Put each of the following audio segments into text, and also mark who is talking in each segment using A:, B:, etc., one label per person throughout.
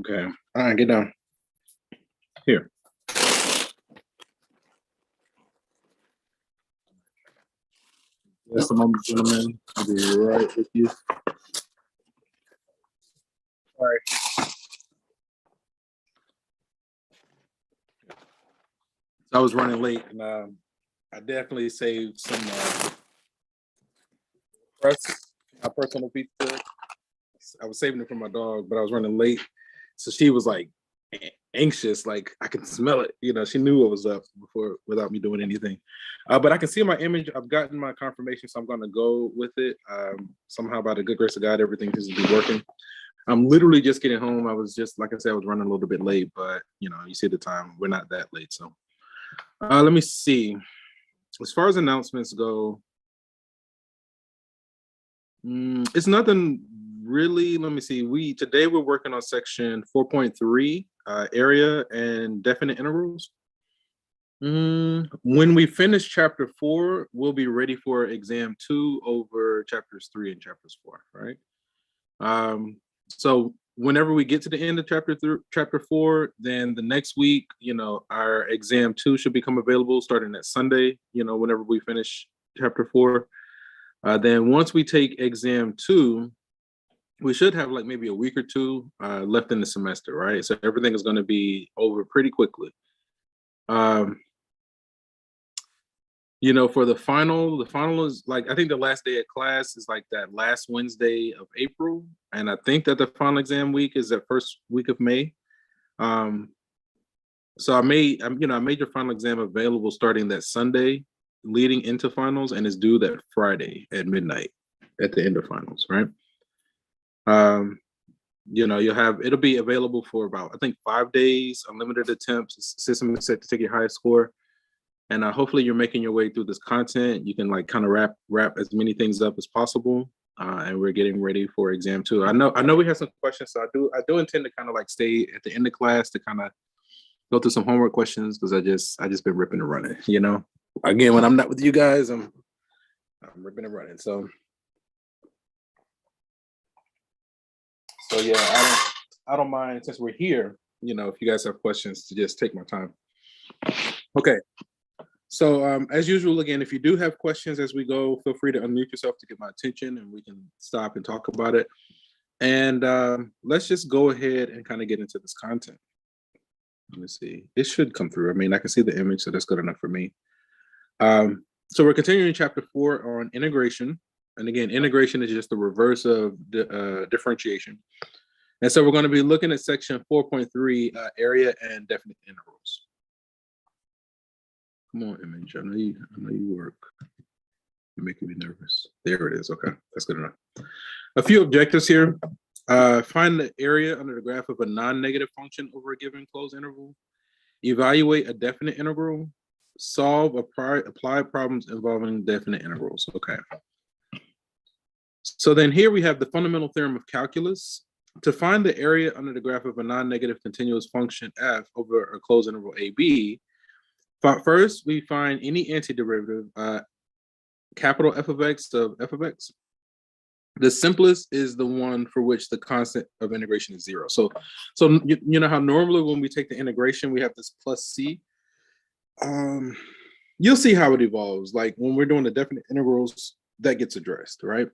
A: Okay. All right, get down. Here. Yes, a moment, gentlemen. I'll be right with you. Sorry. I was running late, and I definitely saved some my personal pizza. I was saving it for my dog, but I was running late, so she was like anxious, like I can smell it. You know, she knew what was up before without me doing anything. But I can see my image. I've gotten my confirmation, so I'm going to go with it. Somehow, by the good grace of God, everything seems to be working. I'm literally just getting home. I was just, like I said, I was running a little bit late, but you know, you see the time. We're not that late, so let me see. As far as announcements go, it's nothing really. Let me see. Today we're working on section 4.3, area and definite intervals. When we finish chapter 4, we'll be ready for exam 2 over chapters 3 and chapters 4, right? So whenever we get to the end of chapter 4, then the next week, you know, our exam 2 should become available starting that Sunday, you know, whenever we finish chapter 4. Then once we take exam 2, we should have like maybe a week or two left in the semester, right? So everything is going to be over pretty quickly. You know, for the final is like, I think the last day of class is like that last Wednesday of April. And I think that the final exam week is that first week of May. So I made your final exam available starting that Sunday leading into finals, and it's due that Friday at midnight at the end of finals, right? You know, it'll be available for about, I think, 5 days, unlimited attempts. System is set to take your highest score. And hopefully you're making your way through this content. You can like kind of wrap as many things up as possible. And we're getting ready for exam 2. I know we have some questions, so I do intend to kind of like stay at the end of class to kind of go through some homework questions, because I just been ripping and running, you know. Again, when I'm not with you guys, I'm ripping and running. So yeah, I don't mind, since we're here, you know, if you guys have questions, to just take my time. Okay. So as usual, again, if you do have questions as we go, feel free to unmute yourself to get my attention and we can stop and talk about it. And let's just go ahead and kind of get into this content. Let me see. It should come through. I mean, I can see the image, so that's good enough for me. So we're continuing chapter 4 on integration. And again, integration is just the reverse of differentiation. And so we're going to be looking at section 4.3, area and definite intervals. Come on, Image. I know you work. You're making me nervous. There it is. Okay, that's good enough. A few objectives here. Find the area under the graph of a non-negative function over a given closed interval. Evaluate a definite integral. Solve applied problems involving definite intervals. Okay. So then here we have the fundamental theorem of calculus. To find the area under the graph of a non-negative continuous function f over a closed interval ab, first we find any antiderivative, capital F of x of f of x. The simplest is the one for which the constant of integration is 0. So you know how normally when we take the integration, we have this plus c. You'll see how it evolves. Like when we're doing the definite integrals, that gets addressed, right?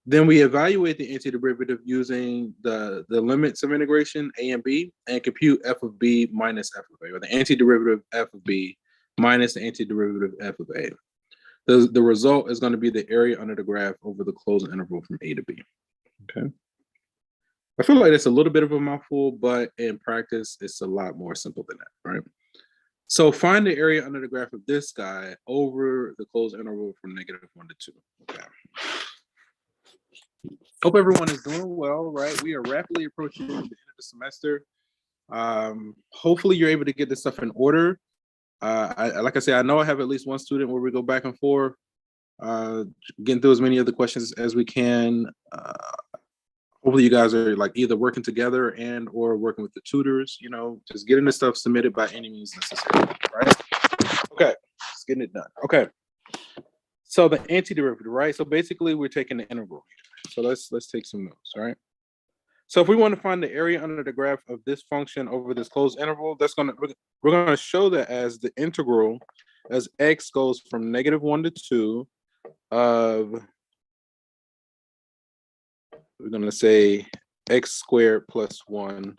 A: Then we evaluate the antiderivative using the limits of integration, a and b, and compute f of b minus f of a, or the antiderivative f of b minus the antiderivative f of a. The result is going to be the area under the graph over the closed interval from a to b. Okay. I feel like it's a little bit of a mouthful, but in practice, it's a lot more simple than that, right? So find the area under the graph of this guy over the closed interval from -1 to 2. Okay. Hope everyone is doing well, right? We are rapidly approaching the end of the semester. Hopefully you're able to get this stuff in order. Like I said, I know I have at least one student where we go back and forth, getting through as many of the questions as we can. Hopefully you guys are like either working together and or working with the tutors, you know, just getting the stuff submitted by any means necessary, right? Okay, just getting it done. Okay. So the antiderivative, right? So basically we're taking the integral here. So let's take some notes, right? So if we want to find the area under the graph of this function over this closed interval, we're gonna show that as the integral as x goes from -1 to 2 of, we're gonna say x squared plus 1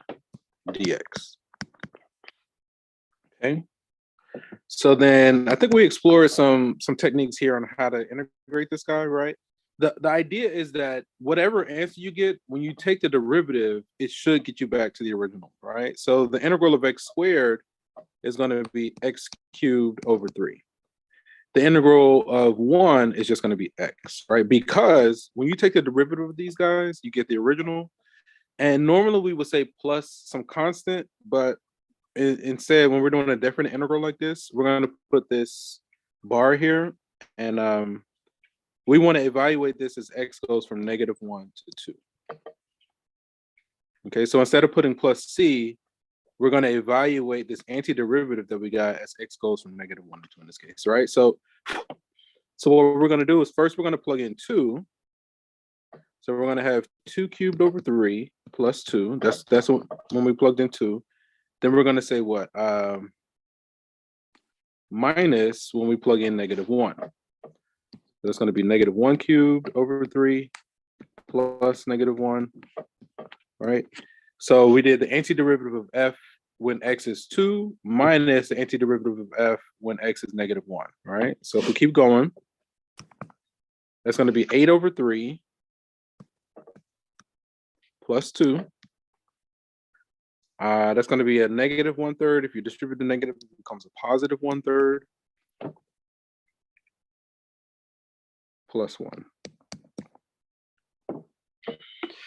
A: dx. Okay. So then I think we explored some techniques here on how to integrate this guy, right? The idea is that whatever answer you get, when you take the derivative, it should get you back to the original, right? So the integral of x squared is going to be x cubed over 3. The integral of 1 is just going to be x, right? Because when you take the derivative of these guys, you get the original. And normally we would say plus some constant, but instead, when we're doing a different integral like this, we're going to put this bar here, and we want to evaluate this as x goes from -1 to 2. Okay, so instead of putting plus c, we're going to evaluate this antiderivative that we got as x goes from -1 to 2 in this case, right? So what we're going to do is first we're going to plug in 2. So we're going to have 2 cubed over 3 plus 2. That's when we plugged in 2. Then we're going to say what? Minus when we plug in -1. So it's going to be -1 cubed over 3 plus -1, right? So we did the antiderivative of f when x is 2 minus the antiderivative of f when x is -1, right? So if we keep going, that's going to be 8 over 3 plus 2. That's going to be a -1/3. If you distribute the negative, it becomes a +1/3 plus 1.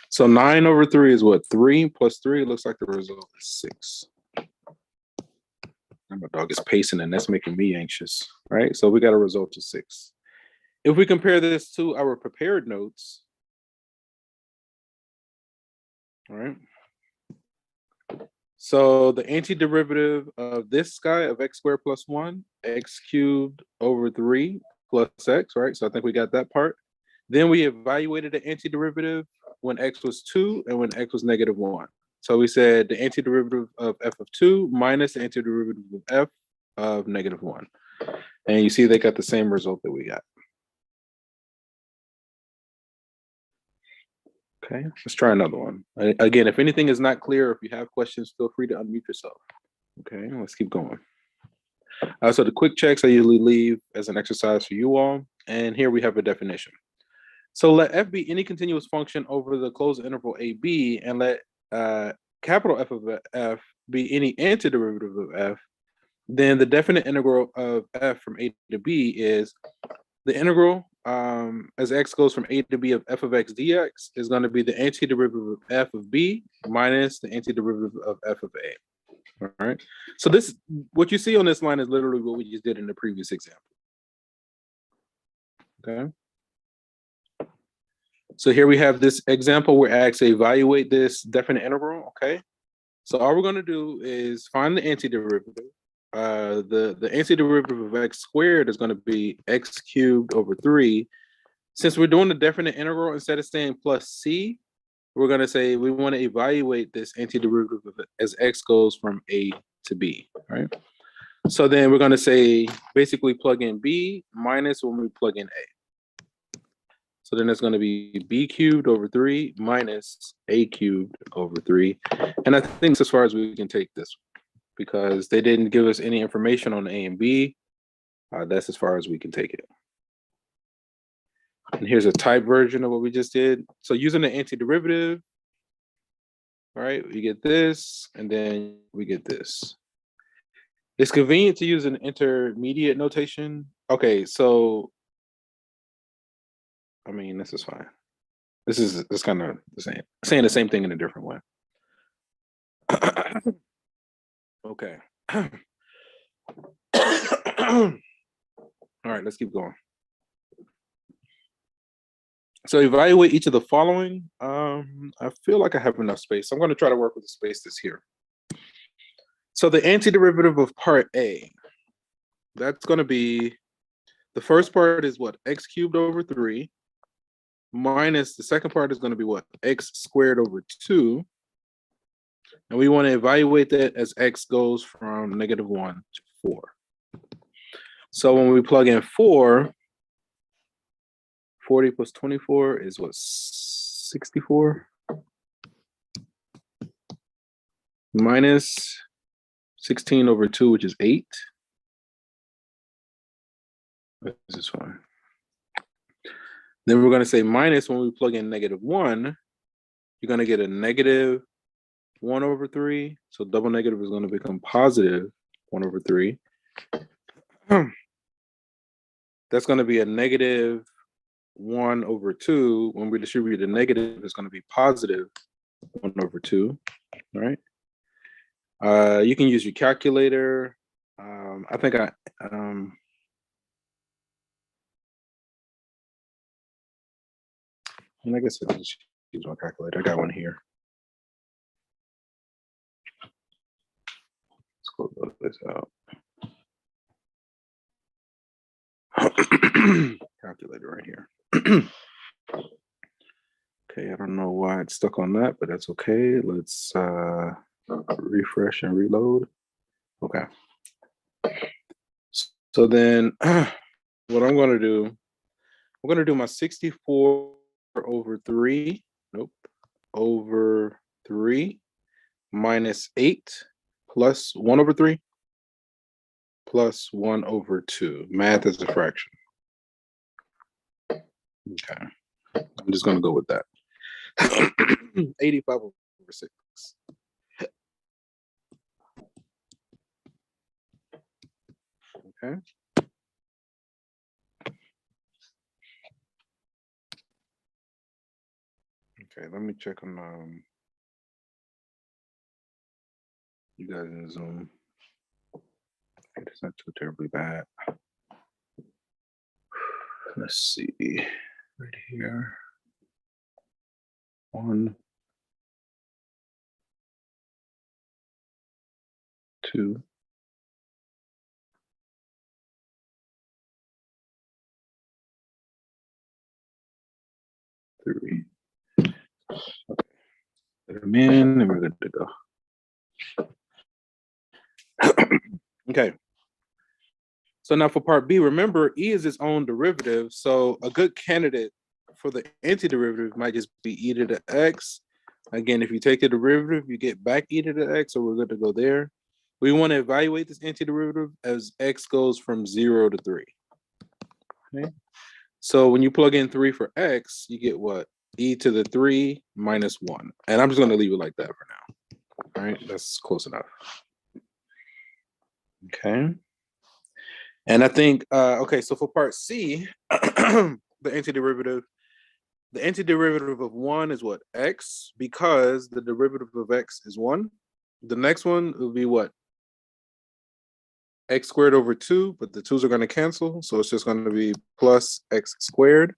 A: So 9 over 3 is what? 3 plus 3. It looks like the result is 6. And my dog is pacing, and that's making me anxious, right? So we got a result of 6. If we compare this to our prepared notes, all right? So the antiderivative of this guy of x squared plus 1, x cubed over 3 plus x, right? So I think we got that part. Then we evaluated the antiderivative when x was 2 and when x was -1. So we said the antiderivative of f of 2 minus the antiderivative of f of -1. And you see they got the same result that we got. Okay, let's try another one. Again, if anything is not clear, if you have questions, feel free to unmute yourself. Okay, let's keep going. So the quick checks I usually leave as an exercise for you all. And here we have a definition. So let f be any continuous function over the closed interval AB, and let capital F of f be any antiderivative of f. Then the definite integral of f from A to B is the integral as x goes from A to B of f of x dx is going to be the antiderivative of f of B minus the antiderivative of f of A. All right. So this, what you see on this line is literally what we just did in the previous example. Okay. So here we have this example where I actually evaluate this definite integral. Okay. So all we're going to do is find the antiderivative. The antiderivative of x squared is going to be x cubed over 3. Since we're doing the definite integral, instead of saying plus c, we're going to say we want to evaluate this antiderivative as x goes from A to B, right? So then we're going to say basically plug in b minus when we plug in a. So then it's going to be b cubed over 3 minus a cubed over 3. And I think that's as far as we can take this, because they didn't give us any information on A and B. That's as far as we can take it. And here's a type version of what we just did. So using the antiderivative, all right, we get this, and then we get this. It's convenient to use an intermediate notation. Okay, so, I mean, this is fine. This is kind of the same, saying the same thing in a different way. Okay. All right, let's keep going. So evaluate each of the following. I feel like I have enough space. I'm going to try to work with the space that's here. So the antiderivative of part A, that's going to be, the first part is what? X cubed over 3 minus the second part is going to be what? X squared over 2. And we want to evaluate that as x goes from -1 to 4. So when we plug in 4, 40 plus 24 is what, 64? Minus 16 over 2, which is 8. This is fine. Then we're going to say minus when we plug in -1, you're going to get a -1 over 3. So double negative is going to become positive 1 over 3. That's going to be a -1 over 2. When we distribute the negative, it's going to be positive 1 over 2, right? You can use your calculator. I think I guess I just use my calculator. I got one here. Let's go this out. Calculator right here. Okay, I don't know why it's stuck on that, but that's okay. Let's refresh and reload. Okay. So then what I'm going to do, I'm going to do my 64 over 3, over 3 minus 8 plus 1 over 3 plus 1 over 2. Math is a fraction. Okay. I'm just going to go with that. 85 over 6. Okay. Okay, let me check on you guys in Zoom. It's not too terribly bad. Let's see, right here. 1, 2. Three. Okay. Put them in and we're good to go. Okay. So now for part B, remember E is its own derivative. So a good candidate for the antiderivative might just be e to the x. Again, if you take the derivative, you get back e to the x, so we're good to go there. We want to evaluate this antiderivative as x goes from 0 to 3. Okay. So when you plug in 3 for x, you get what? E to the 3 minus 1. And I'm just going to leave it like that for now. All right, that's close enough. Okay. And I think, okay, so for part C, the antiderivative of 1 is what? X, because the derivative of x is 1. The next one will be what? X squared over 2, but the 2's are going to cancel. So it's just going to be plus x squared.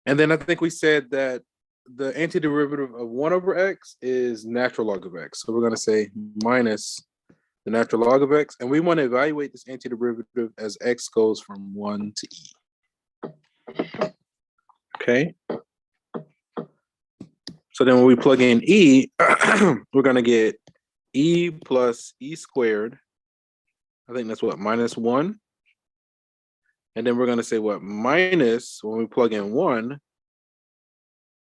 A: And then I think we said that the antiderivative of 1 over x is natural log of x. So we're going to say minus the natural log of x. And we want to evaluate this antiderivative as x goes from 1 to e. Okay. So then when we plug in e, we're going to get e plus e squared. I think that's what, minus 1. And then we're going to say what? Minus, when we plug in 1,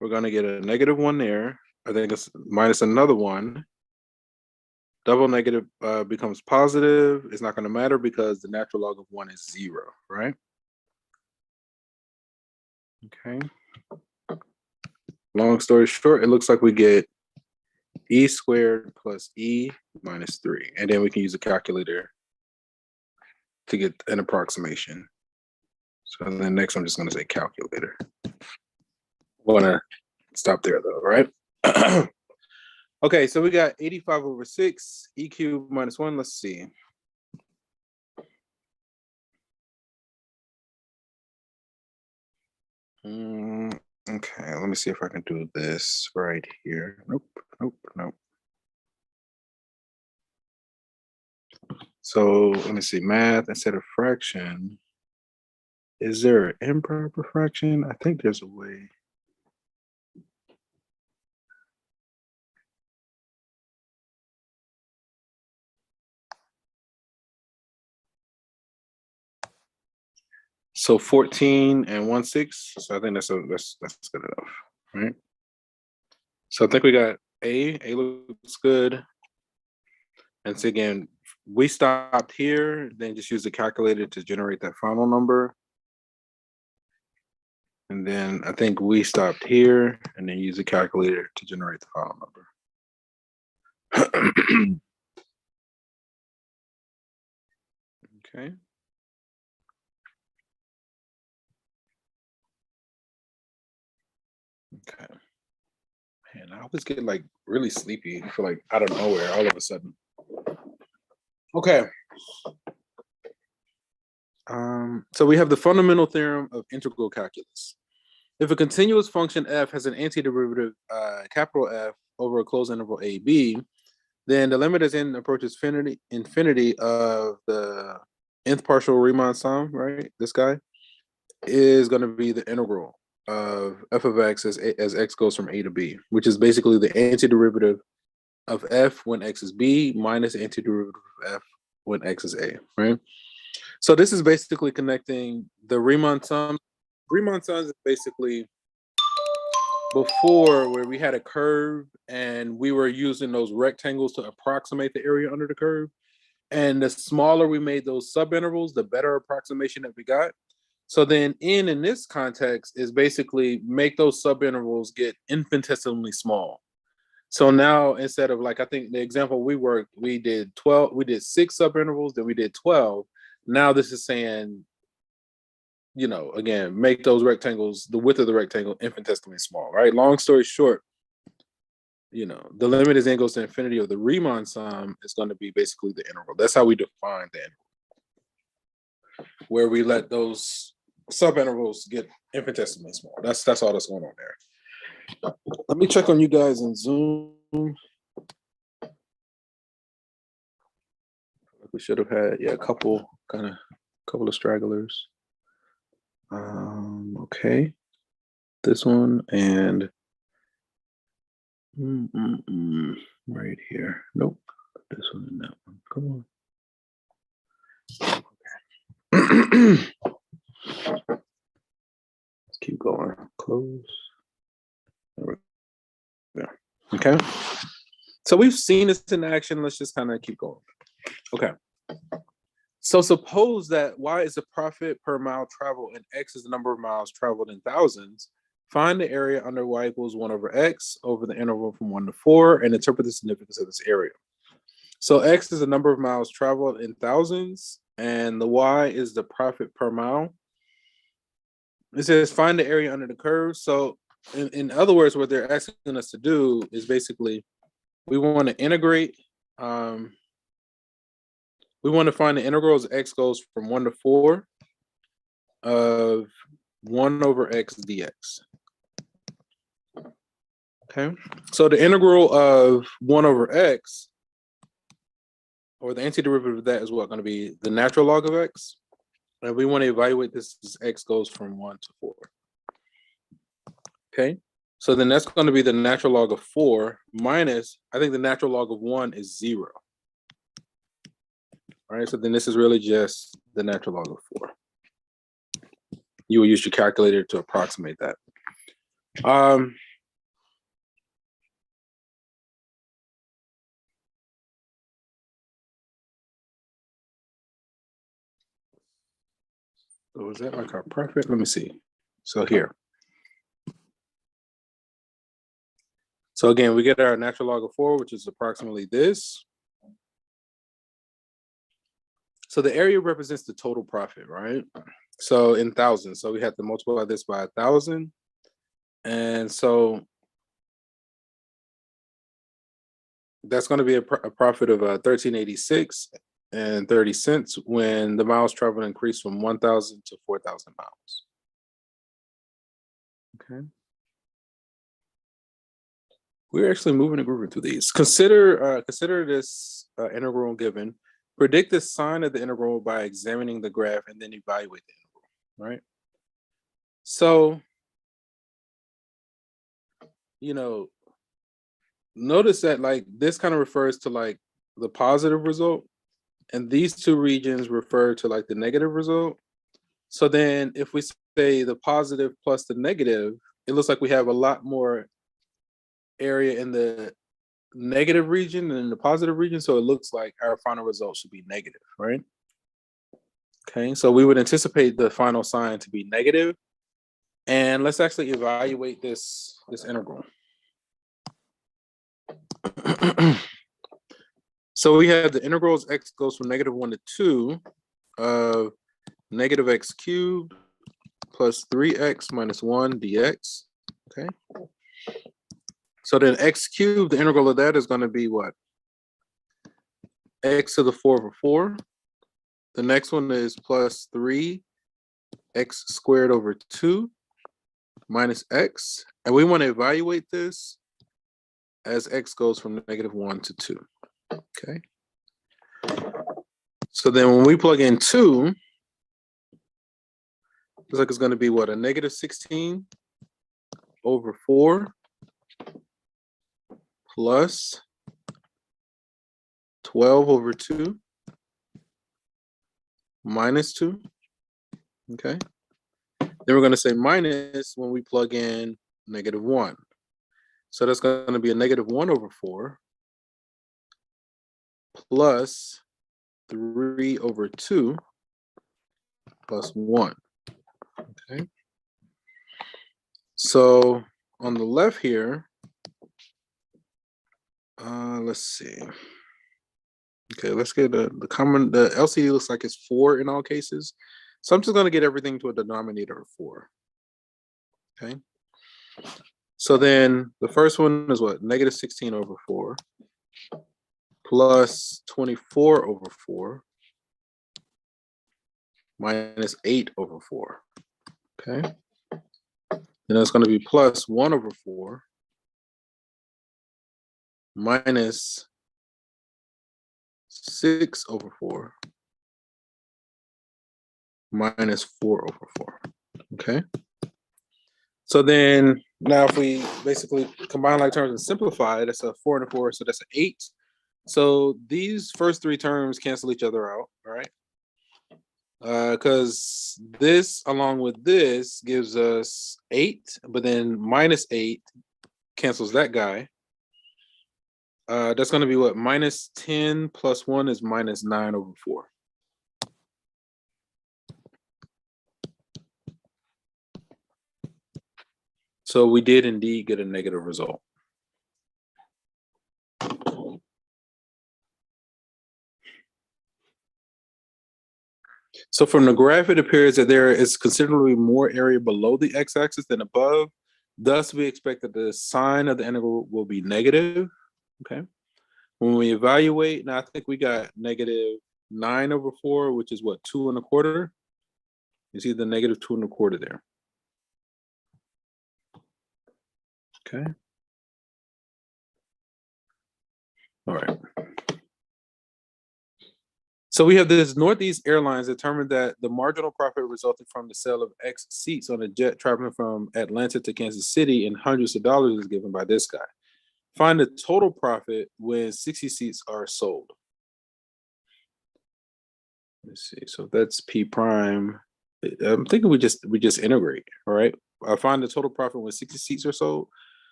A: we're going to get a negative 1 there. I think it's minus another 1. Double negative becomes positive. It's not going to matter because the natural log of 1 is 0, right? Okay. Long story short, it looks like we get e squared plus e minus 3. And then we can use a calculator to get an approximation. So then next I'm just going to say calculator. I want to stop there though, right? Okay, so we got 85 over 6, e cubed minus 1. Let's see. Okay, let me see if I can do this right here. Nope. So let me see, math instead of fraction. Is there an improper fraction? I think there's a way. So 14 and 1/6. So I think that's good enough, right? So I think we got A. A looks good. And so again, we stopped here, then just use the calculator to generate that final number. And then I think we stopped here and then use the calculator to generate the final number. Okay. Okay. Man, I always get like really sleepy for like out of nowhere all of a sudden. Okay. So we have the fundamental theorem of integral calculus. If a continuous function f has an antiderivative capital F over a closed interval a, b, then the limit as n approaches infinity of the nth partial Riemann sum, right? This guy is going to be the integral of f of x as x goes from a to b, which is basically the antiderivative of f when x is b minus antiderivative of f when x is a, right? So this is basically connecting the Riemann sum. Riemann sums is basically before where we had a curve and we were using those rectangles to approximate the area under the curve. And the smaller we made those subintervals, the better approximation that we got. So then in this context is basically make those subintervals get infinitesimally small. So now instead of like, I think the example we did 6 subintervals, then we did 12. Now this is saying, you know, again, make those rectangles, the width of the rectangle infinitesimally small, right? Long story short, you know, the limit as n goes to infinity of the Riemann sum is going to be basically the integral. That's how we define the integral, where we let those subintervals get infinitesimally small. That's all that's going on there. Let me check on you guys in Zoom. We should have had a couple of stragglers. Okay, this one and right here. Nope, this one and that one. Come on. Okay. Let's keep going. Close. There we go. Okay. So we've seen this in action. Let's just kind of keep going. Okay. So suppose that y is the profit per mile traveled and x is the number of miles traveled in thousands. Find the area under y equals 1 over x over the interval from 1 to 4 and interpret the significance of this area. So x is the number of miles traveled in thousands and the y is the profit per mile. It says find the area under the curve. So in other words, what they're asking us to do is basically we want to integrate. We want to find the integral as x goes from 1 to 4 of 1 over x dx. Okay, so the integral of 1 over x, or the antiderivative of that is what going to be the natural log of x. And we want to evaluate this as x goes from 1 to 4. Okay, so then that's going to be the natural log of 4 minus, I think the natural log of 1 is 0. All right, so then this is really just the natural log of 4. You will use your calculator to approximate that. So is that like our profit? Let me see. So here. So again, we get our natural log of 4, which is approximately this. So the area represents the total profit, right? So in thousands. So we have to multiply this by 1,000. And so that's going to be a profit of 1386 and 30 cents when the miles traveled increased from 1,000 to 4,000 miles. Okay. We're actually moving and grooving through these. Consider this integral given. Predict the sign of the integral by examining the graph and then evaluate the integral, right? So, notice that like this kind of refers to like the positive result and these two regions refer to like the negative result. So then if we say the positive plus the negative, it looks like we have a lot more area in the negative region than in the positive region. So it looks like our final result should be negative, right? Okay, so we would anticipate the final sign to be negative. And let's actually evaluate this integral. So we have the integrals x goes from -1 to 2 of negative x cubed plus 3x minus 1 dx. Okay. So then x cubed, the integral of that is going to be what? X to the 4 over 4. The next one is plus 3x squared over 2 minus x. And we want to evaluate this as x goes from -1 to 2. Okay. So then when we plug in 2, looks like it's going to be what? A -16 over 4 plus 12 over 2 minus 2. Okay. Then we're going to say minus when we plug in -1. So that's going to be a -1 over 4 plus 3 over 2 plus 1. Okay. So on the left here, let's see. Okay, let's get the LCD looks like it's 4 in all cases. So I'm just going to get everything to a denominator of 4. Okay. So then the first one is what? -16 over 4 plus 24 over 4 minus 8 over 4. Okay. Then that's going to be plus 1 over 4 minus 6 over 4 minus 4 over 4. Okay. So then now if we basically combine like terms and simplify, that's a 4 and a 4, so that's an 8. So these first 3 terms cancel each other out, all right? Because this along with this gives us 8, but then minus 8 cancels that guy. That's going to be what? Minus 10 plus 1 is minus 9 over 4. So we did indeed get a negative result. So from the graph, it appears that there is considerably more area below the x-axis than above. Thus, we expect that the sign of the integral will be negative. Okay. When we evaluate, now I think we got -9/4, which is what, 2 1/4? You see the -2 1/4 there. Okay. All right. So we have this Northeast Airlines determined that the marginal profit resulting from the sale of X seats on a jet traveling from Atlanta to Kansas City in hundreds of dollars is given by this guy. Find the total profit when 60 seats are sold. Let's see. So that's P prime. I'm thinking we just integrate. All right. I find the total profit when 60 seats are sold.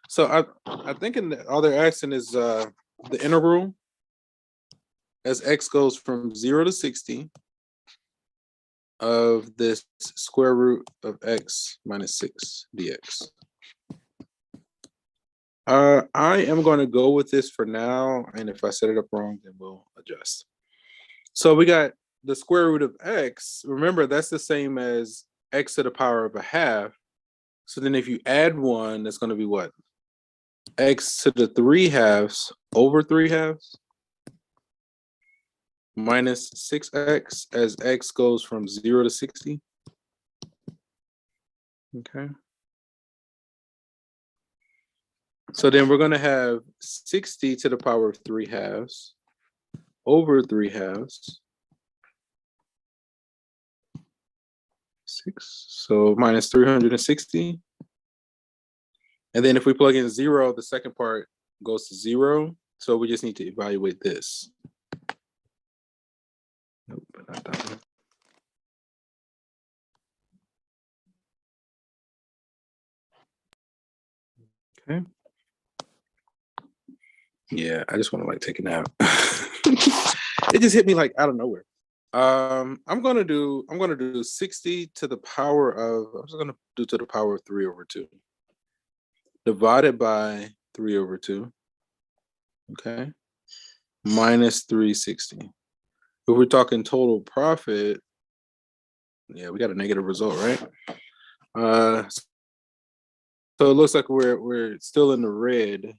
A: So I think in the other action is the integral as x goes from 0 to 60 of this square root of x minus 6 dx. I am going to go with this for now, and if I set it up wrong, then we'll adjust. So we got the square root of x. Remember, that's the same as x to the power of a half. So then if you add 1, that's going to be what? X to the 3/2 over 3/2 minus 6x as x goes from 0 to 60. Okay. So then we're going to have 60 to the power of 3/2 over 3/2. 6. So minus 360. And then if we plug in 0, the second part goes to 0. So we just need to evaluate this. Nope, not that one. Okay. Yeah, I just want to like take a nap. It just hit me like out of nowhere. I'm gonna do 60 to the power of, I'm just gonna do to the power of 3/2 divided by 3/2. Okay. Minus 360. If we're talking total profit, yeah, we got a negative result, right? So it looks like we're still in the red.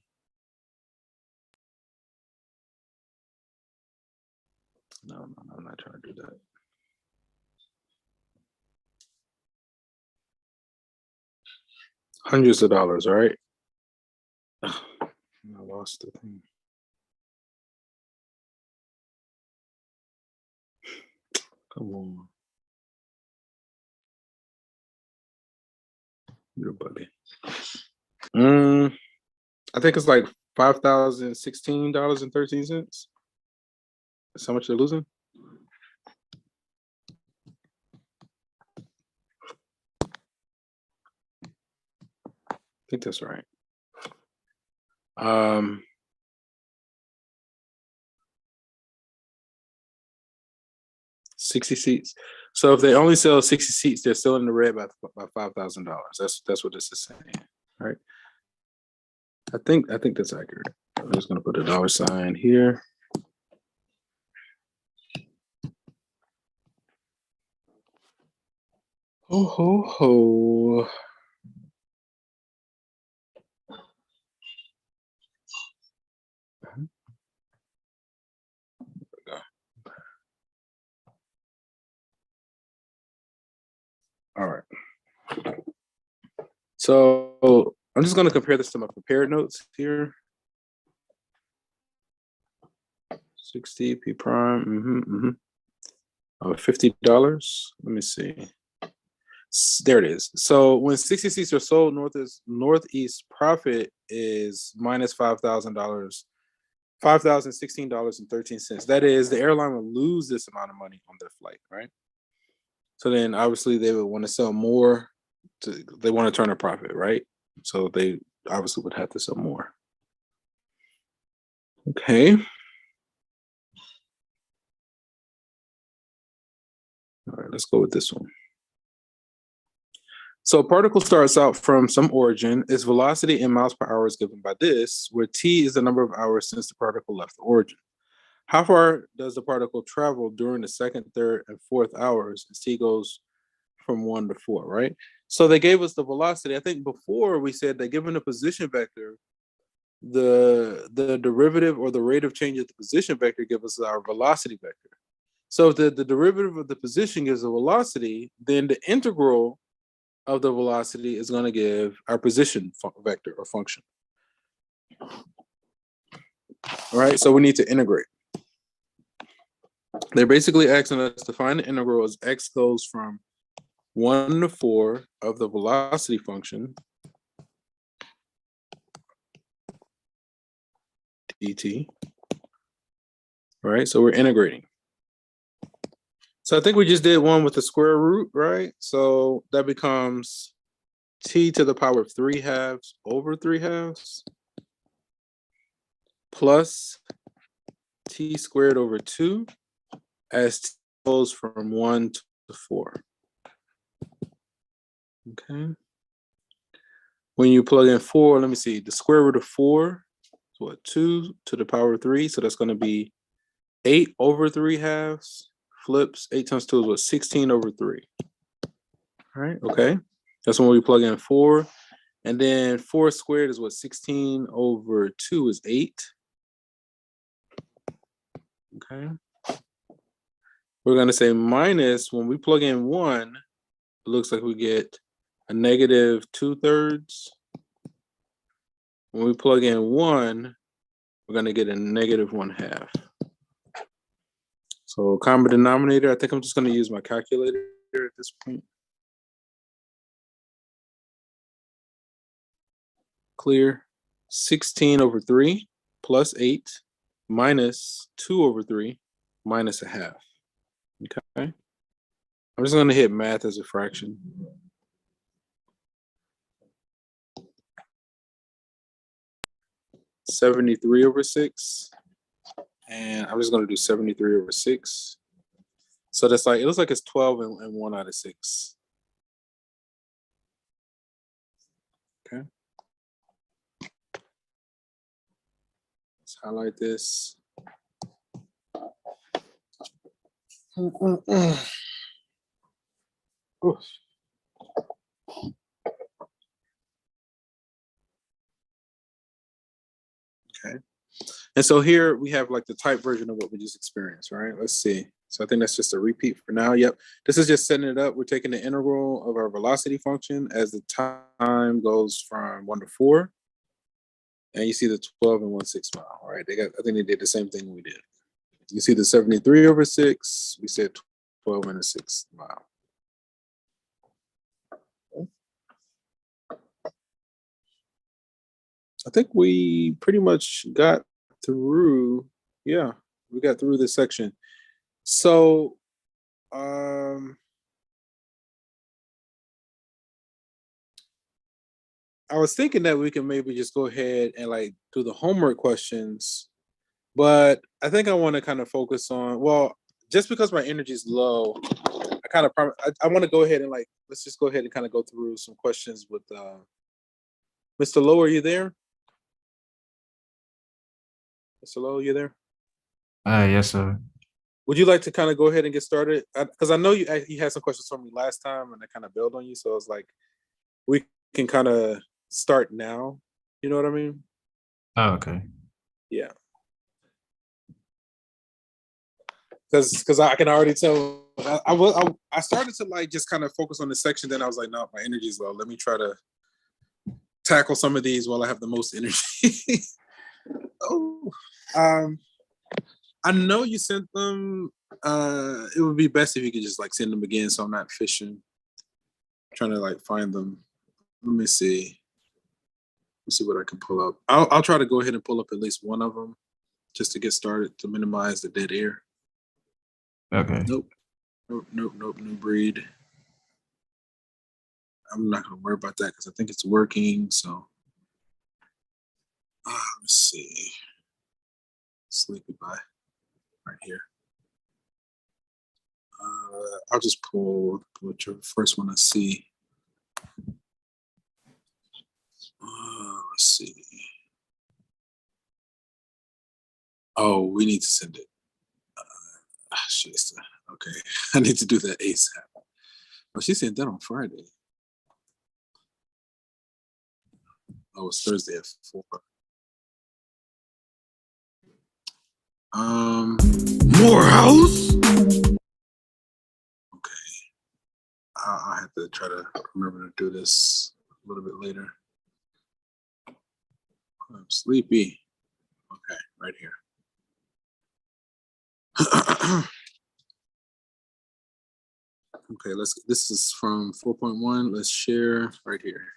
A: No, I'm not trying to do that. Hundreds of dollars, right? I lost the thing. Come on. Your buddy. I think it's like $5,016.13. That's how much they're losing. I think that's right. 60 seats. So if they only sell 60 seats, they're still in the red by $5,000. That's what this is saying. All right. I think that's accurate. I'm just gonna put a $sign here. Ho ho ho. All right. So I'm just going to compare this to my prepared notes here. 60 P prime. $50. Let me see. There it is. So when 60 seats are sold, Northeast profit is minus $5,000, $5,016.13. That is, the airline will lose this amount of money on their flight, right? So then obviously they would want to sell more. They want to turn a profit, right? So they obviously would have to sell more. Okay. All right, let's go with this one. So a particle starts out from some origin. Its velocity in miles per hour is given by this, where t is the number of hours since the particle left the origin. How far does the particle travel during the second, third, and fourth hours as t goes from 1 to 4, right? So they gave us the velocity. I think before we said that given the position vector, the derivative or the rate of change of the position vector gives us our velocity vector. So if the derivative of the position gives a velocity, then the integral of the velocity is going to give our position vector or function. All right, so we need to integrate. They're basically asking us to find the integral as x goes from 1 to 4 of the velocity function dt. All right, so we're integrating. So I think we just did one with the square root, right? So that becomes t to the power of 3/2 over 3/2 plus t squared over 2 as t goes from 1 to 4. Okay. When you plug in 4, let me see, the square root of 4 is what, 2 to the power of 3. So that's going to be 8 over 3/2 flips. 8 times 2 is what, 16 over 3. All right, okay. That's when we plug in 4. And then 4 squared is what, 16 over 2 is 8. Okay. We're going to say minus, when we plug in 1, it looks like we get a negative 2/3. When we plug in 1, we're going to get a negative 1/2. So common denominator, I think I'm just going to use my calculator at this point. Clear. 16 over 3 plus 8 minus 2 over 3 minus 1/2. Okay. I'm just going to hit math as a fraction. (73 over 6). And I'm just going to do 73 over 6. So that's like, it looks like it's 12 and 1 out of 6. Okay. Let's highlight this. Okay. And so here we have like the type version of what we just experienced, right? Let's see. So I think that's just a repeat for now. Yep. This is just setting it up. We're taking the integral of our velocity function as the time goes from 1 to 4. And you see the 12 and 1/6 mile, right? I think they did the same thing we did. You see the 73 over 6, we said 12 and 1/6 mile. I think we pretty much got through, yeah, we got through this section. So, I was thinking that we can maybe just go ahead and like do the homework questions, but I think I want to kind of focus on, well, just because my energy is low, I want to go ahead and like, let's just go ahead and kind of go through some questions with Mr. Lowe, are you there? Mr. Lowe, you there?
B: Yes, sir.
A: Would you like to kind of go ahead and get started? Because I know you had some questions for me last time, and I kind of build on you. So it's like we can kind of start now. You know what I mean?
B: Oh, okay.
A: Yeah. Because I can already tell. I started to like just kind of focus on this section. Then I was like, no, my energy is low. Let me try to tackle some of these while I have the most energy. Oh, I know you sent them. It would be best if you could just like send them again, so I'm not fishing. I'm trying to like find them. Let me see. Let's see what I can pull up. I'll try to go ahead and pull up at least one of them just to get started to minimize the dead air.
B: Okay.
A: Nope. New breed. I'm not gonna worry about that because I think it's working. So let's see. Sleepy Bye right here. I'll just pull your first one I see. Let's see. Oh, we need to send it. Shit. Okay, I need to do that ASAP. Oh, she sent that on Friday. Oh, it's Thursday at 4. Morehouse. Okay, I'll have to try to remember to do this a little bit later. I'm sleepy. Okay, right here. Okay, this is from 4.1. Let's share right here.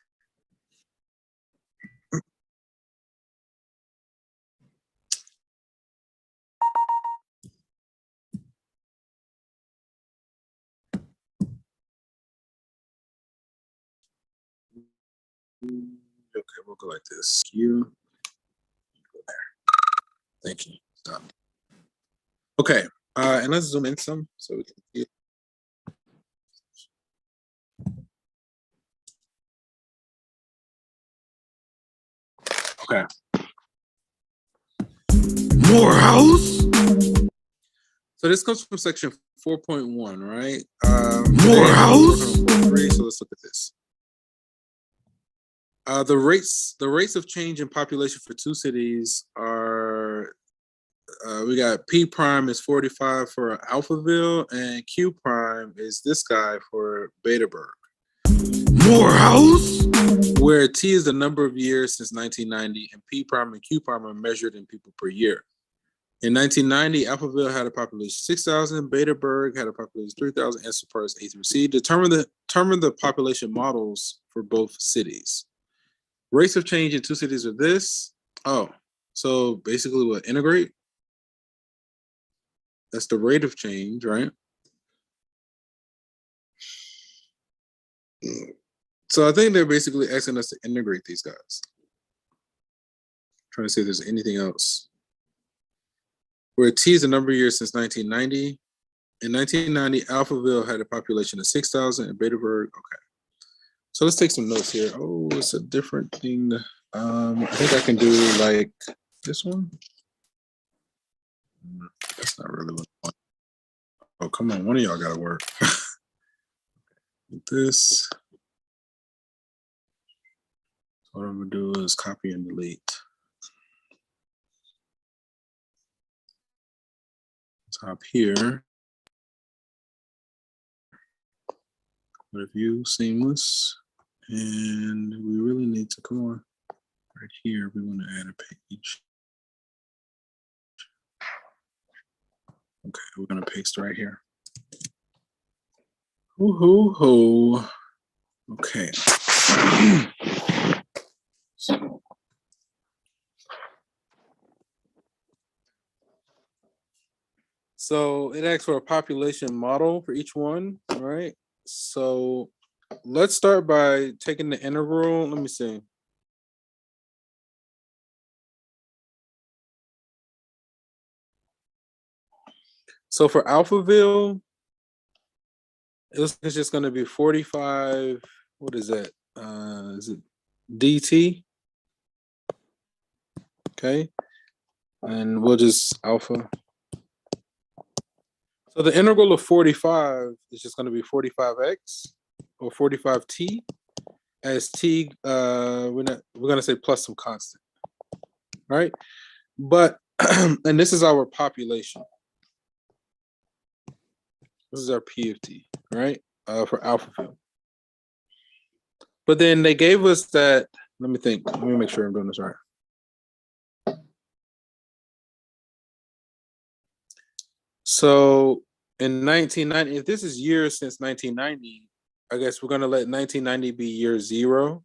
A: Okay, we'll go like this. You go there. Thank you. Stop. Okay, and let's zoom in some so we can see it. Okay. Morehouse. So this comes from section 4.1, right? Morehouse. So let's look at this. The rates of change in population for two cities are we got P prime is 45 for Alphaville, and Q prime is this guy for Betaburg. Morehouse, where T is the number of years since 1990, and P prime and Q prime are measured in people per year. In 1990, Alphaville had a population 6,000, Betaburg had a population 3,000, and so far as A through C. Determine the population models for both cities. Rates of change in two cities are this. Oh, so basically we'll integrate. That's the rate of change, right? So I think they're basically asking us to integrate these guys. Trying to see if there's anything else. Where T is the number of years since 1990. In 1990, Alphaville had a population of 6,000 and Betaburg, okay. So let's take some notes here. Oh, it's a different thing. I think I can do like this one. That's not really what I want. Oh, come on, one of y'all gotta work. This. What I'm gonna do is copy and delete. Top here. Review seamless. And we really need to, come on, right here, we want to add a page. Okay, we're gonna paste right here. Hoo. Okay. So it asks for a population model for each one, all right? So let's start by taking the integral. Let me see. So for Alphaville, it's just going to be 45. What is that? Is it DT? Okay. And we'll just alpha. So the integral of 45 is just going to be 45x or 45t. As t, we're going to say plus some constant, right? But, and this is our population. This is our P of t, right? For Alphaville. But then they gave us that, let me think, let me make sure I'm doing this right. So in 1990, if this is years since 1990, I guess we're gonna let 1990 be year 0.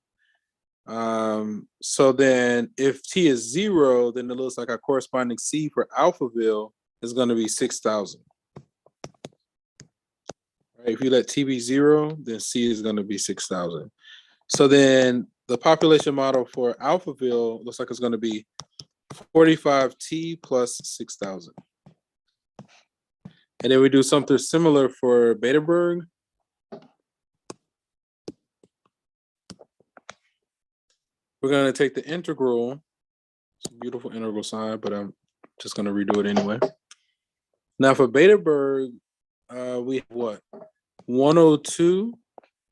A: So then if t is 0, then it looks like our corresponding C for Alphaville is gonna be 6,000. Right? If you let t be 0, then C is gonna be 6,000. So then the population model for Alphaville looks like it's gonna be 45t plus 6,000. And then we do something similar for Betaburg. we're going to take the integral. It's a beautiful integral sign, but I'm just going to redo it anyway. Now for Betaberg, we have what? 102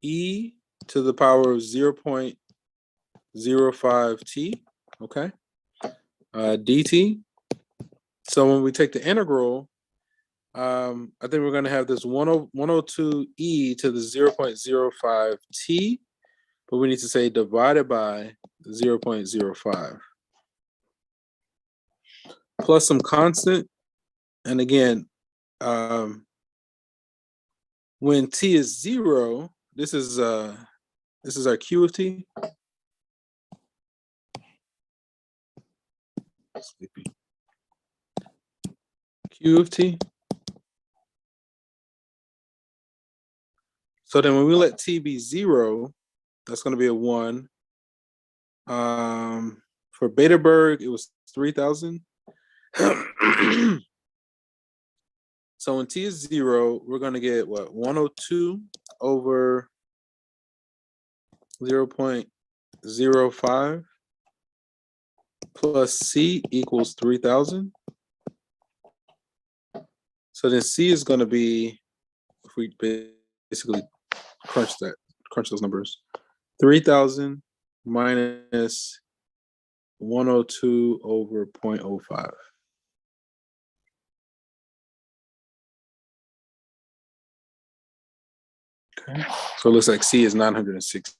A: e to the power of 0.05 t, okay? dt. So when we take the integral, I think we're going to have this 102 e to the 0.05 t, but we need to say divided by 0.05 plus some constant. And again, when t is 0, this is our q of t. Sleepy. Q of t. So then when we let t be 0, that's going to be a 1. For Betaberg, it was 3,000. So when t is 0, we're going to get what? 102 over 0.05 plus c equals 3,000. So then c is going to be, if we basically crunch those numbers, 3,000 minus 102 over 0.05. Okay, so it looks like C is 960.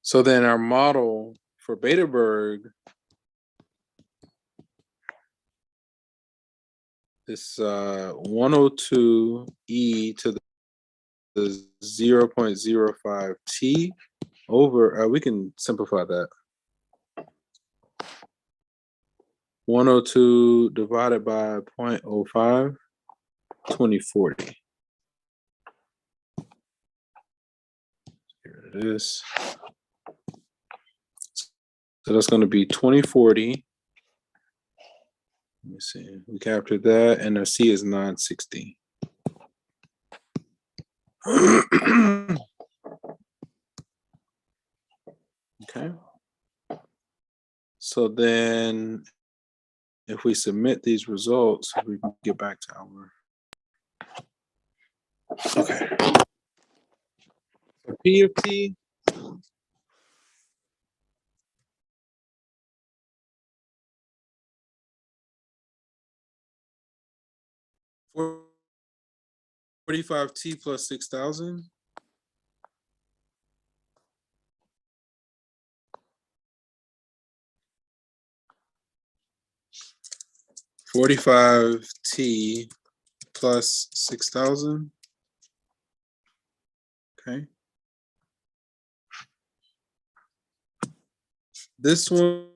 A: So then our model for Betaberg, this 102 e to the 0.05 t over, we can simplify that. 102 divided by 0.05, 2040. Here it is. So that's going to be 2040. Let me see. We captured that, and our C is 960. Okay. So then, if we submit these results, we can get back to our. Okay. So P of T. For 45T plus 6,000. $45T plus 6,000. Okay. This one.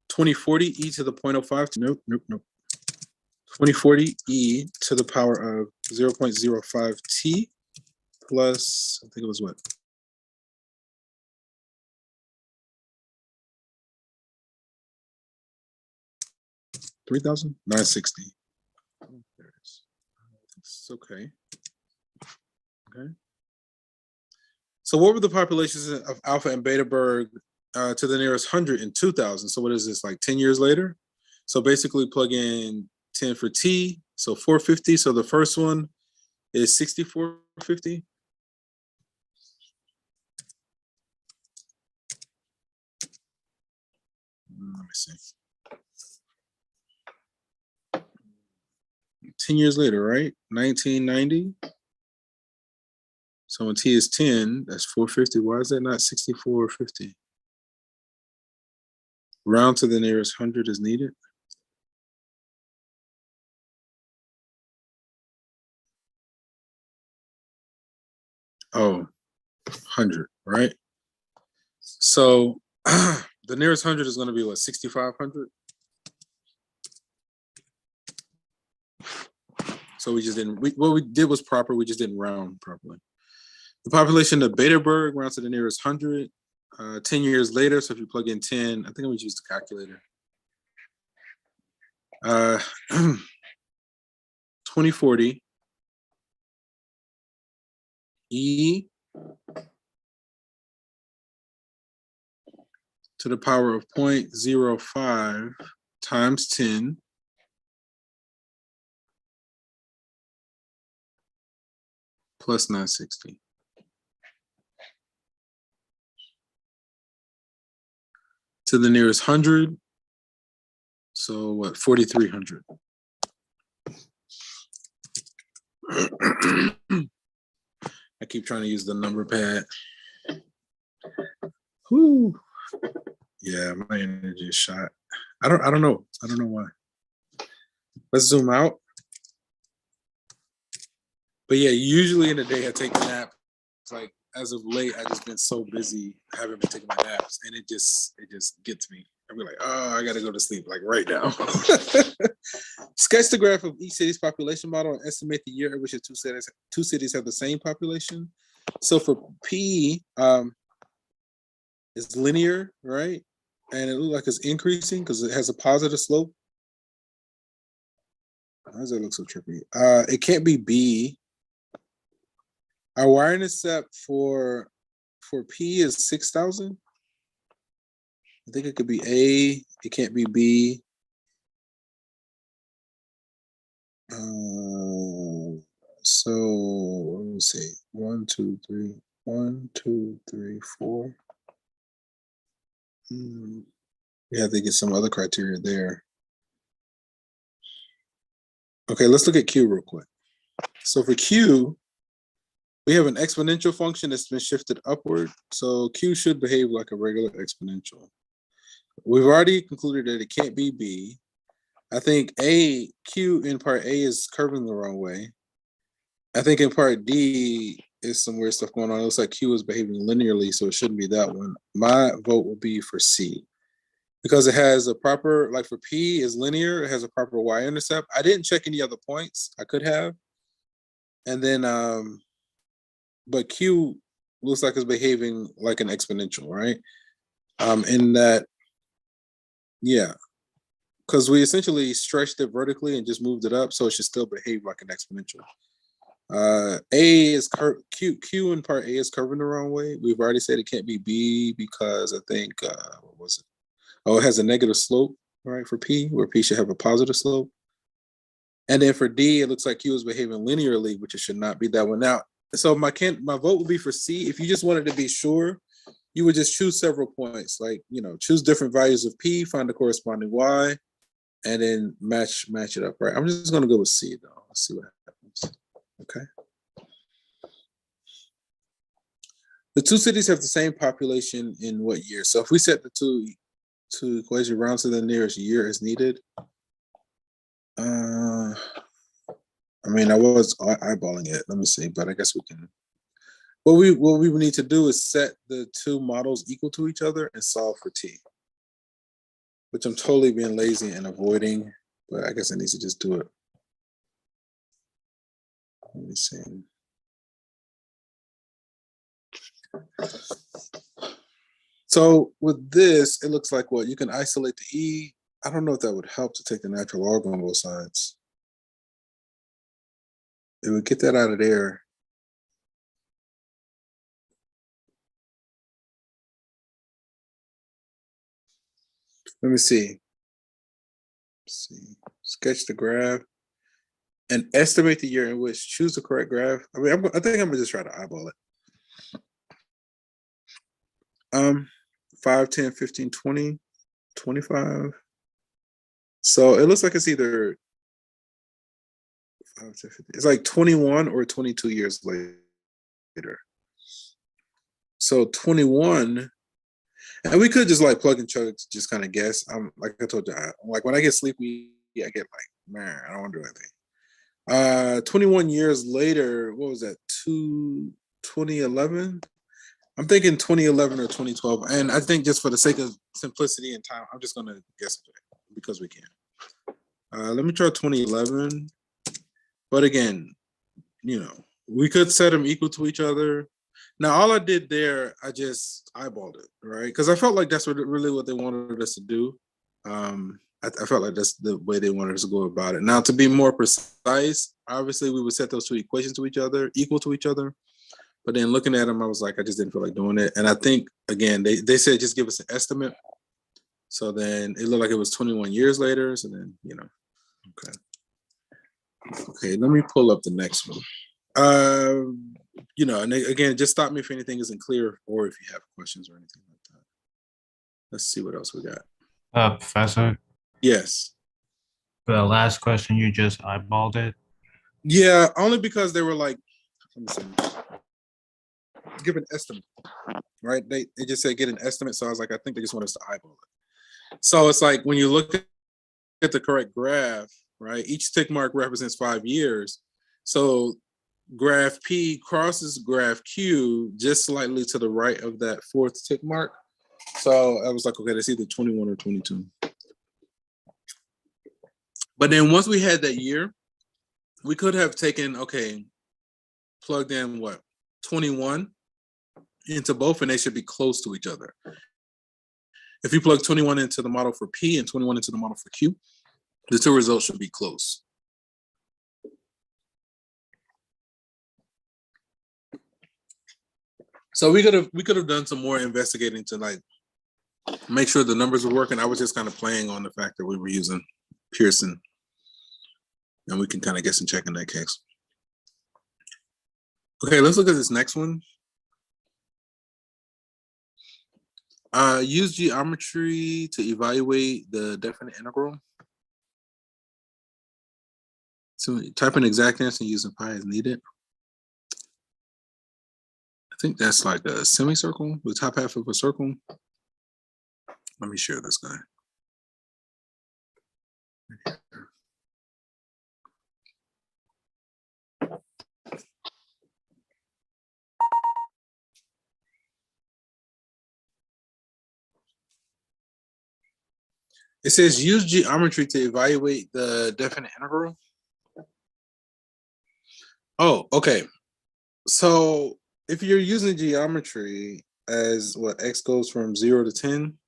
A: 2040 e to the 0.05. Nope. 2040 e to the power of 0.05 t plus, I think it was what? $3,000? 960. There it is. It's okay. Okay. So what were the populations of Alpha and Betaberg to the nearest 100 in 2000? So what is this, like 10 years later? So basically plug in 10 for T, so 450. So the first one is 6450. Let me see. 10 years later, right? 1990. So when T is 10, that's 450. Why is that not 6450? Round to the nearest 100 is needed. Oh, 100, right? So the nearest 100 is going to be what, 6,500? So we just didn't, what we did was proper, we just didn't round properly. The population of Betaberg rounds to the nearest 100. 10 years later, so if you plug in 10, I think I'm gonna use the calculator. 2040 e to the power of 0.05 times 10 plus 960. To the nearest 100, so what, 4,300. I keep trying to use the number pad. Whew. Yeah, my energy is shot. I don't know. I don't know why. Let's zoom out. But yeah, usually in the day I take a nap. It's like as of late, I just been so busy, I haven't been taking my naps, and it just gets me. I'll be like, oh, I gotta go to sleep like right now. Sketch the graph of each city's population model and estimate the year at which the two cities have the same population. So for P, it's linear, right? And it looks like it's increasing because it has a positive slope. How does that look so trippy? It can't be B. Our wire intercept for P is 6,000. I think it could be A. It can't be B. So let me see. 1, 2, 3. 1, 2, 3, 4. We have to get some other criteria there. Okay, let's look at Q real quick. So for Q, we have an exponential function that's been shifted upward. So Q should behave like a regular exponential. We've already concluded that it can't be B. I think Q in part A is curving the wrong way. I think in part D is some weird stuff going on. It looks like Q is behaving linearly, so it shouldn't be that one. My vote will be for C because it has a proper, like for P is linear, it has a proper y-intercept. I didn't check any other points. I could have. And then, but Q looks like it's behaving like an exponential, right? In that, yeah, because we essentially stretched it vertically and just moved it up, so it should still behave like an exponential. A is Q in part A is curving the wrong way. We've already said it can't be B because I think what was it? Oh, it has a negative slope, right? For P, where P should have a positive slope. And then for D, it looks like Q is behaving linearly, which it should not be that one. Now, so my vote would be for C. If you just wanted to be sure, you would just choose several points, like choose different values of P, find the corresponding Y, and then match it up, right? I'm just gonna go with C though. Let's see what happens. Okay. The two cities have the same population in what year? So if we set the two equations round to the nearest year as needed. I mean, I was eyeballing it. Let me see, but I guess we can. What we would need to do is set the two models equal to each other and solve for T, which I'm totally being lazy and avoiding, but I guess I need to just do it. Let me see. So with this, it looks like what you can isolate the E. I don't know if that would help to take the natural log on both sides. It would get that out of there. Let me see. Let's see. Sketch the graph and estimate the year in which. Choose the correct graph. I mean, I think I'm gonna just try to eyeball it. 5, 10, 15, 20, 25. So it looks like it's either 5, 10, 15. It's like 21 or 22 years later. So 21, and we could just like plug and chug, just kind of guess. Like I told you, like when I get sleepy, I get like, man, I don't want to do anything. 21 years later, what was that? 2011? I'm thinking 2011 or 2012. And I think just for the sake of simplicity and time, I'm just going to guess because we can. Let me try 2011. But again, we could set them equal to each other. Now, all I did there, I just eyeballed it, right? Because I felt like that's really what they wanted us to do. I felt like that's the way they wanted us to go about it. Now, to be more precise, obviously we would set those two equations to each other, equal to each other. But then looking at them, I was like, I just didn't feel like doing it. And I think, again, they said just give us an estimate. So then it looked like it was 21 years later. So then, okay. Okay, let me pull up the next one. And again, just stop me if anything isn't clear or if you have questions or anything like that. Let's see what else we got.
B: Professor,
A: Yes.
B: the last question you just eyeballed it.
A: Yeah, only because they were like, let me see, give an estimate, right? They just said get an estimate. So I was like, I think they just want us to eyeball it. So it's like when you look at the correct graph, right? Each tick mark represents 5 years. So graph P crosses graph Q just slightly to the right of that fourth tick mark. So I was like, okay, that's either 21 or 22. But then once we had that year, we could have taken, plugged in 21 into both, and they should be close to each other. If you plug 21 into the model for P and 21 into the model for Q, the two results should be close. So we could have done some more investigating to like make sure the numbers were working. I was just kind of playing on the fact that we were using Pearson, and we can kind of get some check in that case. Okay, let's look at this next one. Use geometry to evaluate the definite integral. So type an exact answer using pi as needed. I think that's like a semicircle, the top half of a circle. Let me share this guy. It says use geometry to evaluate the definite integral. Oh, okay. So if you're using geometry as x goes from 0 to 10,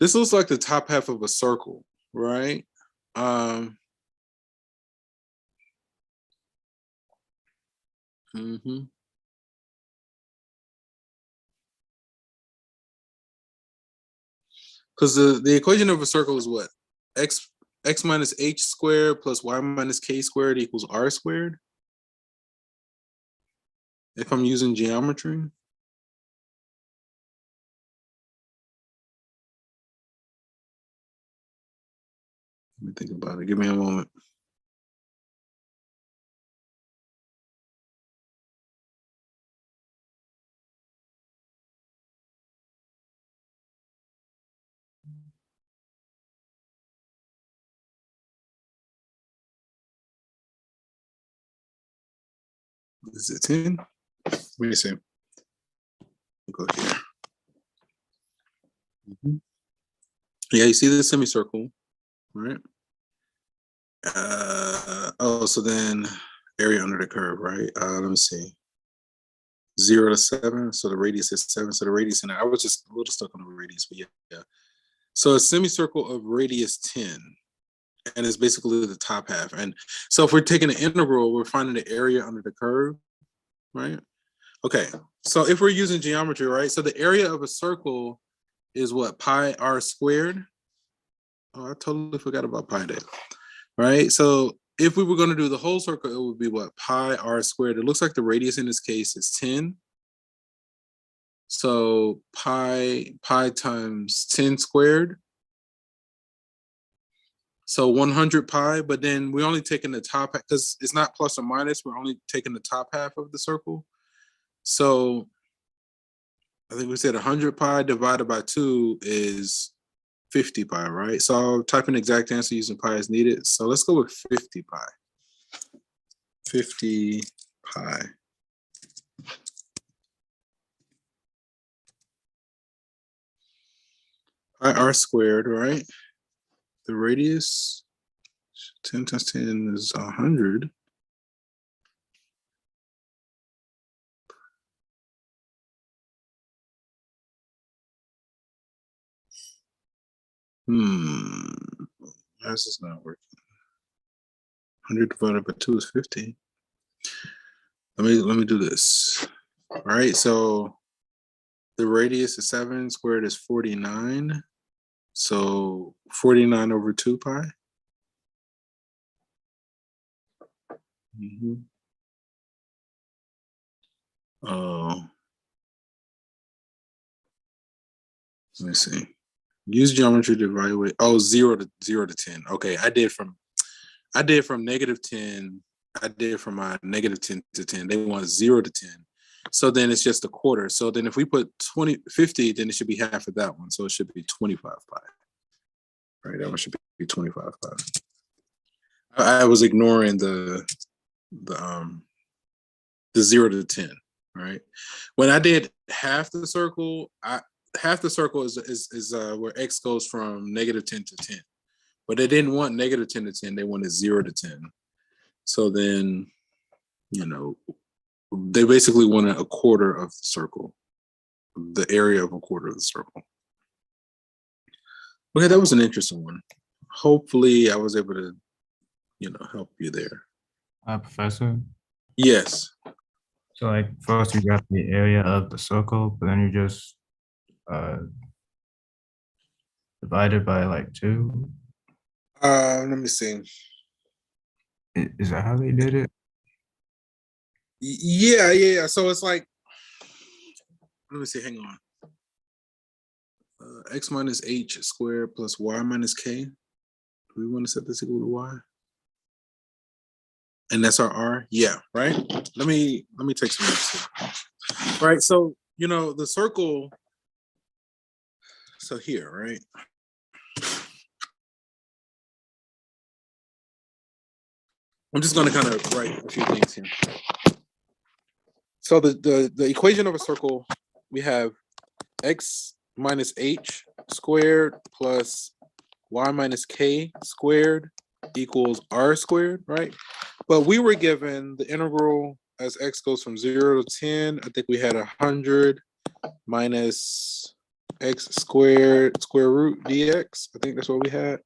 A: this looks like the top half of a circle, right? Because the equation of a circle is what? X minus h squared plus y minus k squared equals r squared. If I'm using geometry. Let me think about it. Give me a moment. Is it 10? Let me see. Go here. Yeah, you see the semicircle, right? So then area under the curve, right? Let me see. 0 to 7, so the radius is 7. So the radius, and I was just a little stuck on the radius, but yeah. So a semicircle of radius 10, and it's basically the top half. And so if we're taking an integral, we're finding the area under the curve, right? Okay, so if we're using geometry, right? So the area of a circle is what? Pi r squared. Oh, I totally forgot about pi there, right? So if we were going to do the whole circle, it would be what? Pi r squared. It looks like the radius in this case is 10. So pi times 10 squared. So 100 pi, but then we're only taking the top, because it's not plus or minus, we're only taking the top half of the circle. So I think we said 100 pi divided by 2 is 50 pi, right? So I'll type an exact answer using pi as needed. So let's go with 50 pi. 50 pi. Pi r squared, right? The radius, 10 times 10 is 100. This is not working. 100 divided by 2 is 50. Let me do this. All right, so the radius of 7 squared is 49. So 49 over 2 pi. Oh, let me see. Use geometry to evaluate. Oh, 0 to 10. Okay, I did from negative 10. I did from my negative 10 to 10. They want 0 to 10. So then it's just a quarter. So then if we put 50, then it should be half of that one. So it should be 25 pi. Right, that one should be 25 pi. I was ignoring the 0 to 10. Right. When I did half the circle, half the circle is where x goes from negative 10 to 10. But they didn't want negative 10 to 10. They wanted 0 to 10. So then, they basically wanted a quarter of the circle, the area of a quarter of the circle. Okay, that was an interesting one. Hopefully I was able to, help you there.
B: Professor.
A: Yes.
B: So like first you got the area of the circle, but then you just divided by like 2.
A: Let me see.
B: Is that how they did it?
A: Yeah. So it's like, let me see, hang on. X minus h squared plus y minus k. Do we want to set this equal to y? And that's our r? Yeah, right? Let me take some notes here. Right, so, the circle, so here, right? I'm just going to kind of write a few things here. So the equation of a circle, we have x minus h squared plus y minus k squared equals r squared, right? But we were given the integral as x goes from 0 to 10. I think we had 100 minus x squared square root dx. I think that's what we had.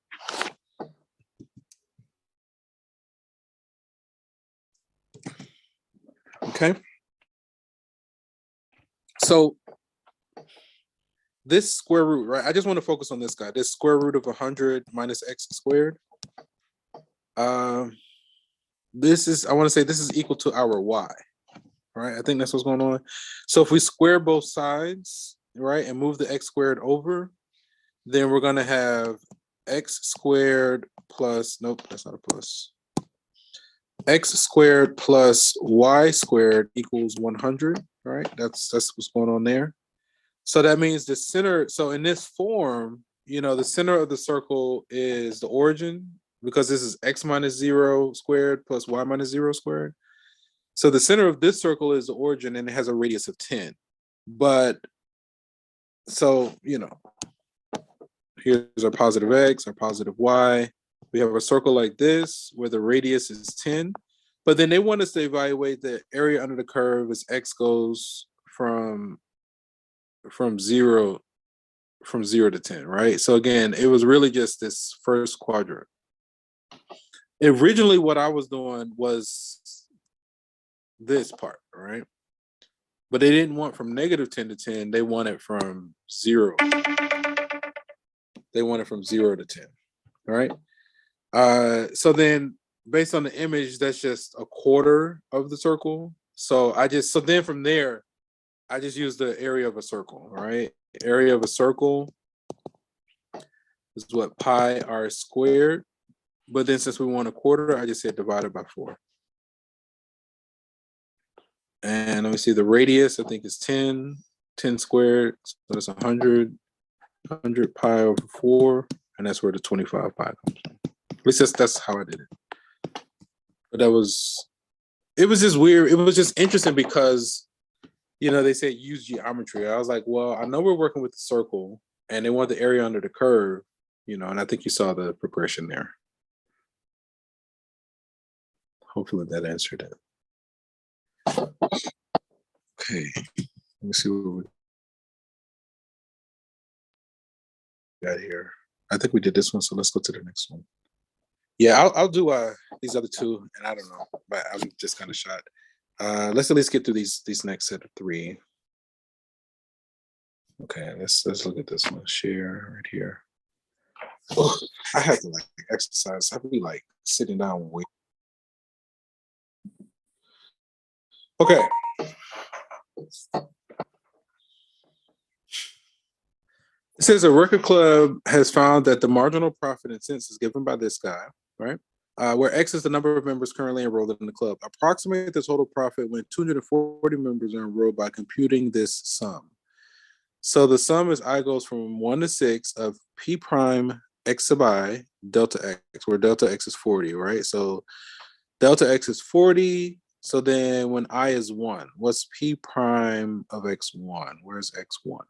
A: Okay. So this square root, right? I just want to focus on this guy. This square root of 100 minus x squared. This is, I want to say this is equal to our y, right? I think that's what's going on. So if we square both sides, right, and move the x squared over, then we're going to have x squared plus, nope, that's not a plus. X squared plus y squared equals 100, right? That's what's going on there. So that means the center, so in this form, the center of the circle is the origin, because this is x minus 0 squared plus y minus 0 squared. So the center of this circle is the origin, and it has a radius of 10. But, so, here's our positive x, our positive y. We have a circle like this where the radius is 10. But then they want us to evaluate the area under the curve as x goes from 0 to 10, right? So again, it was really just this first quadrant. Originally, what I was doing was this part, right? But they didn't want from negative 10 to 10. They wanted from 0. They wanted from 0 to 10, all right? So then based on the image, that's just a quarter of the circle. So then from there, I just use the area of a circle, all right? Area of a circle is what, pi r squared. But then since we want a quarter, I just said divided by 4. And let me see, the radius, I think is 10 squared. So that's 100 pi over 4. And that's where the 25 pi comes from. At least that's how I did it. But it was just weird. It was just interesting because, they said use geometry. I was like, well, I know we're working with the circle and they want the area under the curve, and I think you saw the progression there. Hopefully that answered it. Okay, let me see what we got here. I think we did this one, so let's go to the next one. Yeah, I'll do these other two, and I don't know, but I'm just kind of shot. Let's at least get through these next set of three. Okay, let's look at this one. Share right here. Oh, I have to like exercise. I be like sitting down wait. Okay. It says a record club has found that the marginal profit in cents is given by this guy, right? Where X is the number of members currently enrolled in the club. Approximate the total profit when 240 members are enrolled by computing this sum. So the sum is I goes from 1 to 6 of P prime X sub I delta X, where delta X is 40, right? So delta X is 40. So then when I is 1, what's P prime of X1? Where's X1?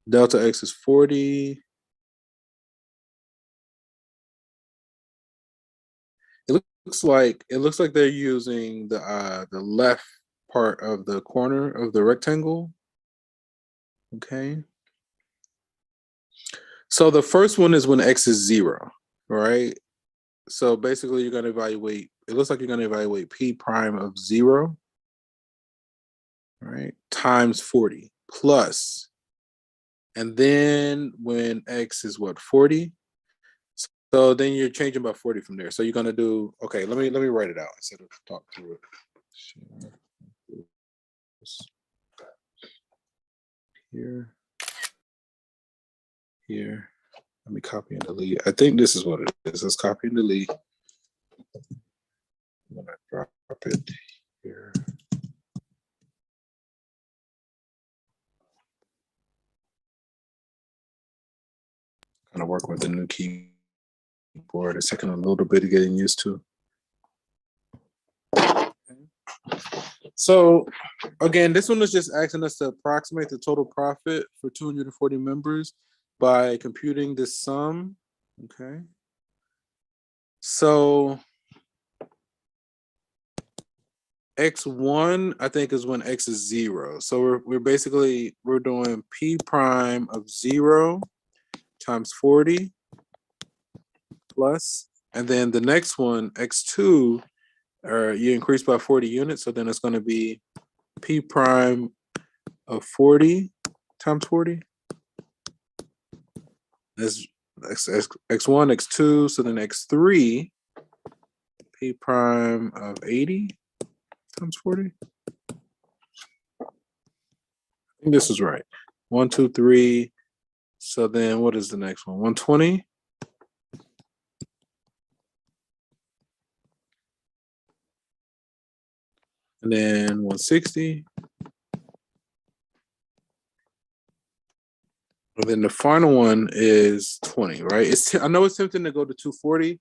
A: Delta X is 40. It looks like they're using the left part of the corner of the rectangle. Okay. So the first one is when X is 0, right? So basically you're going to evaluate, it looks like you're going to evaluate P prime of 0, right? Times 40 plus. And then when X is what, 40? So then you're changing by 40 from there. So you're going to do, okay, let me write it out instead of talk through it. Here. Here. Let me copy and delete. I think this is what it is. Let's copy and delete. I'm gonna drop it here. Kind of work with the new keyboard. It's taking a little bit of getting used to. So again, this one was just asking us to approximate the total profit for 240 members by computing this sum. Okay. So X1, I think, is when X is 0. So we're basically doing P prime of 0 times 40 plus, and then the next one, X2, you increase by 40 units, so then it's going to be P prime of 40 times 40. That's X1, X2, so then X3, P prime of 80 times 40. I think this is right. 1, 2, 3. So then what is the next one? 120. And then 160. And then the final one is 20, right? I know it's tempting to go to 240,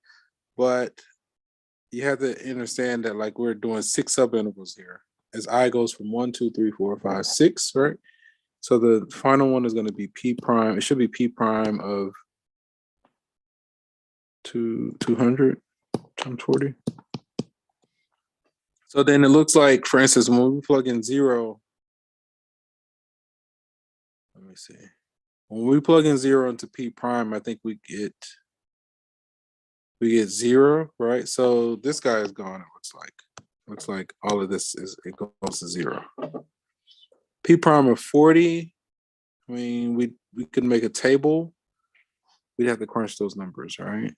A: but you have to understand that like we're doing 6 sub intervals here. As I goes from 1, 2, 3, 4, 5, 6, right? So the final one is going to be P prime. It should be P prime of 200 times 40. So then it looks like, for instance, when we plug in 0, let me see. When we plug in 0 into P prime, I think we get 0, right? So this guy is gone, it looks like. Looks like all of this it goes to 0. P prime of 40, I mean, we could make a table. We'd have to crunch those numbers, right?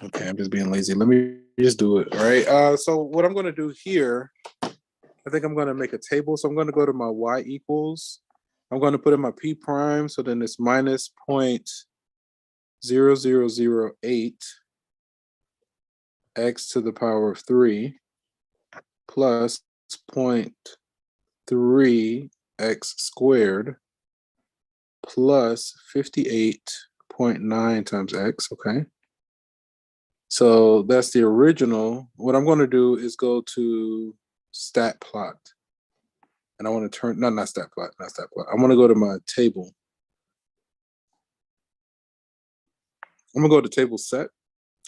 A: Okay, I'm just being lazy. Let me just do it, right? So what I'm going to do here, I think I'm going to make a table. So I'm going to go to my y equals. I'm going to put in my P prime. So then it's minus 0.0008 x to the power of 3 plus 0.3 x squared plus 58.9 times x, okay? So that's the original. What I'm going to do is go to stat plot. And I want to turn, not stat plot, not stat plot. I want to go to my table. I'm going to go to table set.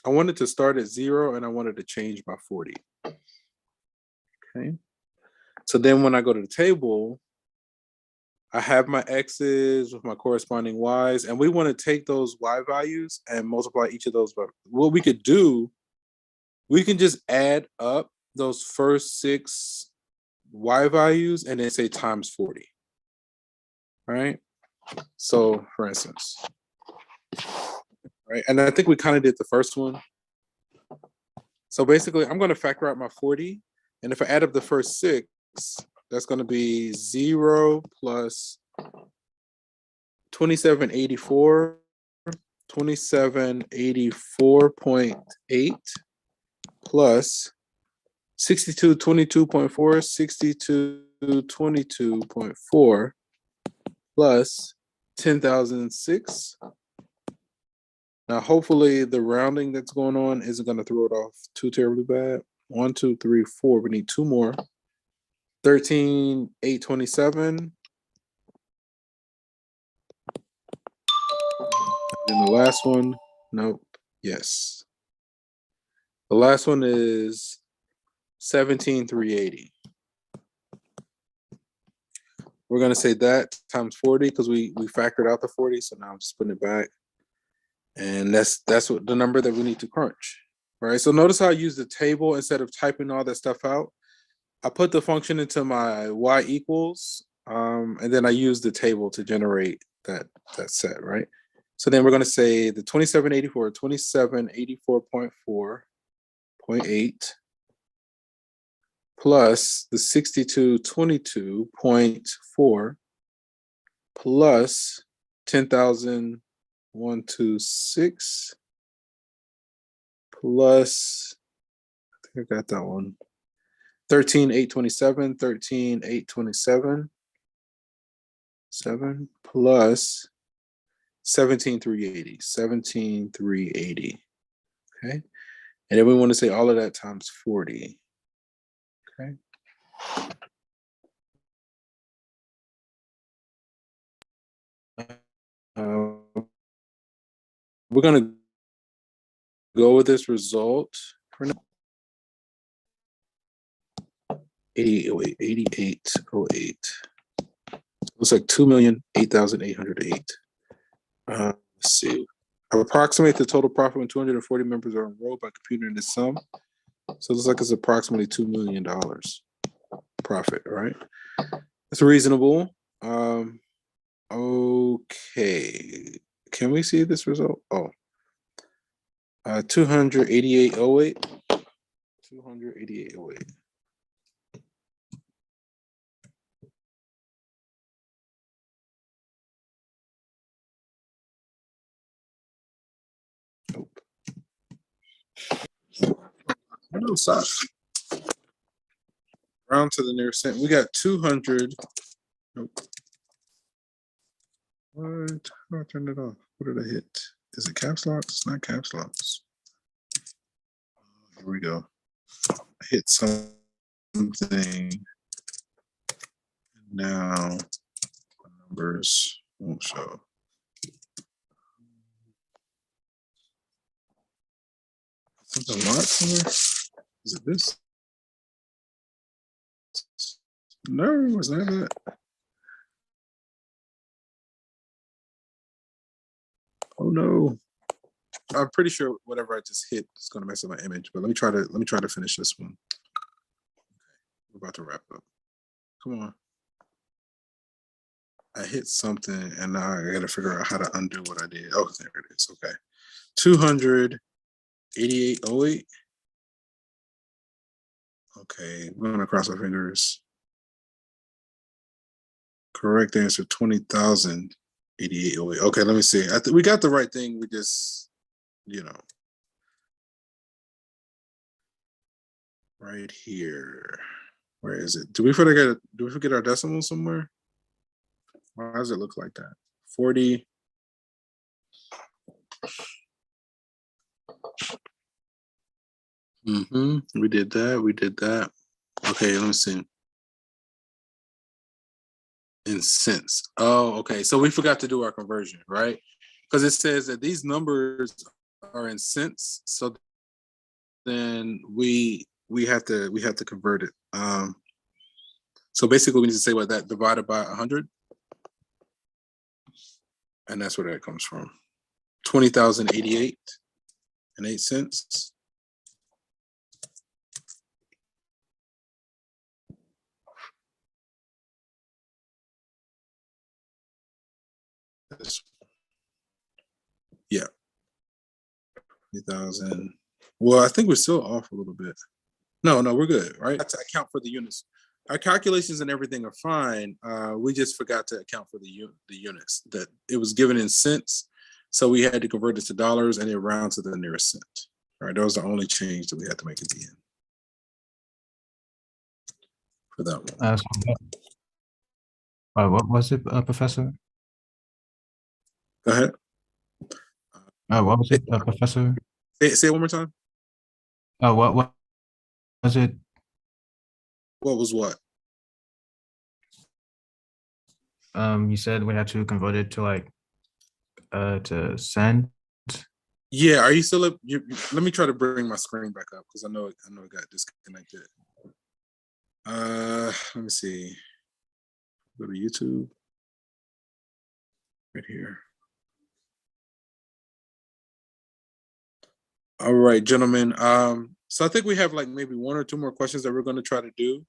A: I wanted to start at 0 and I wanted to change by 40. Okay. So then when I go to the table, I have my X's with my corresponding Y's, and we want to take those Y values and multiply each of those. What we could do, we can just add up those first 6 Y values and then say times 40. All right. So for instance, right, and I think we kind of did the first one. So basically, I'm going to factor out my 40. And if I add up the first 6, that's going to be 0 plus 2784, 2784.8 plus 6222.4, 6222.4 plus 10,006. Now, hopefully the rounding that's going on isn't going to throw it off too terribly bad. 1, 2, 3, 4. We need 2 more. 13,827. And the last one, nope. Yes. The last one is 17,380. We're going to say that times 40 because we factored out the 40. So now I'm just putting it back. And that's what the number that we need to crunch. Right. So notice how I use the table instead of typing all that stuff out. I put the function into my Y equals, and then I use the table to generate that set, right? So then we're going to say the 2784, 2784.4.8 plus the 6222.4 plus 10,126 plus, I think I got that one. 13,827, 13,827, 7 plus 17,380, 17,380. Okay. And then we want to say all of that times 40. Okay. We're going to go with this result for now. 8808, 8808. Looks like 2,008,808. Let's see. Approximate the total profit when 240 members are enrolled by computing this sum. So it looks like it's approximately $2 million profit, right? That's reasonable. Okay. Can we see this result? Oh. 288.08. 288.08. Nope. No, stop. Round to the nearest cent. We got 200. Nope. What? How do I turn it off? What did I hit? Is it caps lock? It's not caps locks. Here we go. I hit something. Now numbers won't show. Something locked somewhere? Is it this? No, it's not that. Oh no. I'm pretty sure whatever I just hit is going to mess up my image, but let me try to finish this one. We're about to wrap up. Come on. I hit something and now I got to figure out how to undo what I did. Oh, there it is. Okay. 288.08. Okay, we're going to cross our fingers. Correct answer, 20,088.08. Okay, let me see. I think we got the right thing. We just, right here. Where is it? Do we forget our decimal somewhere? Why does it look like that? 40. We did that. Okay, let me see. In cents. Oh, okay. So we forgot to do our conversion, right? Because it says that these numbers are in cents. So then we have to convert it. So basically we need to say what that divided by 100. And that's where that comes from. 20,088 and 8 cents. Yeah. 20,000. Well, I think we're still off a little bit. No, we're good, right? To account for the units. Our calculations and everything are fine. We just forgot to account for the units. That it was given in cents, so we had to convert it to dollars and it round to the nearest cent. All right, that was the only change that we had to make at the end for that one.
B: What was it, Professor?
A: Go ahead.
B: What was it, Professor?
A: Say it one more time.
B: What was it?
A: What was what?
B: You said we had to convert it to like to cent.
A: Yeah, are you still up? Let me try to bring my screen back up because I know it got disconnected. Let me see. Go to YouTube. Right here. All right, gentlemen. So I think we have like maybe 1 or 2 more questions that we're going to try to do.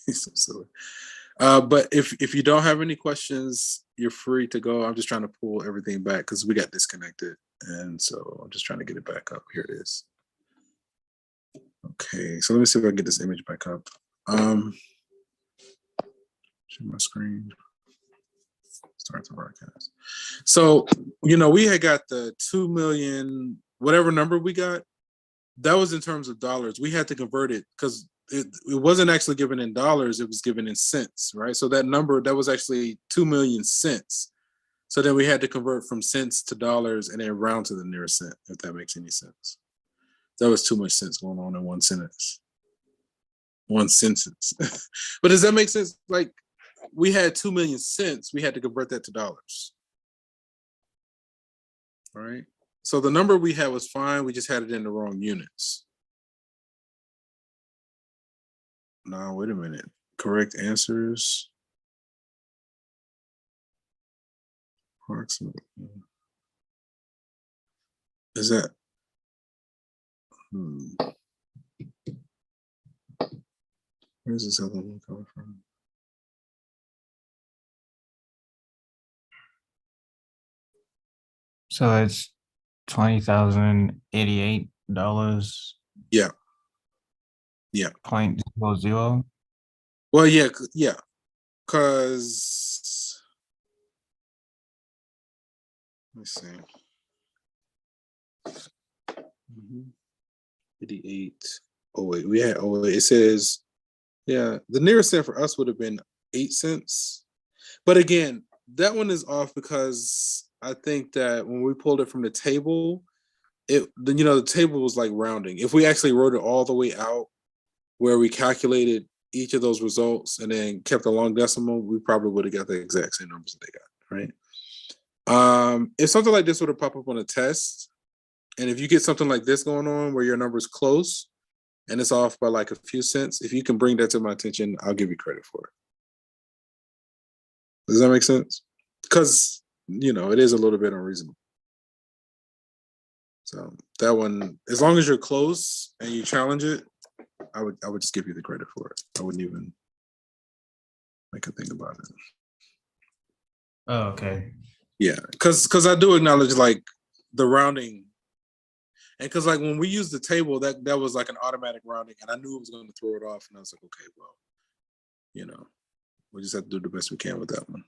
A: He's so silly. But if you don't have any questions, you're free to go. I'm just trying to pull everything back because we got disconnected. And so I'm just trying to get it back up. Here it is. Okay, so let me see if I can get this image back up. Share my screen. Start the broadcast. So, we had got the 2 million, whatever number we got, that was in terms of dollars. We had to convert it because it wasn't actually given in dollars, it was given in cents, right? So that number, that was actually 2 million cents. So then we had to convert from cents to dollars and then round to the nearest cent, if that makes any sense. That was too much sense going on in one sentence. One sentence. But does that make sense? Like, we had 2 million cents, we had to convert that to dollars. All right. So the number we had was fine, we just had it in the wrong units. Now, wait a minute. Correct answers. Approximately. Is that? Where's this other one coming from?
B: So it's $20,088.
A: Yeah.
B: 0.00.
A: Well, yeah, because let's see. 8808. We had 08. It says, yeah, the nearest cent for us would have been 8 cents. But again, that one is off because I think that when we pulled it from the table, the table was like rounding. If we actually wrote it all the way out where we calculated each of those results and then kept a long decimal, we probably would have got the exact same numbers that they got, right? If something like this would have popped up on a test, and if you get something like this going on where your number is close and it's off by like a few cents, if you can bring that to my attention, I'll give you credit for it. Does that make sense? Because, it is a little bit unreasonable. So that one, as long as you're close and you challenge it, I would just give you the credit for it. I wouldn't even make a thing about it.
B: Oh, okay.
A: Yeah, because I do acknowledge like the rounding, and because like when we used the table, that was like an automatic rounding, and I knew it was going to throw it off, and I was like, okay, well, we just have to do the best we can with that one.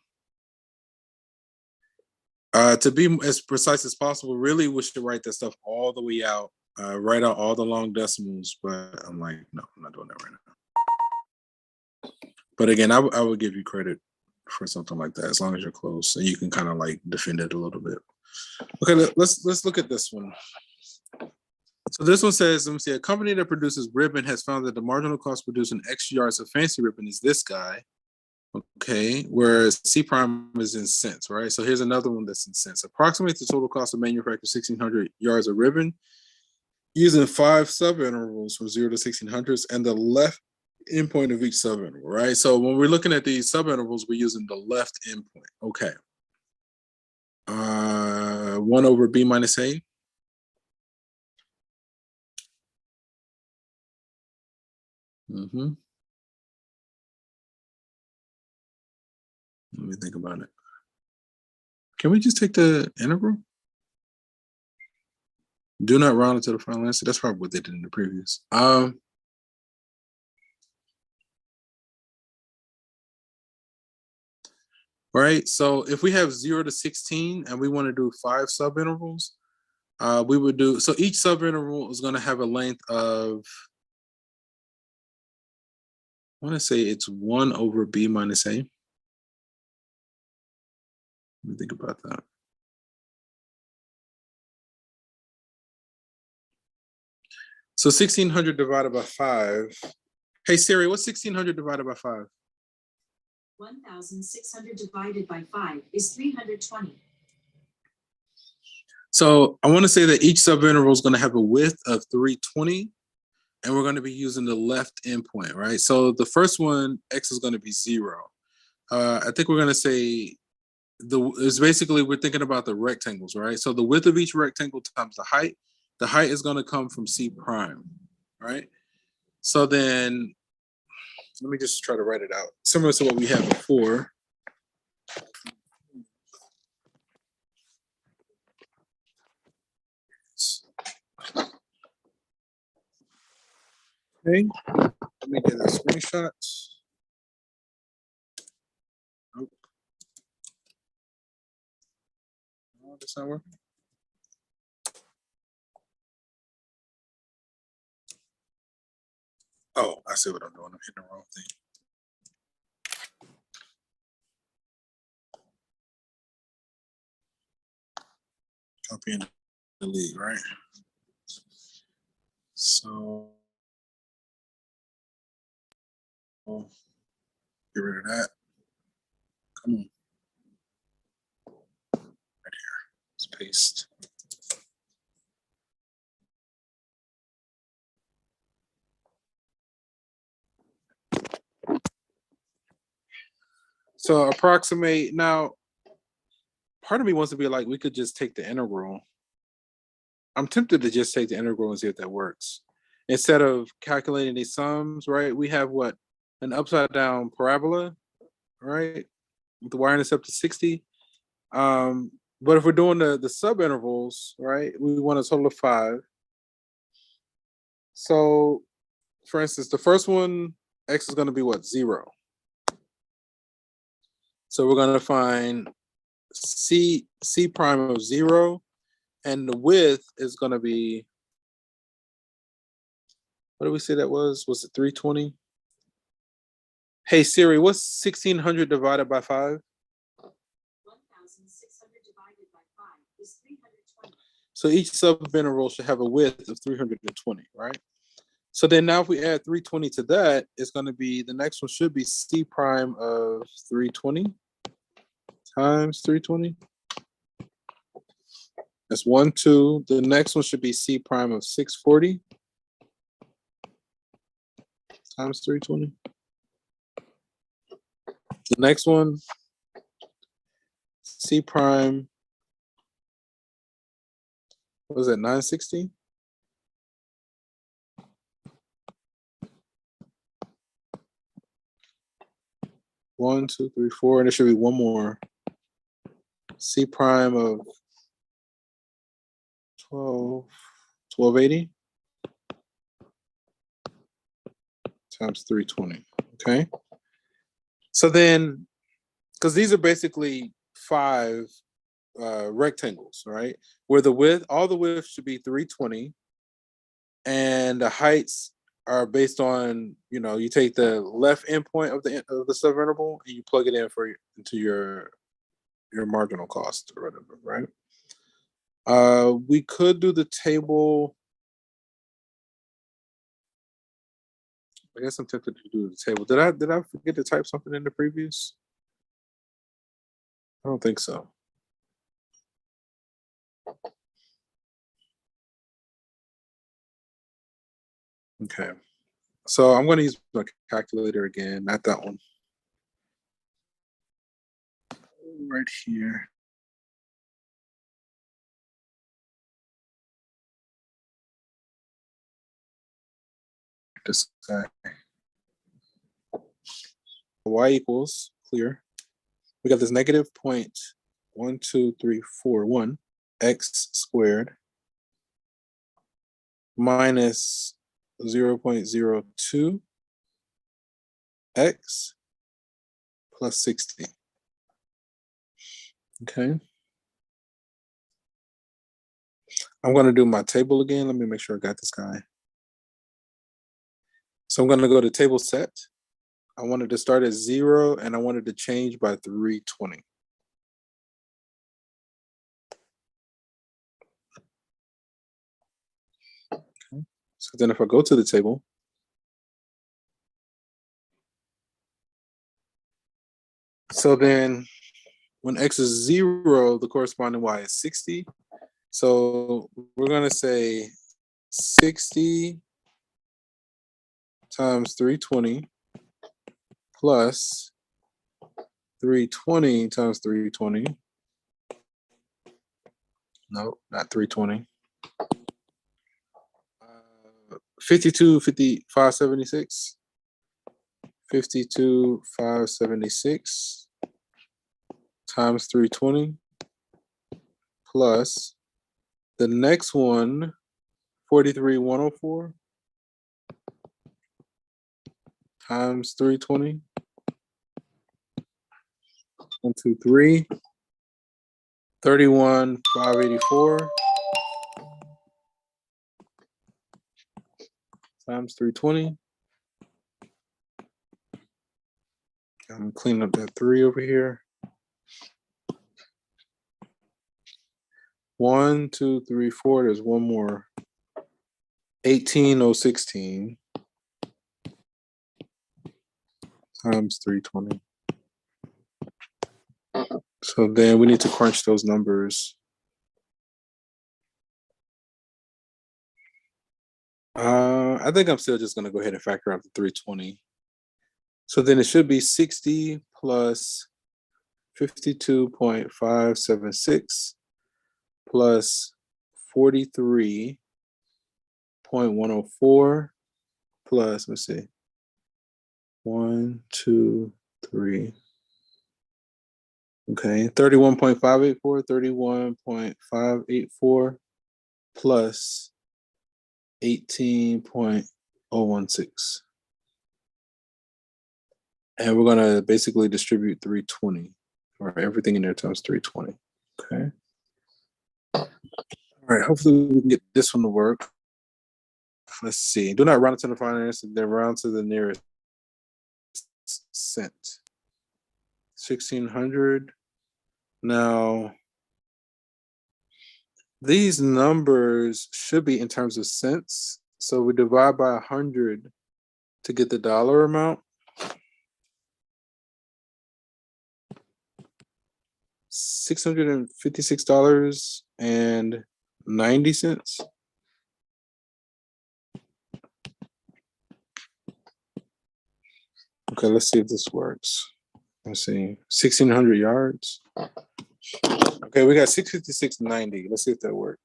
A: To be as precise as possible, really, we should write that stuff all the way out, write out all the long decimals, but I'm like, no, I'm not doing that right now. But again, I would give you credit for something like that, as long as you're close and you can kind of like defend it a little bit. Okay, let's look at this one. So this one says, let me see, a company that produces ribbon has found that the marginal cost to produce an extra yards of fancy ribbon is this guy. Okay, whereas C prime is in cents, right? So here's another one that's in cents. Approximate the total cost of manufacturing 1,600 yards of ribbon using 5 subintervals from 0 to 1600s and the left endpoint of each subinterval, right? So when we're looking at these subintervals, we're using the left endpoint. Okay. 1 over b minus a. Let me think about it. Can we just take the integral? Do not round it to the final answer. That's probably what they did in the previous. Right. So if we have 0 to 16 and we want to do 5 subintervals, we would do, so each subinterval is going to have a length of, I want to say it's 1 over b minus a. Let me think about that. So 1600 divided by 5. Hey Siri, what's 1600 divided by 5?
C: 1600 divided by 5 is 320.
A: So I want to say that each subinterval is going to have a width of 320, and we're going to be using the left endpoint, right? So the first one, x is going to be 0. I think we're going to say it's basically, we're thinking about the rectangles, right? So the width of each rectangle times the height. The height is going to come from C prime, right? So then let me just try to write it out. Similar to what we had before. Okay, let me get a screenshot. Oh, no, that's not working. Oh, I see what I'm doing. I'm hitting the wrong thing. Copy and delete, right? So get rid of that. Come on. Right here. Let's paste. So approximate. Now, part of me wants to be like, we could just take the integral. I'm tempted to just take the integral and see if that works. Instead of calculating these sums, right? We have what? An upside down parabola, right? With the y-intercept to 60. But if we're doing the subintervals, right? We want a total of 5. So for instance, the first one, x is going to be what? 0. So we're going to find C prime of 0, and the width is going to be, what did we say that was? Was it 320? Hey Siri, what's 1600 divided by 5?
C: 1600 divided by 5 is 320.
A: So each subinterval should have a width of 320, right? So then now if we add 320 to that, it's going to be, the next one should be C prime of 320 times 320. That's 1, 2. The next one should be C prime of 640 times 320. The next one, C prime, what was that, 960? One, two, three, four, and there should be one more. C prime of 1280 times 320. Okay. So then, because these are basically 5 rectangles, right? Where the width, all the width should be 320, and the heights are based on, you take the left endpoint of the subinterval and you plug it in into your marginal cost or whatever, right? We could do the table. I guess I'm tempted to do the table. Did I forget to type something in the previous? I don't think so. Okay. So I'm going to use my calculator again, not that one. Right here. This guy. Y equals clear. We got this negative 0.12341 x squared minus 0.02 x plus 60. Okay. I'm going to do my table again. Let me make sure I got this guy. So I'm going to go to table set. I wanted to start at 0 and I wanted to change by 320. Okay. So then if I go to the table, so then when x is 0, the corresponding y is 60. So we're going to say 60 times 320 plus 320 times 320. No, not 320. 52, 576. 52, 576 times 320 plus the next one, 43, 104 times 320. 1, 2, 3. 31, 584 times 320. I'm cleaning up that 3 over here. 1, 2, 3, 4. There's one more. 18016 times 320. So then we need to crunch those numbers. I think I'm still just going to go ahead and factor out the 320. So then it should be 60 plus 52.576 plus 43.104 plus, let's see, 1, 2, 3. Okay, 31.584, 31.584 plus 18.016. And we're gonna basically distribute 320, or everything in there times 320. Okay. All right, hopefully we can get this one to work. Let's see. Do not round to the finest, then round to the nearest cent. 1600. Now, these numbers should be in terms of cents. So we divide by 100 to get the dollar amount. $656.90. Okay, let's see if this works. Let's see, 1,600 yards. Okay, we got 656.90. Let's see if that works.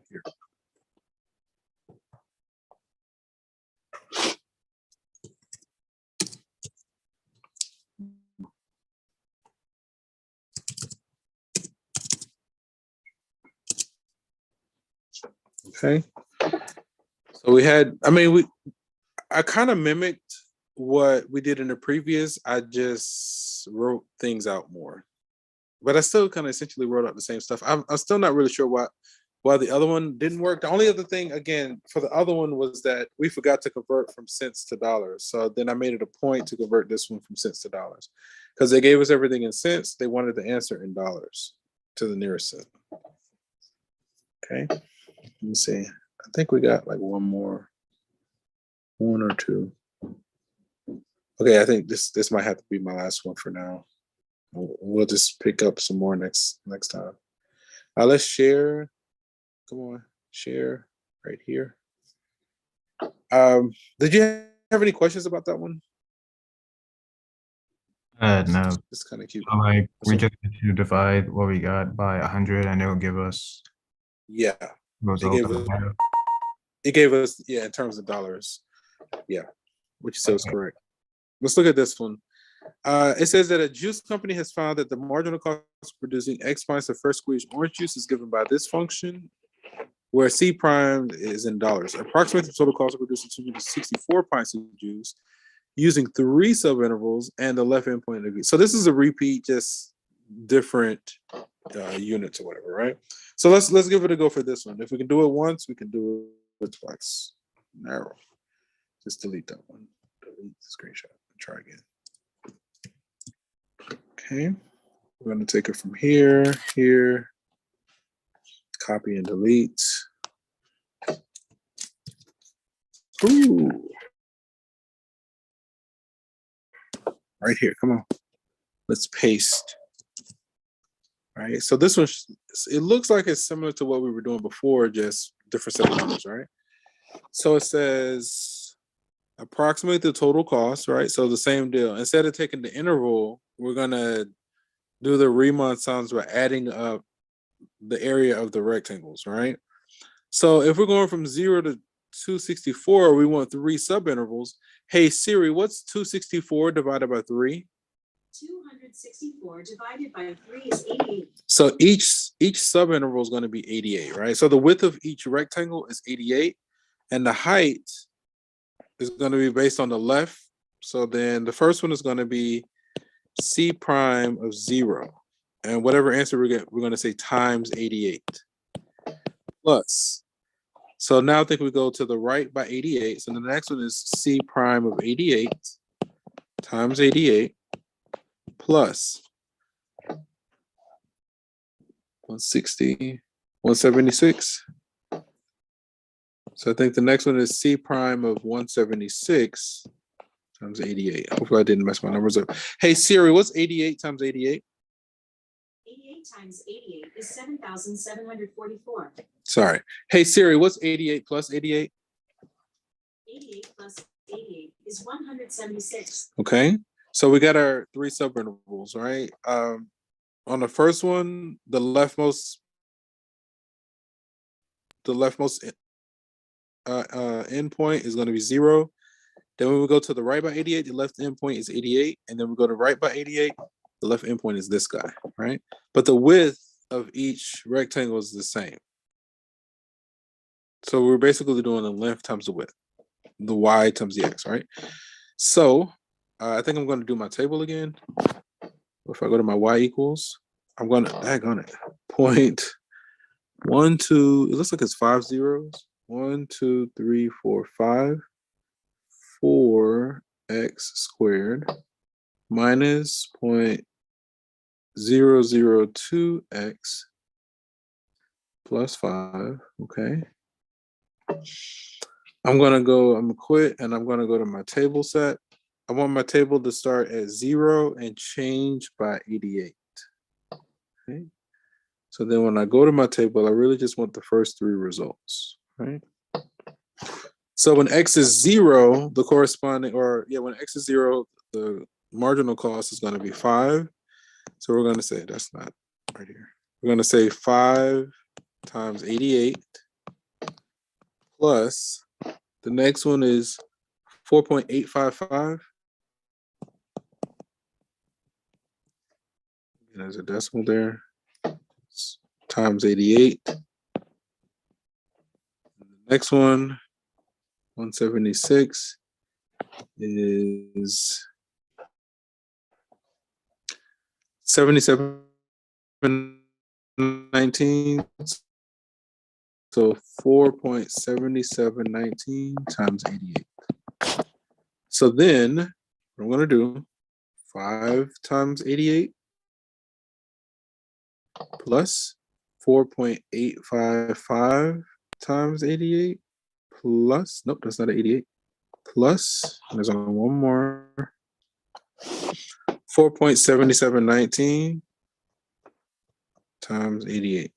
A: Here. Okay. So we had, I kind of mimicked what we did in the previous. I just wrote things out more, but I still kind of essentially wrote out the same stuff. I'm still not really sure why the other one didn't work. The only other thing, again, for the other one was that we forgot to convert from cents to dollars. So then I made it a point to convert this one from cents to dollars because they gave us everything in cents. They wanted the answer in dollars to the nearest cent. Okay, let me see. I think we got like one or two. Okay, I think this might have to be my last one for now. We'll just pick up some more next time. Let's share. Come on, share right here. Did you have any questions about that one?
B: No.
A: It's kind of cute.
B: So like we
A: So-
B: just need to divide what we got by 100 and it'll give us
A: Yeah,
B: those
A: it gave
B: over
A: us,
B: the half.
A: it gave us, yeah, in terms of dollars. Yeah, what you said was correct. Let's look at this one. It says that a juice company has found that the marginal cost of producing X pints of fresh squeezed orange juice is given by this function, where C prime is in dollars. Approximate the total cost of producing 264 pints of juice using 3 subintervals and the left endpoint of each. So this is a repeat, just different units or whatever, right? So let's give it a go for this one. If we can do it once, we can do it twice. Narrow. Just delete that one. Delete the screenshot. Try again. Okay. We're going to take it from here, here, copy and delete. Ooh. Right here, come on. Let's paste. All right, so this one, it looks like it's similar to what we were doing before, just different set of numbers, right? So it says approximate the total cost, right? So the same deal. Instead of taking the interval, we're gonna do the Riemann sums by adding up the area of the rectangles, right? So if we're going from 0 to 264, we want 3 subintervals. Hey Siri, what's 264 divided by 3?
C: 264 divided by 3 is 88.
A: So each subinterval is going to be 88, right? So the width of each rectangle is 88, and the height is going to be based on the left. So then the first one is going to be C prime of 0. And whatever answer we get, we're going to say times 88 plus. So now I think we go to the right by 88. So the next one is C prime of 88 times 88 plus 160, 176. So I think the next one is C prime of 176 times 88. Hopefully I didn't mess my numbers up. Hey Siri, what's 88 times 88?
C: 88 times 88 is 7,744.
A: Sorry. Hey Siri, what's 88 plus 88?
C: 88 plus 88 is 176.
A: Okay. So we got our 3 subintervals, right? On the first one, the leftmost endpoint is going to be 0. Then when we go to the right by 88, the left endpoint is 88. And then we go to right by 88, the left endpoint is this guy, right? But the width of each rectangle is the same. So we're basically doing the length times the width, the y times the x, right? So I think I'm going to do my table again. If I go to my y equals, I'm going to add on it. 0.12, it looks like it's 5 zeros. 1, 2, 3, 4, 5. 4x squared minus 0.002x plus 5. Okay. I'm gonna quit and I'm gonna go to my table set. I want my table to start at 0 and change by 88. Okay. So then when I go to my table, I really just want the first 3 results, right? So when x is 0, the corresponding, when x is 0, the marginal cost is going to be 5. So we're going to say, that's not right here. We're going to say 5 times 88 plus, the next one is 4.855. There's a decimal there. Times 88. The next one, 176 is 77.19. So 4.7719 times 88. So then what I'm going to do, 5 times 88 plus 4.855 times 88 plus, nope, that's not an 88, plus, there's only one more, 4.7719 times 88.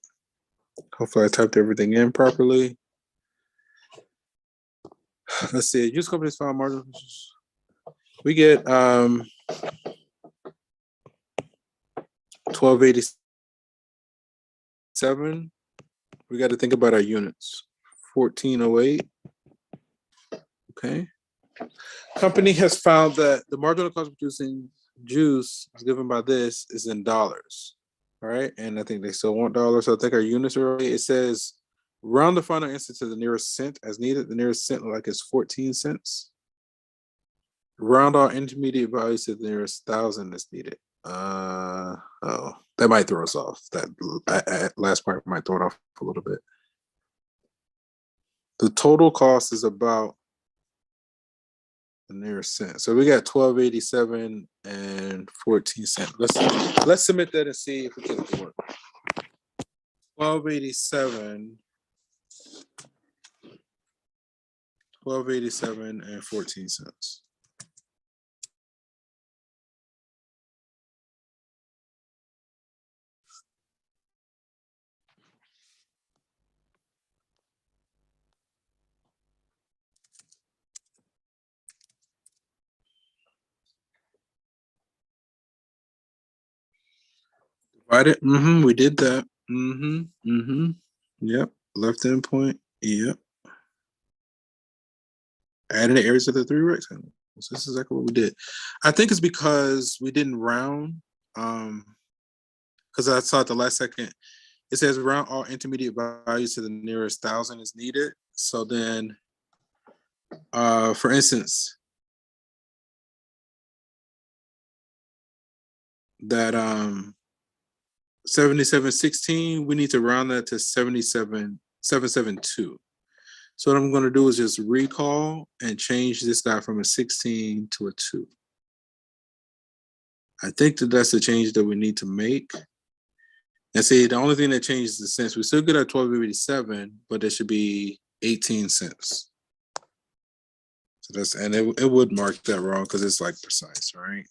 A: Hopefully I typed everything in properly. Let's see. Use companies found margin. We get 1287. We got to think about our units. 1408. Okay. Company has found that the marginal cost of producing juice is given by this is in dollars. All right. And I think they still want dollars. So I think our units are right. It says round the final answer to the nearest cent as needed. The nearest cent like is 14 cents. Round all intermediate values to the nearest thousand as needed. Oh, that might throw us off. That last part might throw it off a little bit. The total cost is about the nearest cent. So we got 1287 and 14 cents. Let's submit that and see if we can make it work. 1287 and 14 cents. Divided. We did that. Yep. Left endpoint. Yep. Adding the areas of the three rectangles. So this is exactly what we did. I think it's because we didn't round. Because I saw at the last second, it says round all intermediate values to the nearest thousand is needed. So then, for instance, that 7716, we need to round that to 772. So what I'm going to do is just recall and change this guy from a 16 to a 2. I think that's the change that we need to make. And see, the only thing that changes the cents, we still get our 1287, but there should be 18 cents. So that's, and it would mark that wrong because it's like precise, right?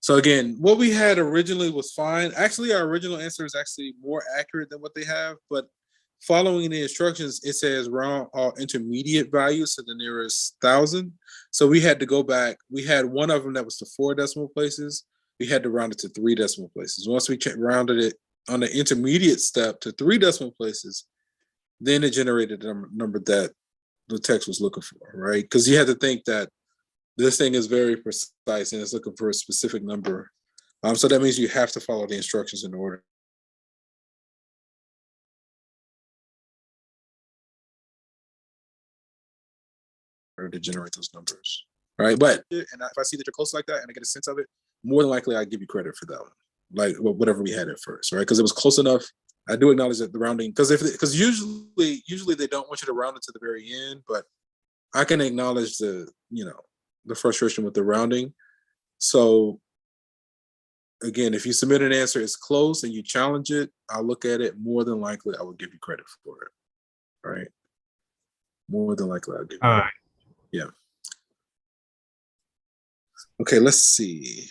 A: So again, what we had originally was fine. Actually, our original answer is actually more accurate than what they have, but following the instructions, it says round all intermediate values to the nearest thousand. So we had to go back. We had one of them that was to 4 decimal places. We had to round it to 3 decimal places. Once we rounded it on the intermediate step to 3 decimal places, then it generated the number that the text was looking for, right? Because you had to think that this thing is very precise and it's looking for a specific number. So that means you have to follow the instructions in order to generate those numbers, right? But and if I see that you're close like that and I get a sense of it, more than likely I give you credit for that one, like whatever we had at first, right? Because it was close enough. I do acknowledge that the rounding, because usually they don't want you to round it to the very end, but I can acknowledge the frustration with the rounding. So again, if you submit an answer, it's close and you challenge it, I'll look at it. More than likely, I will give you credit for it, right? More than likely, I'll give you credit. Yeah. Okay, let's see.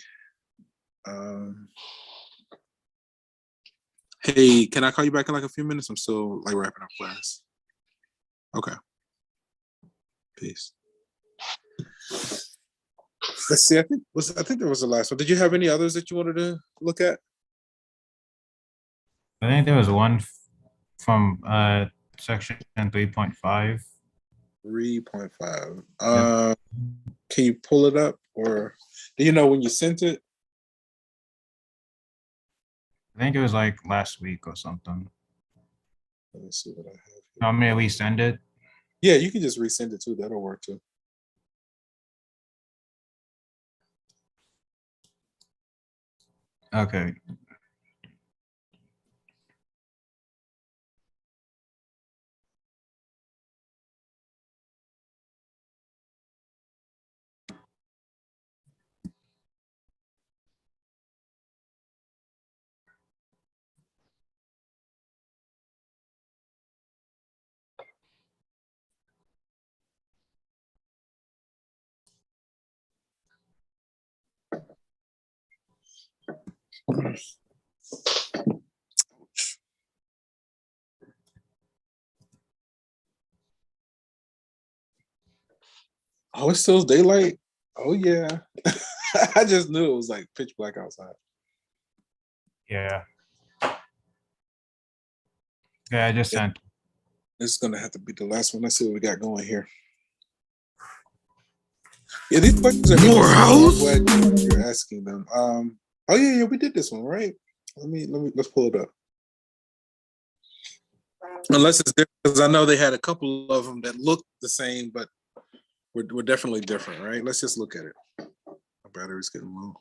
A: Hey, can I call you back in like a few minutes? I'm still like wrapping up class. Okay. Peace. Let's see. I think there was the last one. Did you have any others that you wanted to look at?
B: I think there was one from section 3.5.
A: 3.5. Can you pull it up, or do you know when you sent it?
B: I think it was like last week or something.
A: Let me see what I have here.
B: Want me to resend it?
A: Yeah, you can just resend it too. That'll work too.
B: Okay.
A: Oh, it's still daylight. Oh yeah. I just knew it was like pitch black outside.
B: Yeah. Yeah, I just sent.
A: This is gonna have to be the last one. Let's see what we got going here. Yeah, these questions are
D: Morehouse?
A: I'm glad you're asking them. Oh yeah, we did this one, right? Let's pull it up. Unless it's different, because I know they had a couple of them that looked the same, but we're definitely different, right? Let's just look at it. My battery's getting low.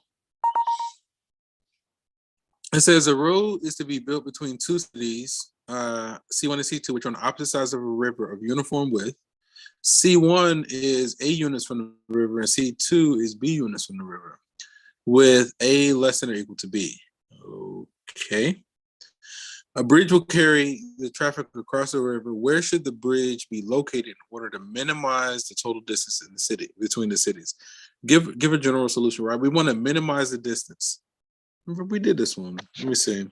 A: It says a road is to be built between two cities, C1 and C2, which are on opposite sides of a river of uniform width. C1 is A units from the river, and C2 is B units from the river, with A less than or equal to B. Okay. A bridge will carry the traffic across the river. Where should the bridge be located in order to minimize the total distance in the city between the cities? Give a general solution, right? We want to minimize the distance. Remember, we did this one. Let me see.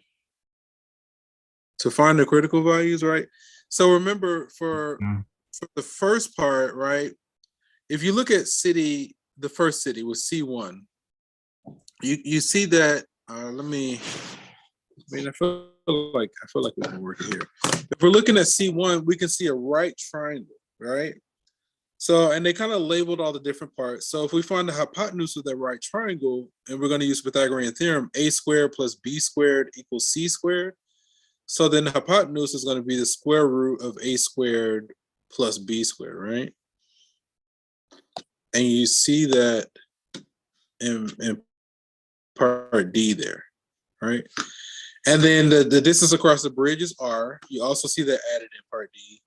A: To find the critical values, right? So remember, for the first part, right? If you look at city, the first city was C1. You see that. I feel like we can work here. If we're looking at C1, we can see a right triangle, right? So, and they kind of labeled all the different parts. So if we find the hypotenuse of that right triangle, and we're going to use Pythagorean theorem, a squared plus b squared equals c squared. So then the hypotenuse is going to be the square root of a squared plus b squared, right? And you see that in part D there, right? And then the distance across the bridge is r. You also see that added in part D.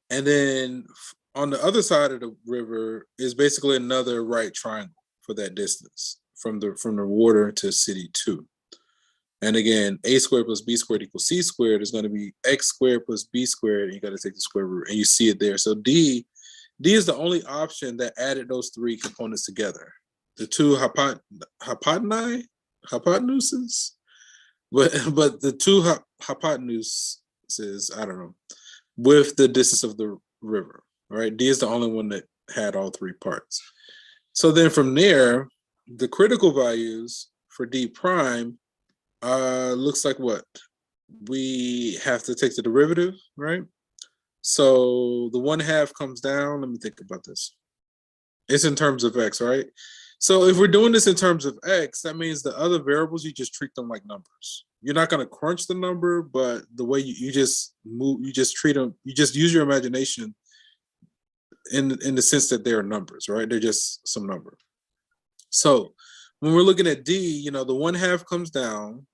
A: And then on the other side of the river is basically another right triangle for that distance from the water to city 2. And again, a squared plus b squared equals c squared is going to be x squared plus b squared. And you got to take the square root, and you see it there. So D is the only option that added those three components together. The two hypotenuses, but the two hypotenuses, I don't know, with the distance of the river, right? D is the only one that had all three parts. So then from there, the critical values for D prime looks like what? We have to take the derivative, right? So the 1/2 comes down. Let me think about this. It's in terms of x, right? So if we're doing this in terms of x, that means the other variables, you just treat them like numbers. You're not going to crunch the number, but the way you just move, you just treat them, you just use your imagination in the sense that they're numbers, right? They're just some number. So when we're looking at D, the 1/2 comes down.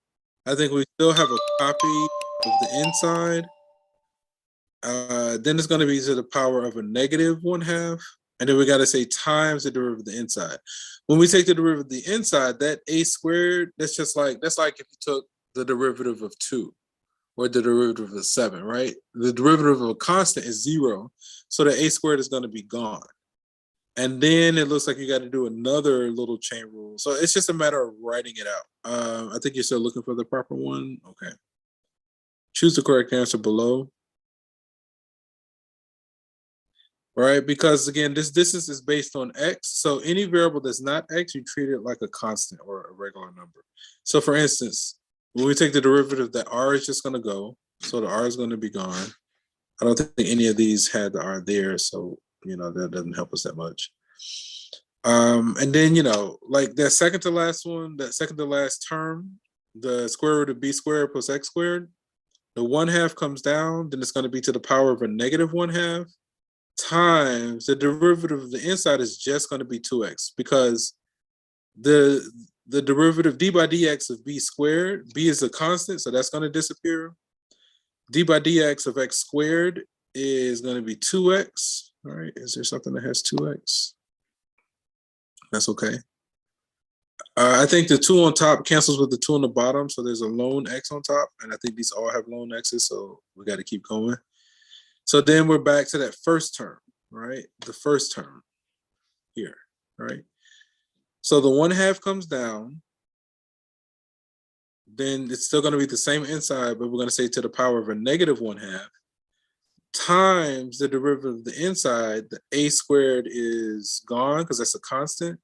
A: I think we still have a copy of the inside. Then it's going to be to the power of a negative 1/2. And then we got to say times the derivative of the inside. When we take the derivative of the inside, that a squared, that's like if you took the derivative of 2 or the derivative of 7, right? The derivative of a constant is 0. So the a squared is going to be gone. And then it looks like you got to do another little chain rule. So it's just a matter of writing it out. I think you're still looking for the proper one. Okay. Choose the correct answer below. Right? Because again, this distance is based on x. So any variable that's not x, you treat it like a constant or a regular number. So for instance, when we take the derivative, that r is just going to go. So the r is going to be gone. I don't think any of these had the r there. So, that doesn't help us that much. And then, like that second to last term, the square root of b squared plus x squared, the 1/2 comes down, then it's going to be to the power of a negative 1/2 times the derivative of the inside is just going to be 2x, because the derivative d by dx of b squared, b is a constant, so that's going to disappear. D by dx of x squared is going to be 2x. All right, is there something that has 2x? That's okay. I think the 2 on top cancels with the 2 on the bottom, so there's a lone x on top, and I think these all have lone x's, so we got to keep going. So then we're back to that first term, right? The first term here, right? So the 1/2 comes down. then it's still going to be the same inside, but we're going to say to the power of a -1/2 times the derivative of the inside. The a squared is gone because that's a constant.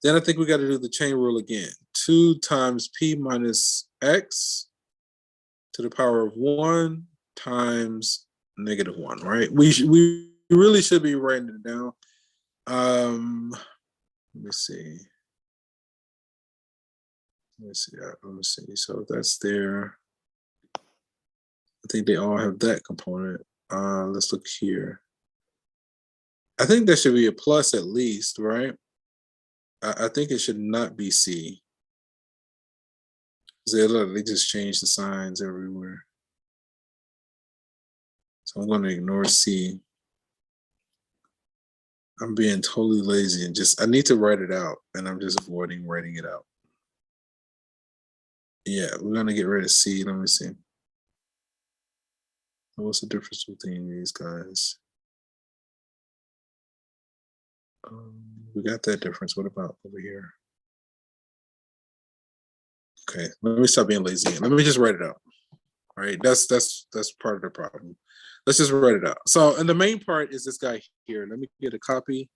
A: Then I think we got to do the chain rule again. 2 times p minus x to the power of 1 times -1, right? We really should be writing it down. Let me see. Let me see. So that's there. I think they all have that component. Let's look here. I think there should be a plus at least, right? I think it should not be C. They just changed the signs everywhere. So I'm going to ignore C. I'm being totally lazy and I need to write it out, and I'm just avoiding writing it out. Yeah, we're going to get rid of C. Let me see. What's the difference between these guys? We got that difference. What about over here? Okay, let me stop being lazy. Let me just write it out. All right, that's part of the problem. Let's just write it out. So, and the main part is this guy here. Let me get a copy.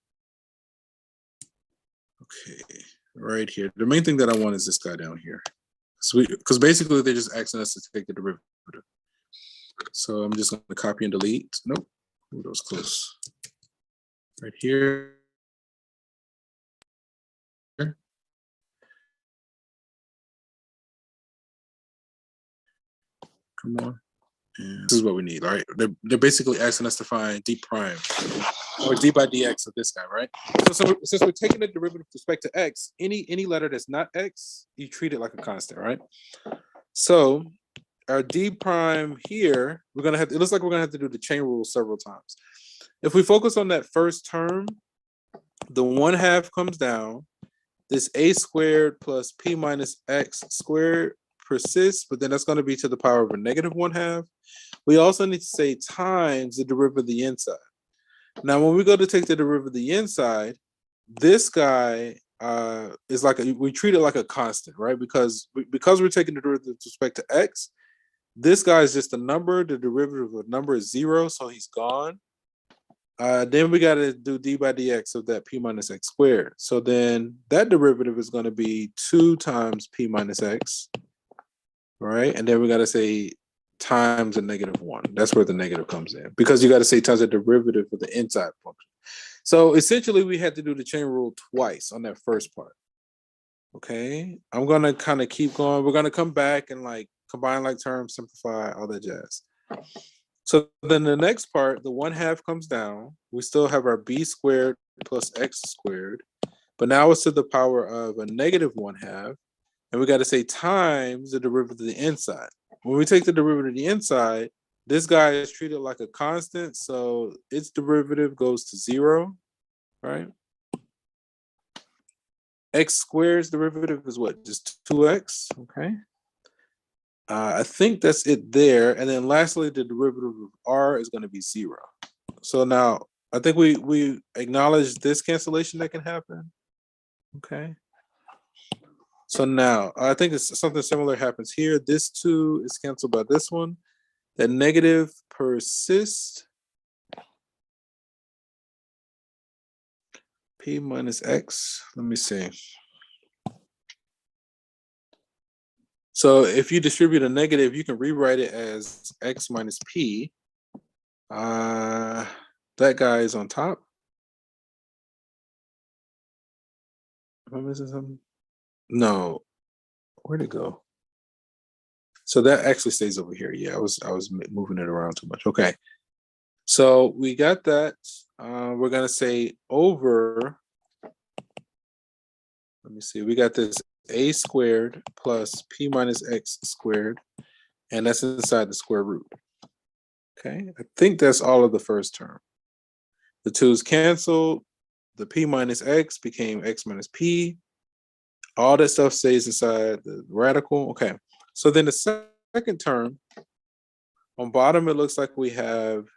A: Okay, right here. The main thing that I want is this guy down here. So because basically they're just asking us to take the derivative. So I'm just going to copy and delete. Nope, ooh, that was close. Right here. Come on. And this is what we need, all right? They're basically asking us to find d prime or d by dx of this guy, right? So since we're taking the derivative with respect to x, any letter that's not x, you treat it like a constant, right? So our d prime here, we're gonna have. It looks like we're gonna have to do the chain rule several times. If we focus on that first term, the 1/2 comes down. This a squared plus p minus x squared persists, but then that's going to be to the power of a -1/2. We also need to say times the derivative of the inside. Now, when we go to take the derivative of the inside, this guy is like we treat it like a constant, right? Because we're taking the derivative with respect to x, this guy is just a number. The derivative of a number is 0, so he's gone. Then we got to do d by dx of that p minus x squared. So then that derivative is going to be 2 times p minus x, right? And then we got to say times a -1. That's where the negative comes in, because you got to say times the derivative of the inside function. So essentially we had to do the chain rule twice on that first part. Okay, I'm going to kind of keep going. We're going to come back and like combine like terms, simplify, all that jazz. So then the next part, the 1/2 comes down. We still have our b squared plus x squared, but now it's to the power of a -1/2. And we got to say times the derivative of the inside. When we take the derivative of the inside, this guy is treated like a constant, so its derivative goes to 0, right? X squared's derivative is what? Just 2x, okay? I think that's it there. And then lastly, the derivative of r is going to be 0. So now I think we acknowledge this cancellation that can happen. Okay. So now I think it's something similar happens here. This 2 is canceled by this one. The negative persists. P minus x. Let me see. So if you distribute a negative, you can rewrite it as x minus p. That guy is on top. Am I missing something? No. Where'd it go? So that actually stays over here. Yeah, I was moving it around too much. Okay. So we got that. We're gonna say over. Let me see. We got this a squared plus p minus x squared, and that's inside the square root. Okay, I think that's all of the first term. The 2's canceled. The p minus x became x minus p. All that stuff stays inside the radical. Okay, so then the second term, on bottom it looks like we have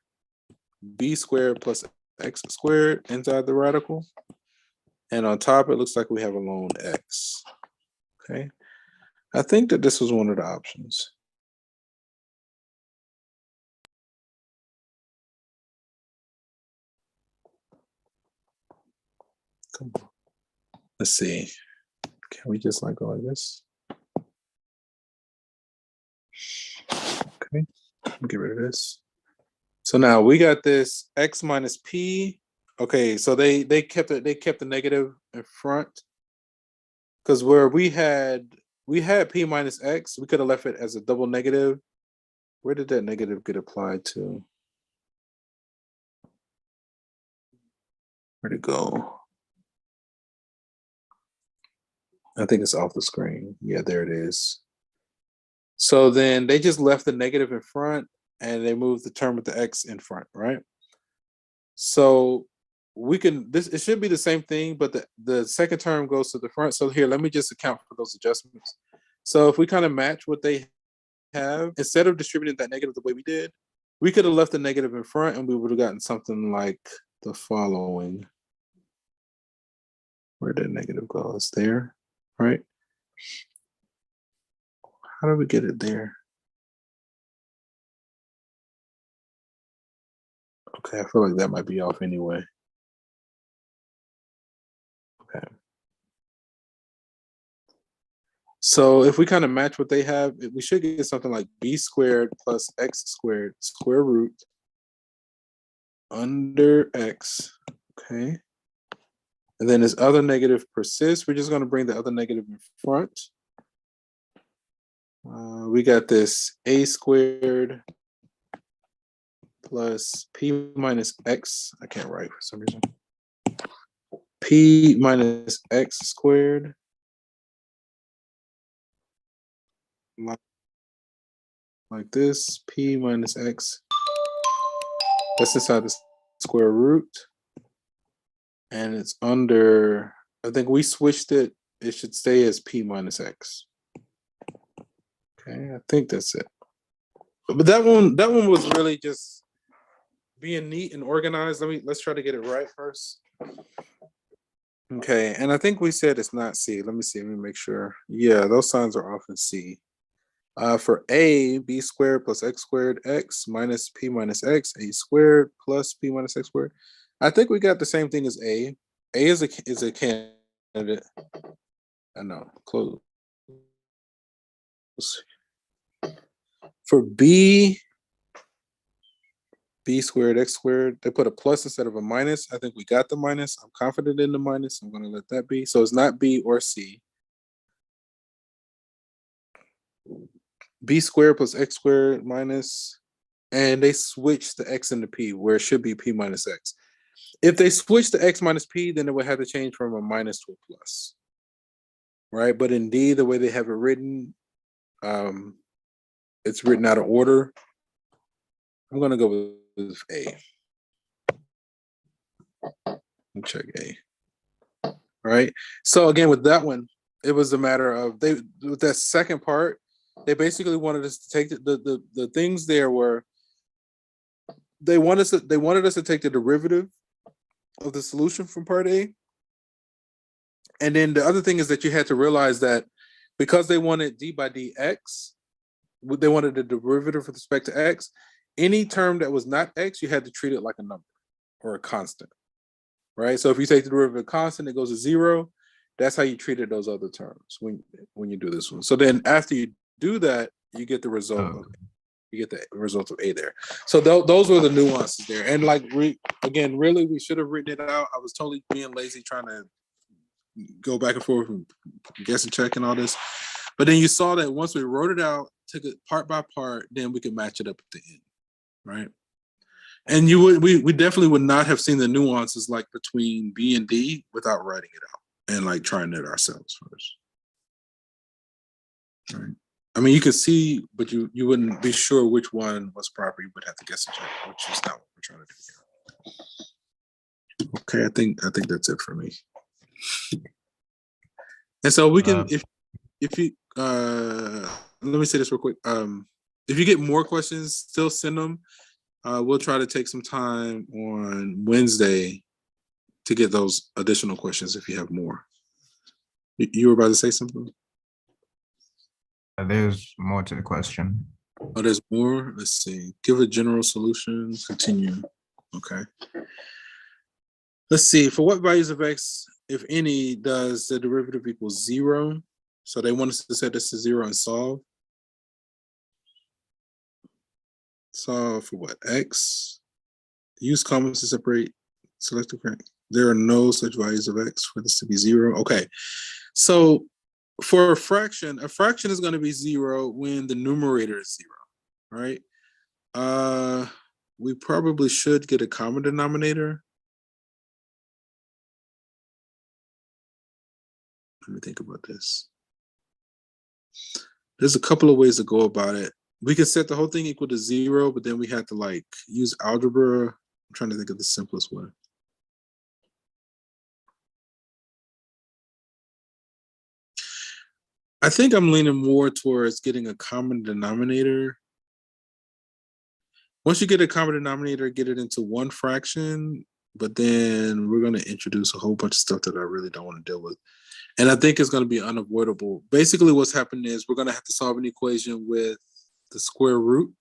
A: b squared plus x squared inside the radical. And on top, it looks like we have a lone x. Okay. I think that this was one of the options. Come on. Let's see. Can we just like go like this? Okay, get rid of this. So now we got this x minus p. Okay, so they kept the negative in front, because where we had p minus x, we could have left it as a double negative. Where did that negative get applied to? Where'd it go? I think it's off the screen. Yeah, there it is. So then they just left the negative in front and they moved the term with the x in front, right? So we can, it should be the same thing, but the second term goes to the front. So here, let me just account for those adjustments. So if we kind of match what they have, instead of distributing that negative the way we did, we could have left the negative in front and we would have gotten something like the following. Where did negative go? It's there, right? How do we get it there? Okay, I feel like that might be off anyway. Okay. So if we kind of match what they have, we should get something like b squared plus x squared square root under x, okay? And then this other negative persists. We're just going to bring the other negative in front. We got this a squared plus p minus x. I can't write for some reason. P minus x squared. Like this, p minus x. That's inside the square root. And it's under, I think we switched it. It should stay as p minus x. Okay, I think that's it. But that one was really just being neat and organized. Let's try to get it right first. Okay, and I think we said it's not C. Let me see, let me make sure. Yeah, those signs are off in C. For A, b squared plus x squared x minus p minus x, a squared plus p minus x squared. I think we got the same thing as A. A is a candidate. I know, close. For B squared x squared, they put a plus instead of a minus. I think we got the minus. I'm confident in the minus. I'm going to let that be. So it's not B or C. B squared plus x squared minus, and they switched the x into p, where it should be p minus x. If they switch the x minus p, then it would have to change from a minus to a plus, right? But indeed, the way they have it written, it's written out of order. I'm going to go with A. Let me check A. All right. So again, with that one, it was a matter of with that second part, they basically wanted us to take the things there were they wanted us to take the derivative of the solution from part A. And then the other thing is that you had to realize that because they wanted d by dx, they wanted the derivative with respect to x, any term that was not x, you had to treat it like a number or a constant, right? So if you take the derivative of constant, it goes to 0. That's how you treated those other terms when you do this one. So then after you do that, you get the result. You get the result of A there. So those were the nuances there. And like, again, really, we should have written it out. I was totally being lazy trying to go back and forth and guess and check and all this. But then you saw that once we wrote it out, took it part by part, then we could match it up at the end, right? And we definitely would not have seen the nuances like between B and D without writing it out and like trying it ourselves first. Right. I mean, you could see, but you wouldn't be sure which one was proper. You would have to guess and check, which is not what we're trying to do here. Okay, I think that's it for me. And so we can, if you let me say this real quick. If you get more questions, still send them. We'll try to take some time on Wednesday to get those additional questions if you have more. You were about to say something?
B: There's more to the question.
A: Oh, there's more. Let's see. Give a general solution. Continue. Okay. Let's see. For what values of x, if any, does the derivative equal 0? So they want us to set this to 0 and solve. Solve for what? X. Use commas to separate. Select the correct. There are no such values of x for this to be 0. Okay. So for a fraction is going to be 0 when the numerator is 0, right? We probably should get a common denominator. Let me think about this. There's a couple of ways to go about it. We could set the whole thing equal to 0, but then we have to like use algebra. I'm trying to think of the simplest way. I think I'm leaning more towards getting a common denominator. Once you get a common denominator, get it into one fraction, but then we're going to introduce a whole bunch of stuff that I really don't want to deal with. And I think it's going to be unavoidable. Basically, what's happening is we're going to have to solve an equation with the square root.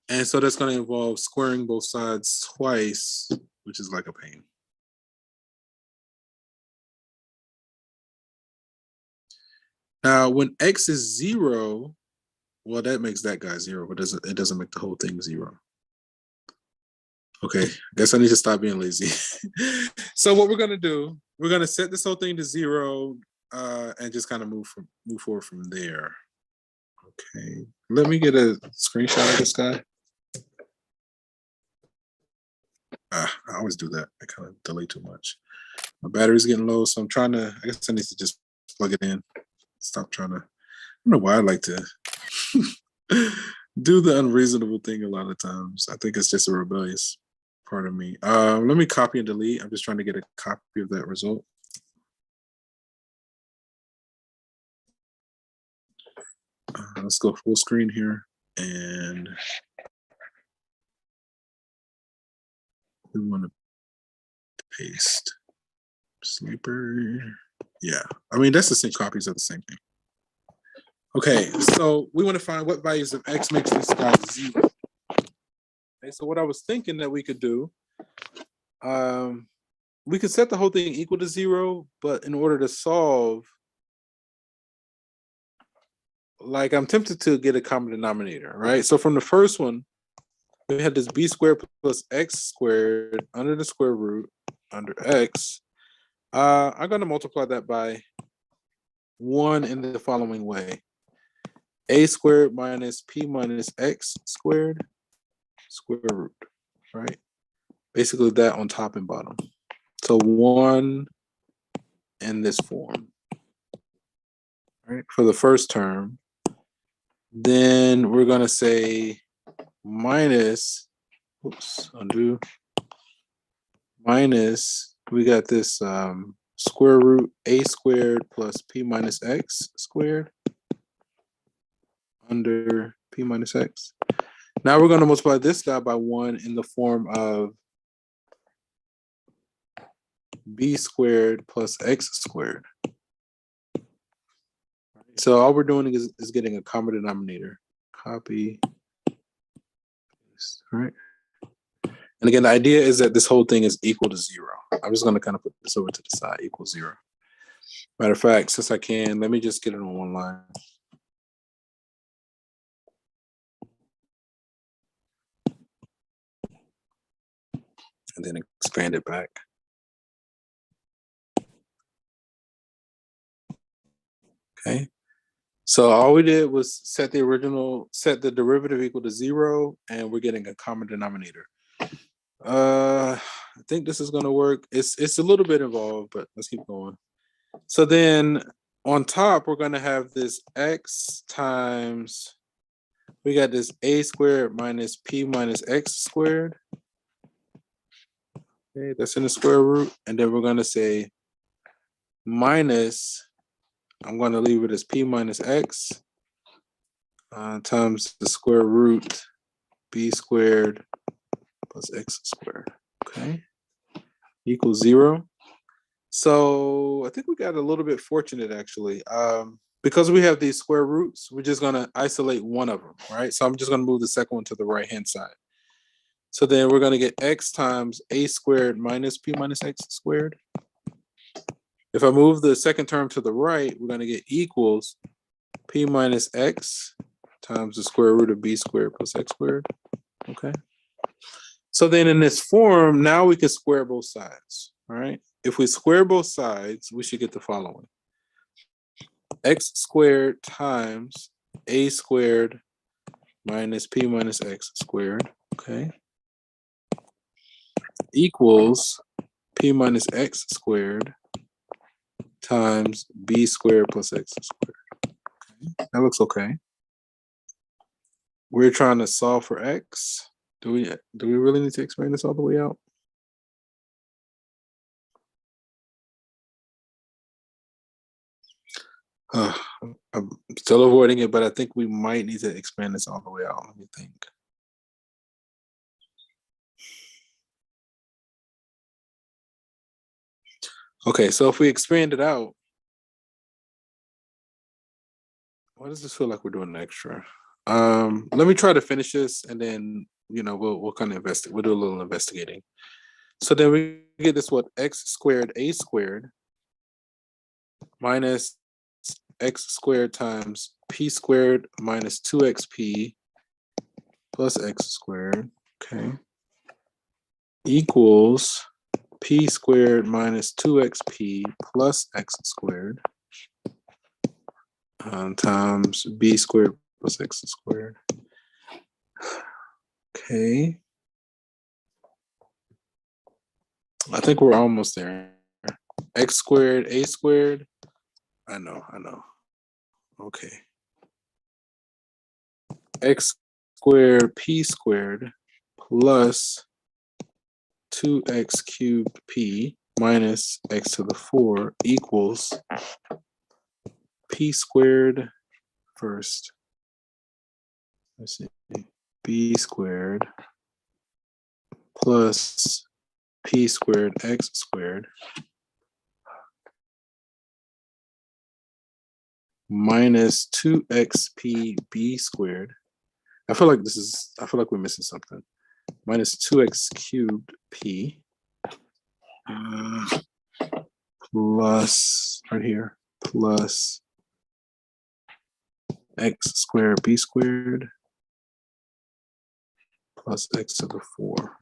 A: And so that's going to involve squaring both sides twice, which is like a pain. Now, when x is 0, well, that makes that guy 0, but it doesn't make the whole thing 0. Okay, I guess I need to stop being lazy. So what we're gonna do, we're gonna set this whole thing to 0 and just kind of move forward from there. Okay, let me get a screenshot of this guy. I always do that. I kind of delay too much. My battery's getting low, so I'm trying to, I guess I need to just plug it in. Stop trying to, I don't know why I like to do the unreasonable thing a lot of times. I think it's just a rebellious part of me. Let me copy and delete. I'm just trying to get a copy of that result. Let's go full screen here, and we want to paste sleeper. Yeah, I mean, that's the same copies of the same thing. Okay, so we want to find what values of x makes this guy 0. Okay, so what I was thinking that we could do, we could set the whole thing equal to 0, but in order to solve, like I'm tempted to get a common denominator, right? So from the first one, we had this b squared plus x squared under the square root under x. I'm going to multiply that by 1 in the following way. A squared minus p minus x squared square root, right? Basically that on top and bottom. So 1 in this form, right? For the first term. Then we're going to say minus, oops, undo, minus, we got this square root a squared plus p minus x squared under p minus x. Now we're going to multiply this guy by 1 in the form of b squared plus x squared. So all we're doing is getting a common denominator. Copy. All right. And again, the idea is that this whole thing is equal to 0. I'm just going to kind of put this over to the side, equal 0. Matter of fact, since I can, let me just get it on one line. And then expand it back. Okay. So all we did was set the derivative equal to 0, and we're getting a common denominator. I think this is going to work. It's a little bit involved, but let's keep going. So then on top, we're going to have this x times, we got this a squared minus p minus x squared. Okay, that's in the square root. And then we're going to say minus, I'm going to leave it as p minus x times the square root b squared plus x squared. Okay, equals 0. So I think we got a little bit fortunate actually. because we have these square roots, we're just gonna isolate one of them, right? So I'm just gonna move the second one to the right-hand side. So then we're gonna get x times a squared minus p minus x squared. If I move the second term to the right, we're gonna get equals p minus x times the square root of b squared plus x squared, okay? So then in this form, now we can square both sides, all right? If we square both sides, we should get the following. X squared times a squared minus p minus x squared, okay? Equals p minus x squared times b squared plus x squared. Okay, that looks okay. We're trying to solve for x. Do we really need to explain this all the way out? I'm still avoiding it, but I think we might need to expand this all the way out. Let me think. Okay, so if we expand it out, why does this feel like we're doing extra? Let me try to finish this, and then we'll kind of investigate. We'll do a little investigating. So then we get this x squared a squared minus x squared times p squared minus 2xp plus x squared, okay, equals p squared minus 2xp plus x squared times b squared plus x squared. Okay. I think we're almost there. X squared, a squared. I know. Okay. X squared, p squared plus 2x cubed p minus x to the 4 equals p squared first. Let's see. B squared plus p squared x squared minus 2xpb squared. I feel like we're missing something. Minus 2x cubed p plus right here plus x squared b squared plus x to the 4.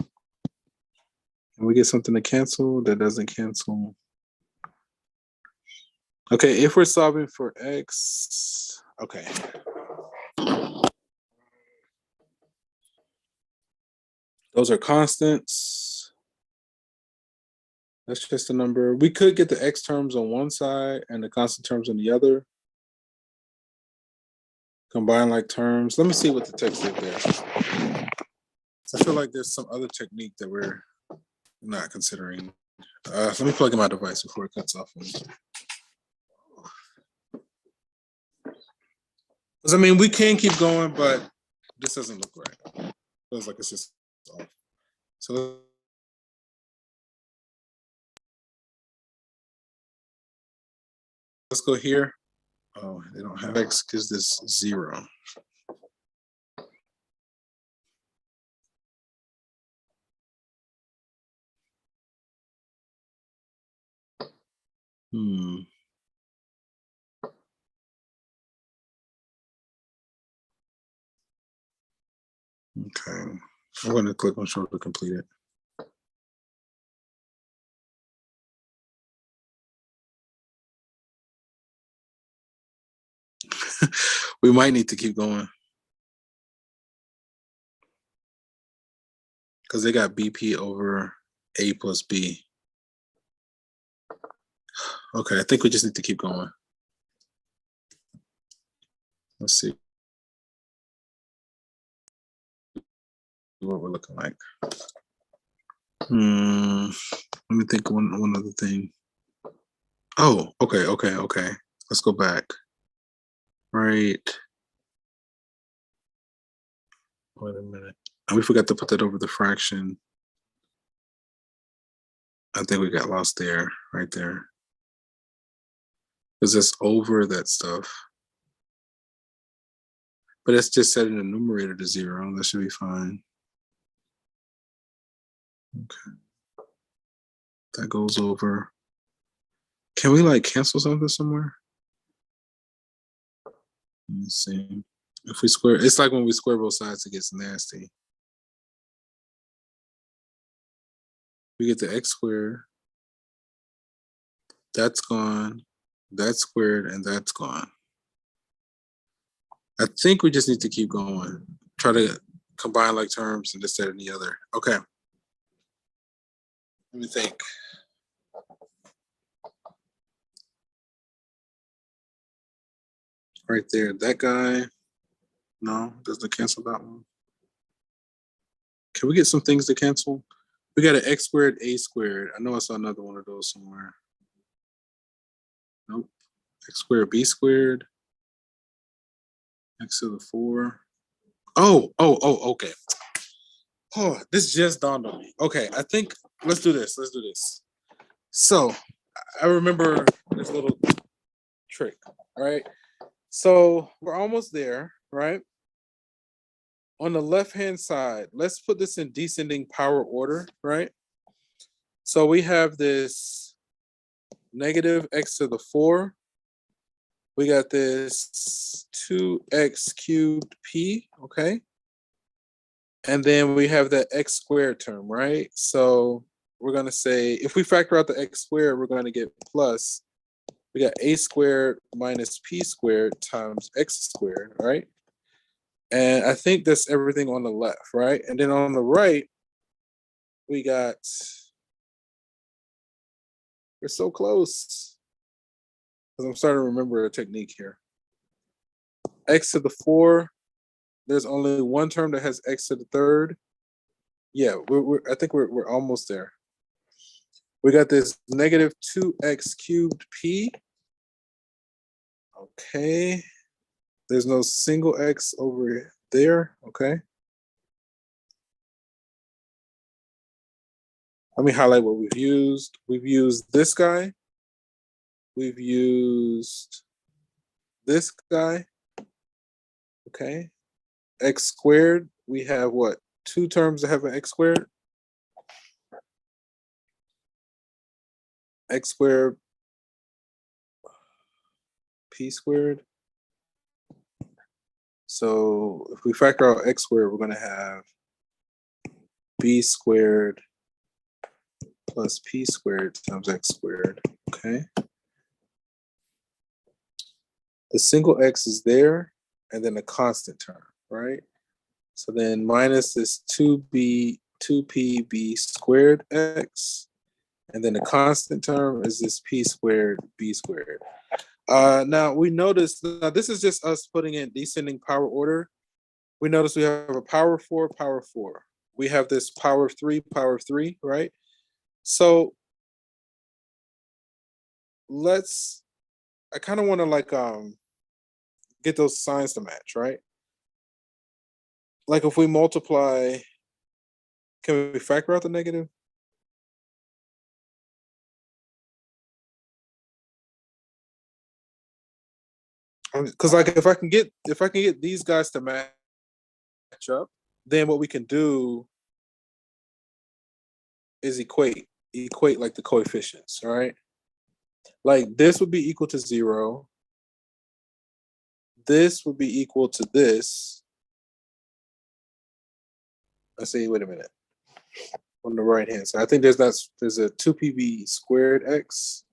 A: And we get something to cancel that doesn't cancel. Okay, if we're solving for x, okay. Those are constants. That's just a number. We could get the x terms on one side and the constant terms on the other. Combine like terms. Let me see what the text is there. I feel like there's some other technique that we're not considering. Let me plug in my device before it cuts off. Because I mean, we can keep going, but this doesn't look right. Feels like it's just off. So let's go here. Oh, they don't have x because there's 0. Okay, I'm going to click on show to complete it. We might need to keep going because they got BP over A plus B. Okay, I think we just need to keep going. Let's see what we're looking like. Let me think one other thing. Oh, okay. Let's go back. Right. Wait a minute. We forgot to put that over the fraction. I think we got lost there, right there. Because it's over that stuff. But it's just setting the numerator to 0. That should be fine. Okay. That goes over. Can we like cancel something somewhere? Let me see. If we square, it's like when we square both sides, it gets nasty. We get the x squared. That's gone. That's squared, and that's gone. I think we just need to keep going. Try to combine like terms and this, that, and the other. Okay. Let me think. Right there, that guy. No, doesn't cancel that one. Can we get some things to cancel? We got an x squared, a squared. I know I saw another one of those somewhere. Nope. X squared, b squared. X to the 4. Oh, okay. Oh, this just dawned on me. Okay, I think let's do this. Let's do this. So I remember this little trick, right? So we're almost there, right? On the left-hand side, let's put this in descending power order, right? So we have this negative x to the 4. We got this 2x cubed p, okay? And then we have that x squared term, right? So we're gonna say, if we factor out the x squared, we're gonna get plus, we got a squared minus p squared times x squared, right? And I think that's everything on the left, right? And then on the right, we got, we're so close. Because I'm starting to remember a technique here. X to the 4, there's only one term that has x to the 3rd. Yeah, I think we're almost there. We got this negative 2x cubed p. Okay. There's no single x over there. Okay. Let me highlight what we've used. We've used this guy. We've used this guy. Okay. X squared. We have what? 2 terms that have an x squared. X squared, p squared. So if we factor out x squared, we're going to have b squared plus p squared times x squared, okay? The single x is there, and then a constant term, right? So then minus this 2pb squared x, and then the constant term is this p squared b squared. Now we notice, now this is just us putting in descending power order. We notice we have a power 4, power 4. We have this power 3, right? So I kind of want to like get those signs to match, right? Like if we multiply, can we factor out the negative? Because like if I can get these guys to match up, then what we can do is equate like the coefficients, all right? Like this would be equal to 0. This would be equal to this. Let's see, wait a minute. On the right hand side, I think there's a 2pb squared x.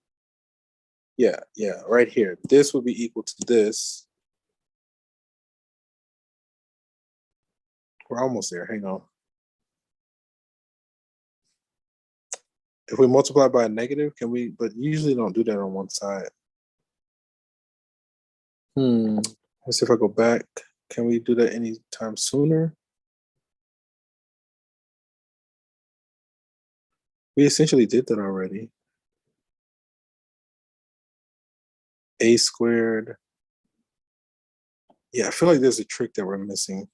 A: Yeah, right here. This would be equal to this. We're almost there. Hang on. If we multiply by a negative, can we? But usually don't do that on one side. Let's see if I go back. Can we do that anytime sooner? We essentially did that already. A squared. Yeah, I feel like there's a trick that we're missing.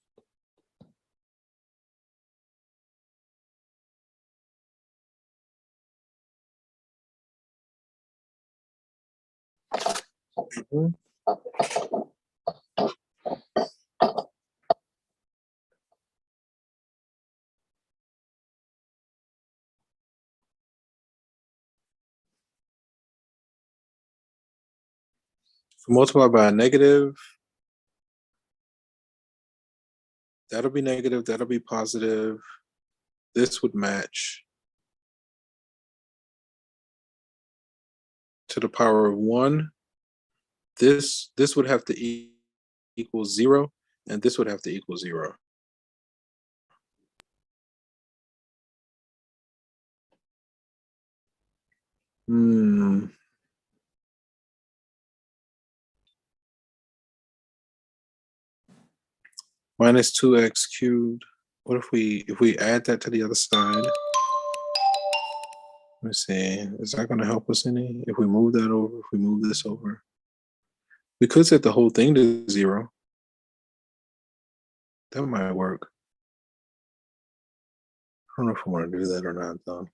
A: So multiply by a negative. That'll be negative, that'll be positive. This would match to the power of 1. This would have to equal 0, and this would have to equal 0. Minus 2x cubed. What if we add that to the other side? Let me see. Is that going to help us any? If we move that over, if we move this over, we could set the whole thing to 0. That might work. I don't know if I want to do that or not, though.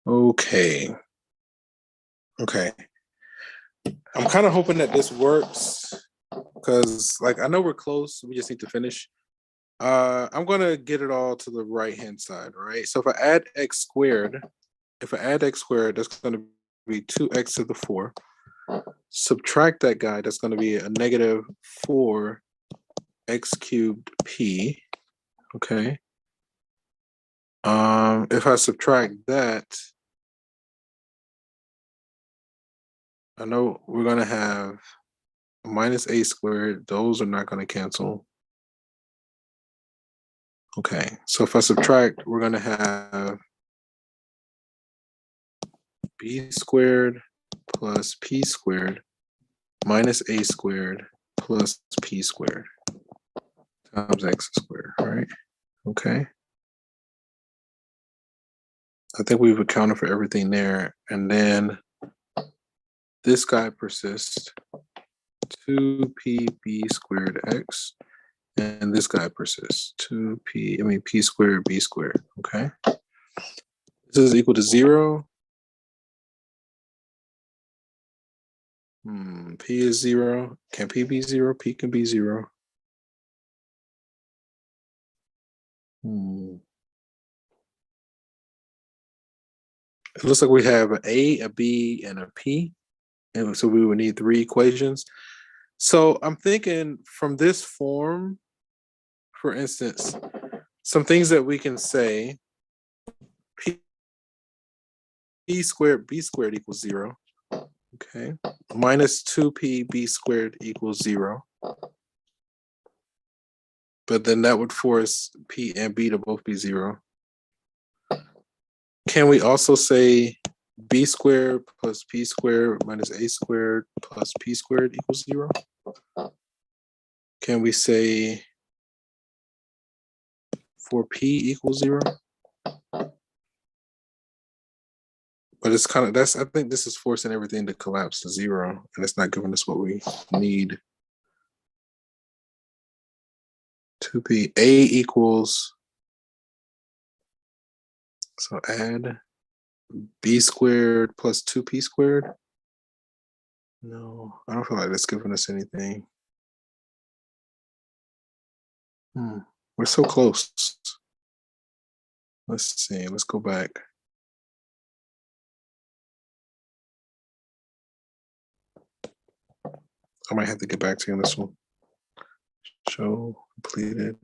A: Okay. I'm kind of hoping that this works because, like, I know we're close. We just need to finish. I'm going to get it all to the right-hand side, right? So if I add x squared, that's going to be 2x to the 4. Subtract that guy, that's going to be a negative 4x cubed p. Okay. If I subtract that, I know we're going to have minus a squared. Those are not going to cancel. Okay, so if I subtract, we're going to have b squared plus p squared minus a squared plus p squared times x squared, right? Okay. I think we've accounted for everything there. And then this guy persists, 2pb squared x. And this guy persists, p squared b squared, okay? This is equal to 0. P is 0. Can p be 0? P can be 0. It looks like we have an A, a B, and a P. And so we would need 3 equations. So I'm thinking from this form, for instance, some things that we can say, P squared B squared equals 0. Okay. Minus 2P B squared equals 0. But then that would force P and B to both be 0. Can we also say B squared plus P squared minus A squared plus P squared equals 0? Can we say 4P equals 0? But it's kind of, I think this is forcing everything to collapse to 0, and it's not giving us what we need. 2P, A equals, so add B squared plus 2P squared. No, I don't feel like that's giving us anything. We're so close. Let's see, let's go back. I might have to get back to you on this one. Show completed.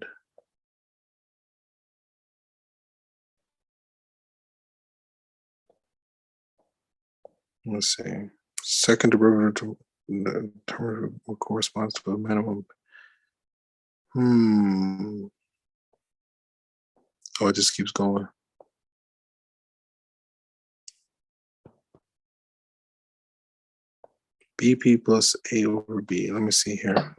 A: Let's see. Second derivative corresponds to a minimum. Oh, it just keeps going. BP plus A over B. Let me see here.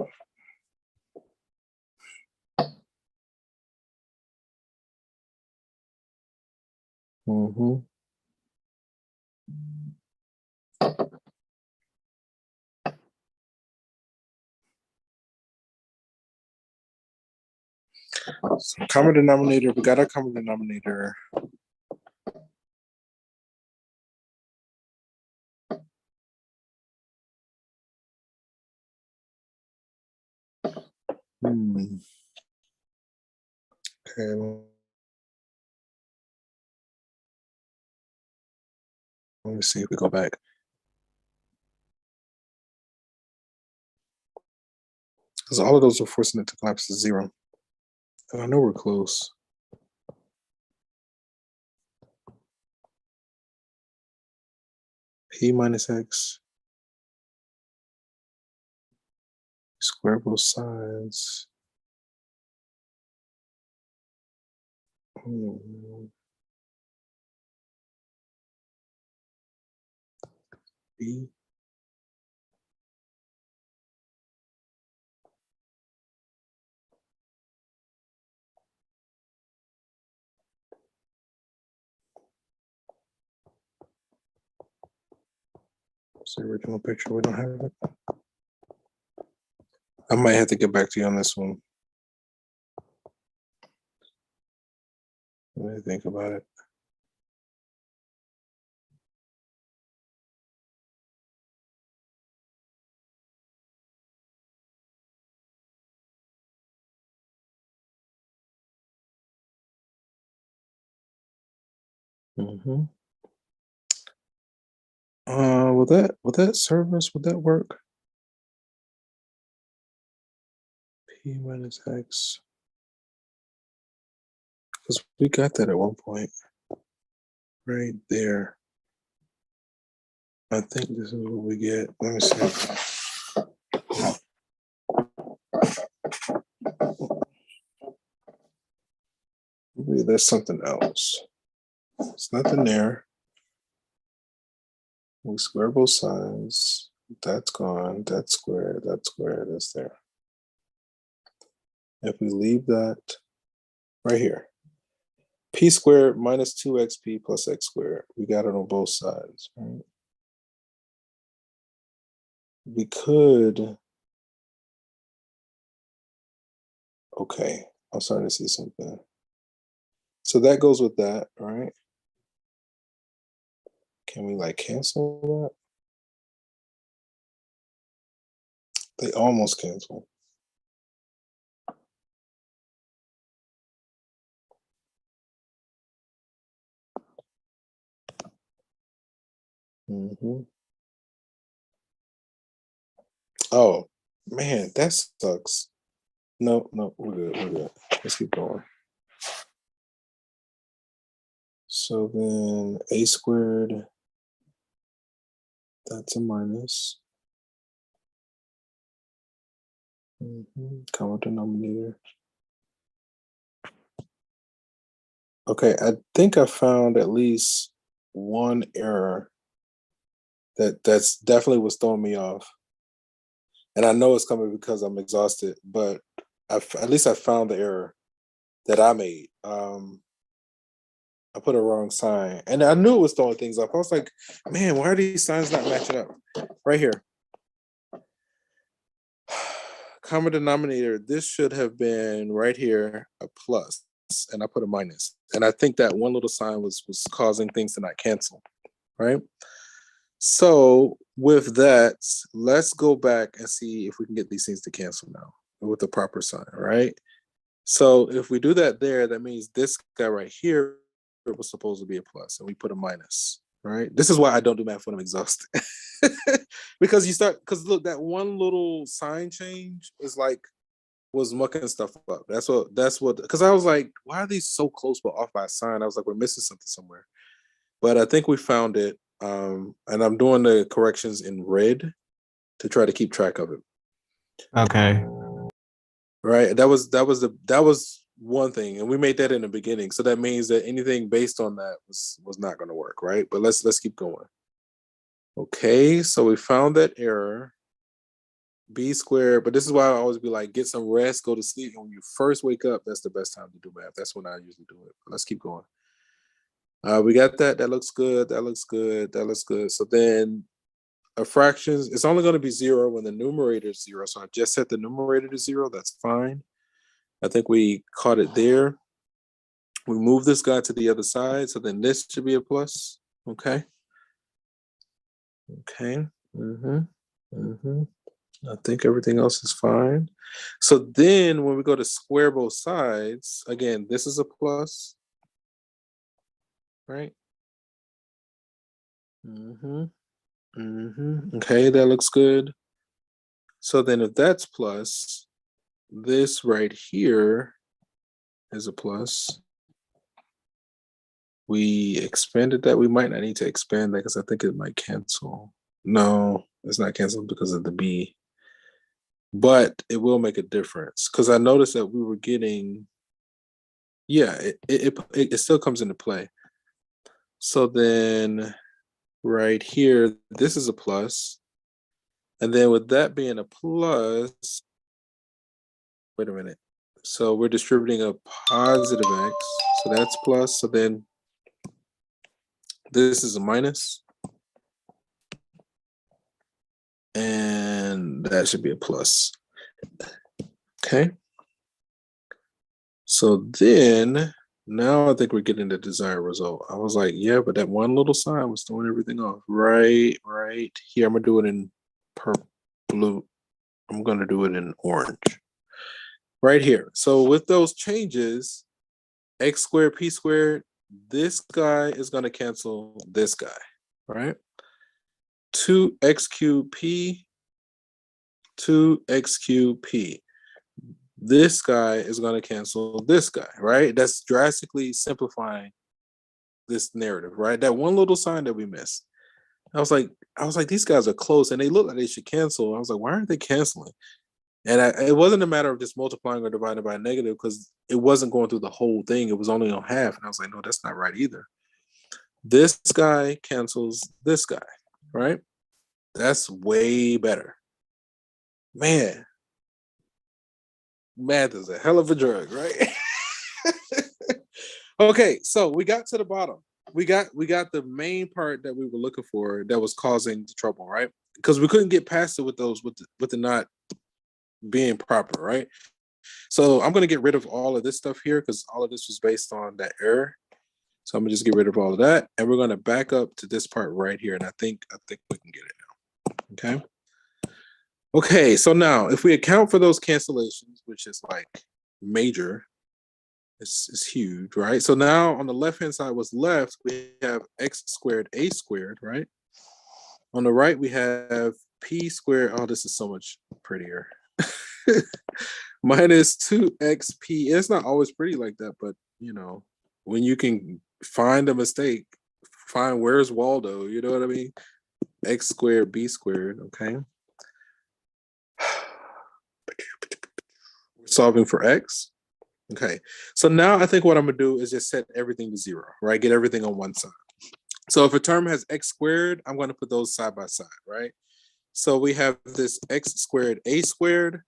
A: So common denominator, we got our common denominator. Okay. Let me see if we go back. Because all of those are forcing it to collapse to 0. And I know we're close. P minus X. Square both sides. B. It's the original picture. We don't have it. I might have to get back to you on this one. Let me think about it. Would that serve us? Would that work? P minus X. Because we got that at one point. Right there. I think this is what we get. Let me see. Maybe there's something else. It's nothing there. We square both sides. That's gone. That's square. That's square. That's there. If we leave that right here, p squared minus 2xp plus x squared. We got it on both sides, right? We could. Okay, I'm starting to see something. So that goes with that, right? Can we like cancel that? They almost cancel. Oh, man, that sucks. No, we're good, we're good. Let's keep going. So then a squared, that's a minus. Common denominator. Okay, I think I found at least one error that's definitely was throwing me off. And I know it's coming because I'm exhausted, but at least I found the error that I made. I put a wrong sign, and I knew it was throwing things off. I was like, man, why are these signs not matching up? Right here. Common denominator, this should have been right here, a plus, and I put a minus. And I think that one little sign was causing things to not cancel, right? So with that, let's go back and see if we can get these things to cancel now with the proper sign, right? So if we do that there, that means this guy right here was supposed to be a plus, and we put a minus, right? This is why I don't do math when I'm exhausted. Because look, that one little sign change was mucking stuff up. That's what, because I was like, why are these so close but off by a sign? I was like, we're missing something somewhere. But I think we found it. And I'm doing the corrections in red to try to keep track of it.
B: Okay.
A: Right. That was one thing, and we made that in the beginning. So that means that anything based on that was not going to work, right? But let's keep going. Okay, so we found that error. B squared, but this is why I always be like, get some rest, go to sleep. And when you first wake up, that's the best time to do math. That's when I usually do it. But let's keep going. We got that. That looks good. That looks good. That looks good. So then fractions, it's only going to be 0 when the numerator is 0. So I just set the numerator to 0. That's fine. I think we caught it there. We move this guy to the other side. So then this should be a plus. Okay. Okay. I think everything else is fine. So then when we go to square both sides, again, this is a plus, right? Okay, that looks good. So then if that's plus, this right here is a plus. We expanded that. We might not need to expand that because I think it might cancel. No, it's not canceled because of the B. But it will make a difference because I noticed that we were getting, yeah, it still comes into play. So then right here, this is a plus. And then with that being a plus, wait a minute. So we're distributing a positive X. So that's plus. So then this is a minus. And that should be a plus. Okay. So then now I think we're getting the desired result. I was like, yeah, but that one little sign was throwing everything off. Right here. I'm gonna do it in purple, blue. I'm gonna do it in orange. Right here. So with those changes, x squared, p squared, this guy is gonna cancel this guy, right? 2x cubed p, 2x cubed p. This guy is going to cancel this guy, right? That's drastically simplifying this narrative, right? That one little sign that we missed. I was like, these guys are close and they look like they should cancel. I was like, why aren't they canceling? And it wasn't a matter of just multiplying or dividing by a negative because it wasn't going through the whole thing. It was only on half. And I was like, no, that's not right either. This guy cancels this guy, right? That's way better. Man, math is a hell of a drug, right? Okay, so we got to the bottom. We got the main part that we were looking for that was causing the trouble, right? Because we couldn't get past it with those with the not being proper, right? So I'm gonna get rid of all of this stuff here because all of this was based on that error. So I'm gonna just get rid of all of that, and we're gonna back up to this part right here, and I think we can get it now. Okay. Okay, so now if we account for those cancellations, which is like major, it's huge, right? So now on the left-hand side, what's left, we have x squared, a squared, right? On the right, we have p squared. Oh, this is so much prettier. Minus 2xp. It's not always pretty like that, but you know, when you can find a mistake, find where's Waldo, you know what I mean? X squared, b squared, okay? We're solving for x. Okay, so now I think what I'm gonna do is just set everything to 0, right? Get everything on one side. So if a term has x squared, I'm gonna put those side by side, right? So we have this x squared, a squared.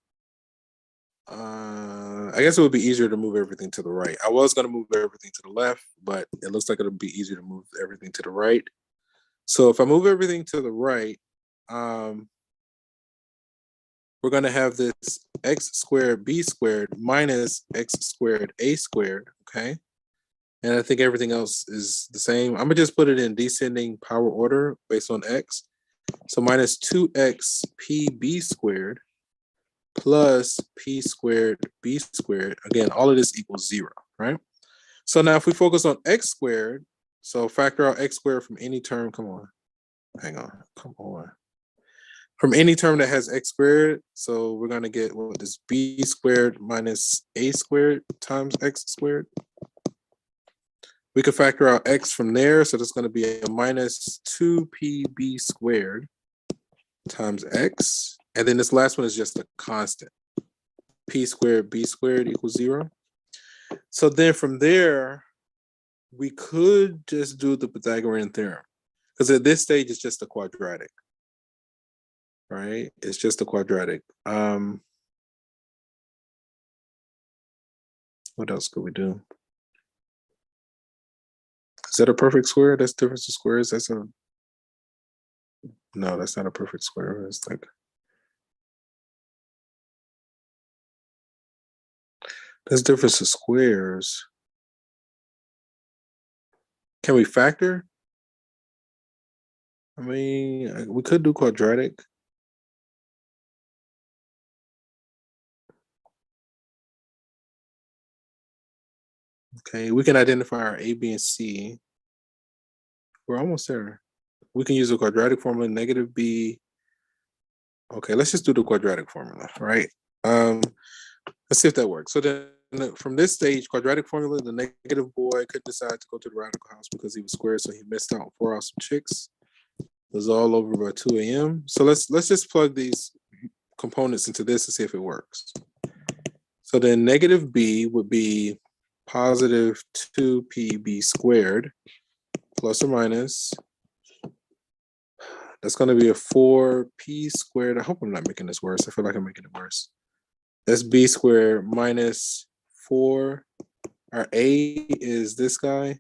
A: I guess it would be easier to move everything to the right. I was gonna move everything to the left, but it looks like it'll be easier to move everything to the right. So if I move everything to the right, we're going to have this x squared b squared minus x squared a squared, okay? And I think everything else is the same. I'm going to just put it in descending power order based on x. So minus 2x pb squared plus p squared b squared. Again, all of this equals 0, right? So now if we focus on x squared, so factor out x squared from any term, come on. From any term that has x squared, so we're going to get what is b squared minus a squared times x squared. We can factor out x from there, so that's going to be a minus 2pb squared times x. And then this last one is just a constant. P squared b squared equals 0. So then from there, we could just do the Pythagorean theorem. Because at this stage, it's just a quadratic. Right? It's just a quadratic. What else could we do? Is that a perfect square? That's difference of squares. No, that's not a perfect square. It's like, that's difference of squares. Can we factor? I mean, we could do quadratic. Okay, we can identify our A, B, and C. We're almost there. we can use the quadratic formula, negative b. Okay, let's just do the quadratic formula, right? Let's see if that works. So then from this stage, quadratic formula, the negative boy could decide to go to the radical house because he was square, so he missed out on 4 awesome chicks. It was all over by 2 a.m. So let's just plug these components into this and see if it works. So then negative b would be positive 2pb squared plus or minus. That's going to be a 4p squared. I hope I'm not making this worse. I feel like I'm making it worse. That's b squared minus 4. Our a is this guy.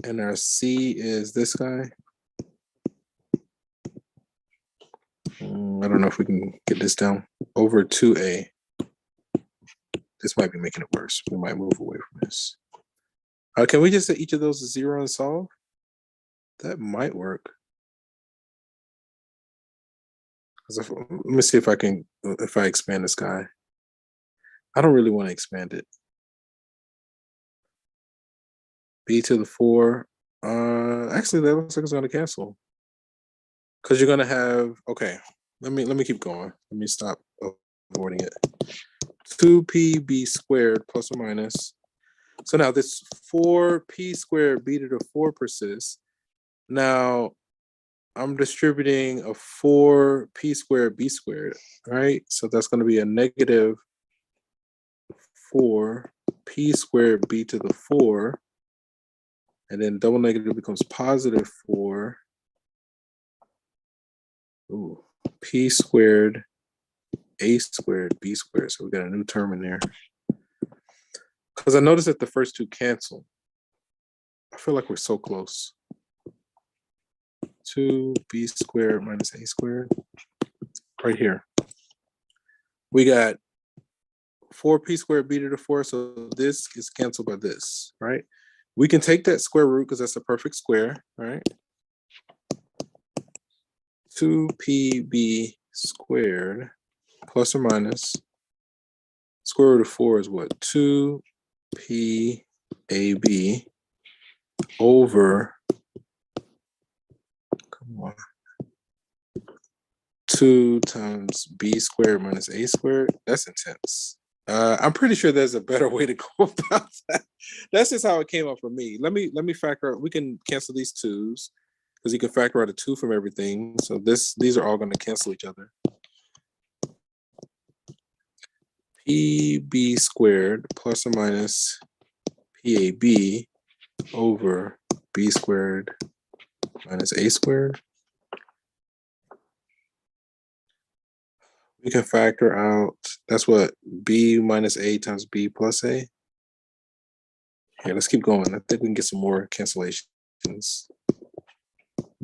A: And our c is this guy. I don't know if we can get this down. Over 2a. This might be making it worse. We might move away from this. Can we just set each of those to 0 and solve? That might work. Let me see if I expand this guy. I don't really want to expand it. B to the 4. Actually, that looks like it's going to cancel. Because you're going to have, okay, let me keep going. Let me stop avoiding it. 2pb squared plus or minus. So now this 4p squared b to the 4 persists. Now I'm distributing a 4p squared b squared, right? So that's going to be a negative 4p squared b to the 4. And then double negative becomes positive 4. Ooh, p squared a squared b squared. So we got a new term in there. Because I noticed that the first two cancel. I feel like we're so close. 2b squared minus a squared. Right here. We got 4p squared b to the 4. So this is canceled by this, right? We can take that square root because that's a perfect square, right? 2pb squared plus or minus square root of 4 is what? 2pab over, come on, 2 times b squared minus a squared. That's intense. I'm pretty sure there's a better way to go about that. That's just how it came up for me. Let me factor out. We can cancel these 2's because you can factor out a 2 from everything. So these are all going to cancel each other. pb squared plus or minus pab over b squared minus a squared. We can factor out, that's what, b minus a times b plus a. Here, let's keep going. I think we can get some more cancellations.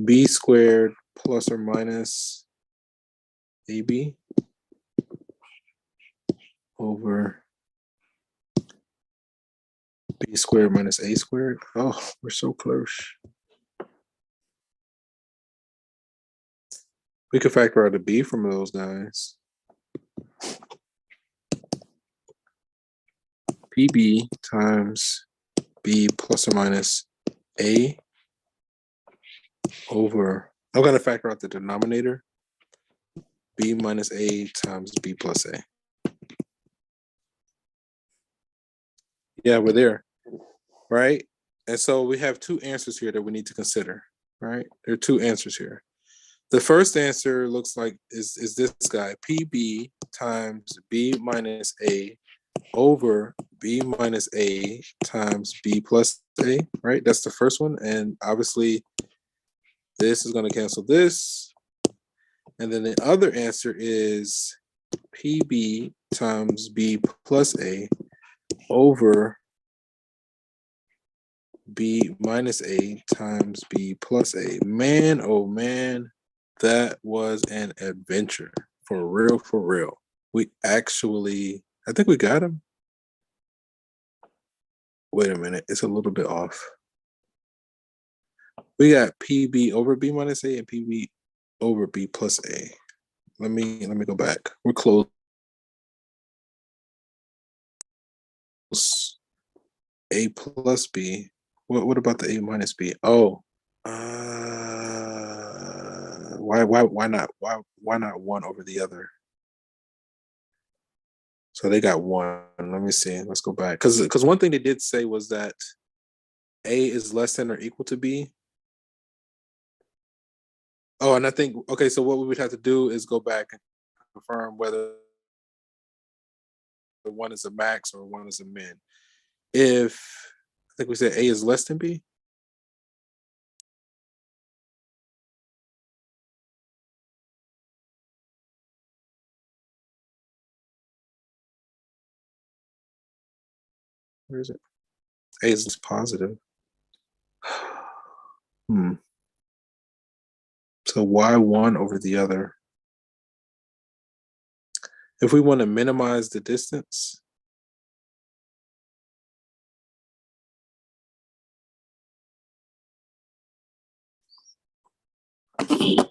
A: B squared plus or minus ab over b squared minus a squared. Oh, we're so close. We could factor out a b from those guys. PB times b plus or minus a over, I'm going to factor out the denominator, b minus a times b plus a. Yeah, we're there, right? And so we have two answers here that we need to consider, right? There are two answers here. The first answer looks like is this guy, PB times b minus a over b minus a times b plus a, right? That's the first one. And obviously this is going to cancel this. And then the other answer is PB times b plus a over b minus a times b plus a. Man, oh man, that was an adventure. For real, for real. We actually, I think we got him. Wait a minute, it's a little bit off. We got PB over B minus A and PB over B plus A. Let me go back. We're close. A plus B What about the A minus B? Oh, why not? Why not one over the other? So they got one. Let me see. Let's go back. Because one thing they did say was that A is less than or equal to B. Oh, and I think, okay, so what we would have to do is go back and confirm whether one is a max or one is a min. If I think we said A is less than B. Where is it? A is positive. So why one over the other? If we want to minimize the distance, the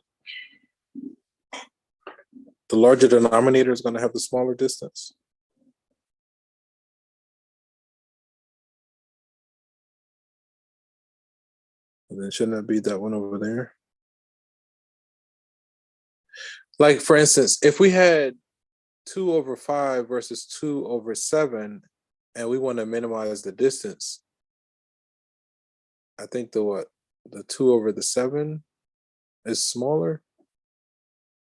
A: larger denominator is going to have the smaller distance. And then shouldn't it be that one over there? Like, for instance, if we had 2/5 versus 2/7, and we want to minimize the distance, I think the 2/7 is smaller,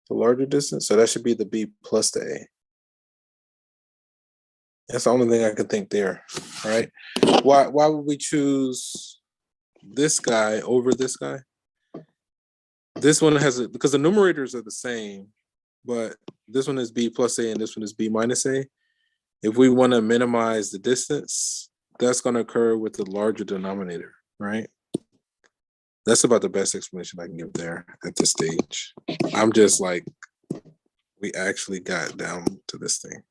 A: the larger distance. So that should be the B plus the A. That's the only thing I can think there, right? Why would we choose this guy over this guy? This one has because the numerators are the same, but this one is B plus A and this one is B minus A. If we want to minimize the distance, that's going to occur with the larger denominator, right? That's about the best explanation I can give there at this stage. I'm just like, we actually got down to this thing,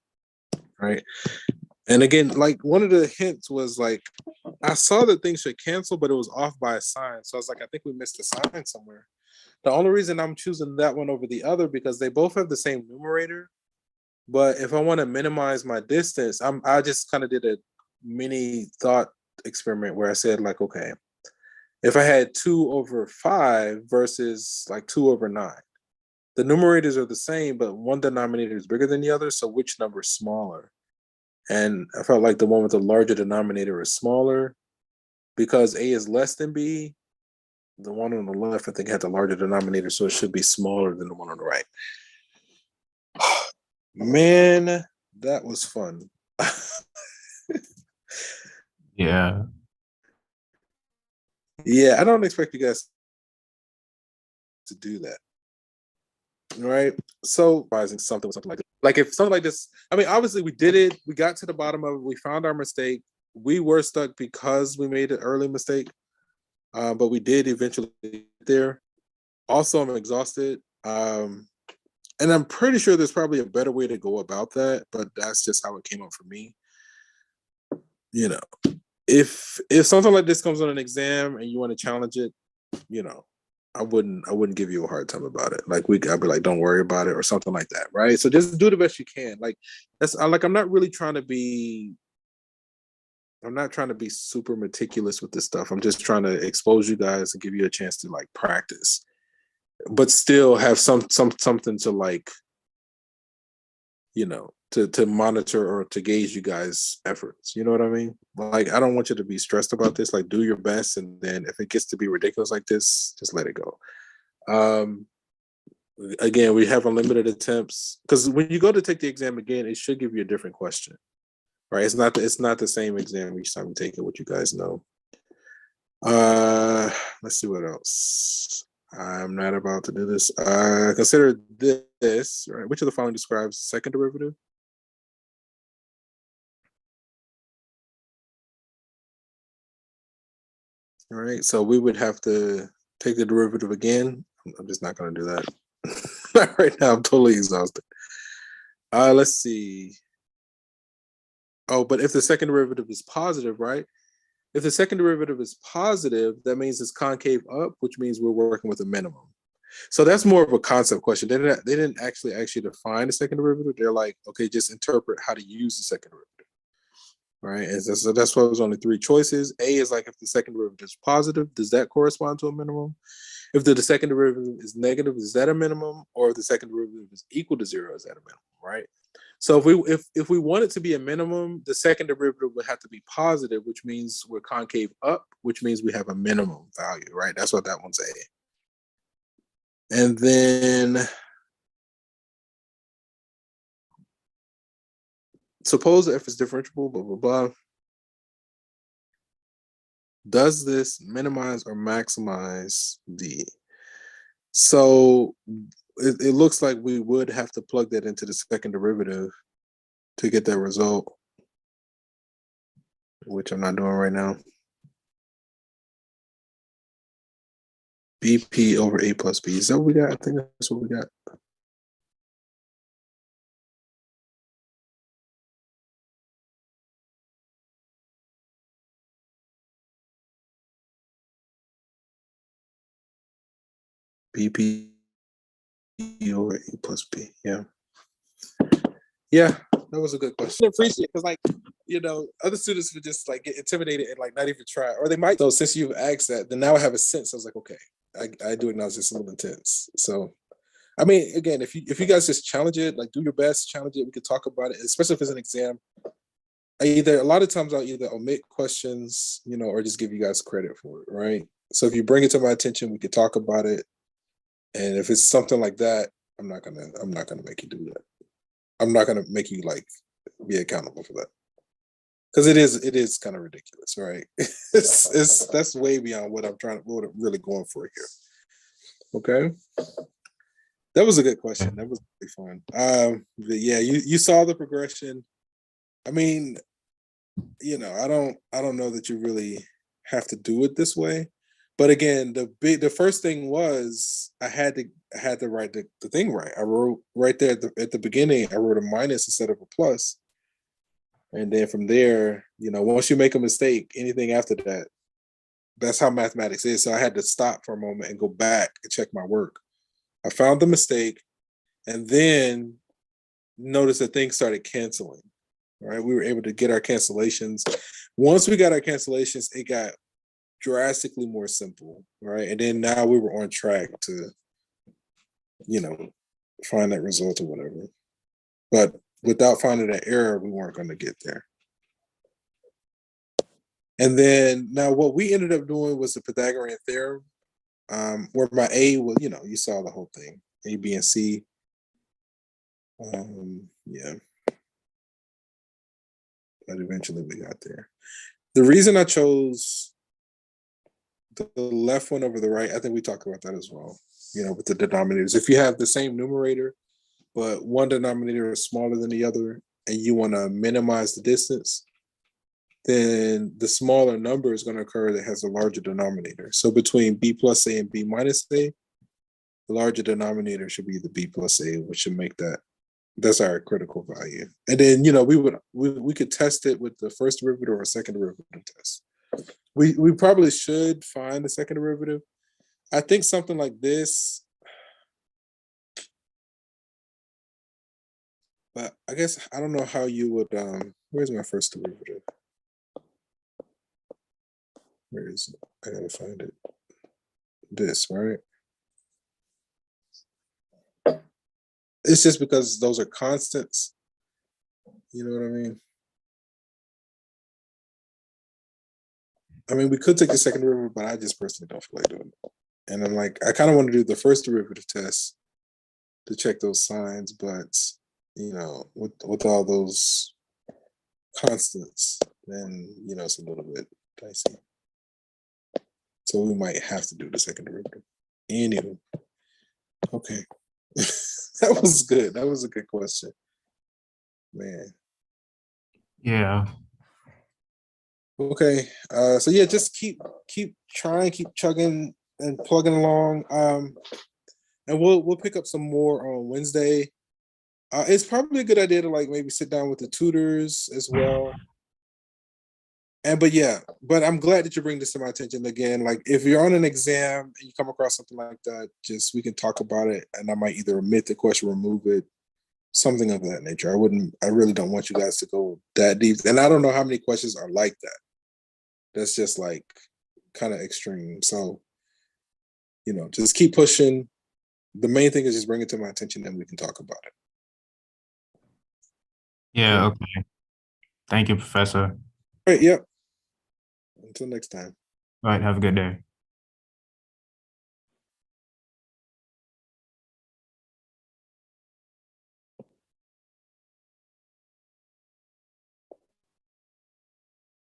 A: right? And again, like one of the hints was like, I saw that things should cancel, but it was off by a sign. So I was like, I think we missed a sign somewhere. The only reason I'm choosing that one over the other because they both have the same numerator. But if I want to minimize my distance, I just kind of did a mini thought experiment where I said like, okay, if I had 2/5 versus like 2/9, the numerators are the same, but one denominator is bigger than the other. So which number is smaller? And I felt like the one with the larger denominator is smaller because A is less than B. The one on the left, I think, had the larger denominator, so it should be smaller than the one on the right. Man, that was fun.
B: Yeah.
A: Yeah, I don't expect you guys to do that. Right? So, something like this. Like if something like this, I mean, obviously we did it. We got to the bottom of it. We found our mistake. We were stuck because we made an early mistake. But we did eventually get there. Also, I'm exhausted. And I'm pretty sure there's probably a better way to go about that, but that's just how it came up for me. You know, if something like this comes on an exam and you want to challenge it, you know, I wouldn't give you a hard time about it. Like I'd be like, don't worry about it or something like that, right? So just do the best you can. Like I'm not really trying to be. I'm not trying to be super meticulous with this stuff. I'm just trying to expose you guys and give you a chance to like practice, but still have something to like, you know, to monitor or to gauge you guys' efforts. You know what I mean? Like, I don't want you to be stressed about this. Like, do your best, and then if it gets to be ridiculous like this, just let it go. Again, we have unlimited attempts because when you go to take the exam again, it should give you a different question, right? It's not the same exam each time you take it. What you guys know. Let's see what else. I'm not about to do this. Consider this, right? Which of the following describes second derivative? All right, so we would have to take the derivative again. I'm just not going to do that. Right now, I'm totally exhausted. Let's see. Oh, but if the second derivative is positive, right? If the second derivative is positive, that means it's concave up, which means we're working with a minimum. So that's more of a concept question. They didn't actually define the second derivative. They're like, okay, just interpret how to use the second derivative. right? And so that's why there's only three choices. A is like if the second derivative is positive, does that correspond to a minimum? If the second derivative is negative, is that a minimum? Or if the second derivative is equal to zero, is that a minimum, right? So if we want it to be a minimum, the second derivative would have to be positive, which means we're concave up, which means we have a minimum value, right? That's what that one's A. And then suppose f is differentiable, blah, blah, blah. Does this minimize or maximize D? So it looks like we would have to plug that into the second derivative to get that result, which I'm not doing right now. BP over A plus B. Is that what we got? I think that's what we got. BP over A plus B. Yeah. Yeah, that was a good question. I appreciate it because, like, you know, other students would just like get intimidated and like not even try, or they might. So since you've asked that, then now I have a sense. I was like, okay, I do acknowledge it's a little intense. So, I mean, again, if you guys just challenge it, like do your best, challenge it. We could talk about it, especially if it's an exam. A lot of times I'll either omit questions, you know, or just give you guys credit for it, right? So if you bring it to my attention, we could talk about it. And if it's something like that, I'm not gonna make you do that. I'm not gonna make you like be accountable for that, because it is kind of ridiculous, right? That's way beyond what I'm really going for here. Okay, that was a good question. That was really fun. But yeah, you saw the progression. I mean, you know, I don't know that you really have to do it this way. But again, the first thing was I had to write the thing right. I wrote right there at the beginning, I wrote a minus instead of a plus. And then from there, you know, once you make a mistake, anything after that, that's how mathematics is. So I had to stop for a moment and go back and check my work. I found the mistake and then noticed that things started canceling. Right. We were able to get our cancellations. Once we got our cancellations, it got drastically more simple, right? And then now we were on track to, you know, find that result or whatever. But without finding that error, we weren't going to get there. And then now what we ended up doing was the Pythagorean theorem, where my A was, you know, you saw the whole thing, A, B, and C. Yeah. But eventually we got there. The reason I chose the left one over the right, I think we talked about that as well, you know, with the denominators. If you have the same numerator, but one denominator is smaller than the other, and you want to minimize the distance, then the smaller number is going to occur that has a larger denominator. So between B plus A and B minus A, the larger denominator should be the B plus A, which should make that's our critical value. And then, you know, we could test it with the first derivative or a second derivative test. We probably should find the second derivative. I think something like this, but I guess I don't know how you would, where's my first derivative? Where is it? I gotta find it. This, right? It's just because those are constants. You know what I mean? I mean, we could take the second derivative, but I just personally don't feel like doing it. And I'm like, I kind of want to do the first derivative test to check those signs, but you know, with all those constants, then you know it's a little bit dicey. So we might have to do the second derivative. Anyway, okay. That was good. That was a good question. Man.
B: Yeah.
A: Okay. So yeah, just keep trying, keep chugging and plugging along. And we'll pick up some more on Wednesday. It's probably a good idea to like maybe sit down with the tutors as well. But I'm glad that you bring this to my attention again. Like if you're on an exam and you come across something like that, just we can talk about it, and I might either omit the question, remove it, something of that nature. I really don't want you guys to go that deep. And I don't know how many questions are like that. That's just like kind of extreme. So, just keep pushing. The main thing is just bring it to my attention and we can talk about it.
B: Yeah, okay. Thank you, Professor.
A: All right, yep. Until next time.
B: All right, have a good day.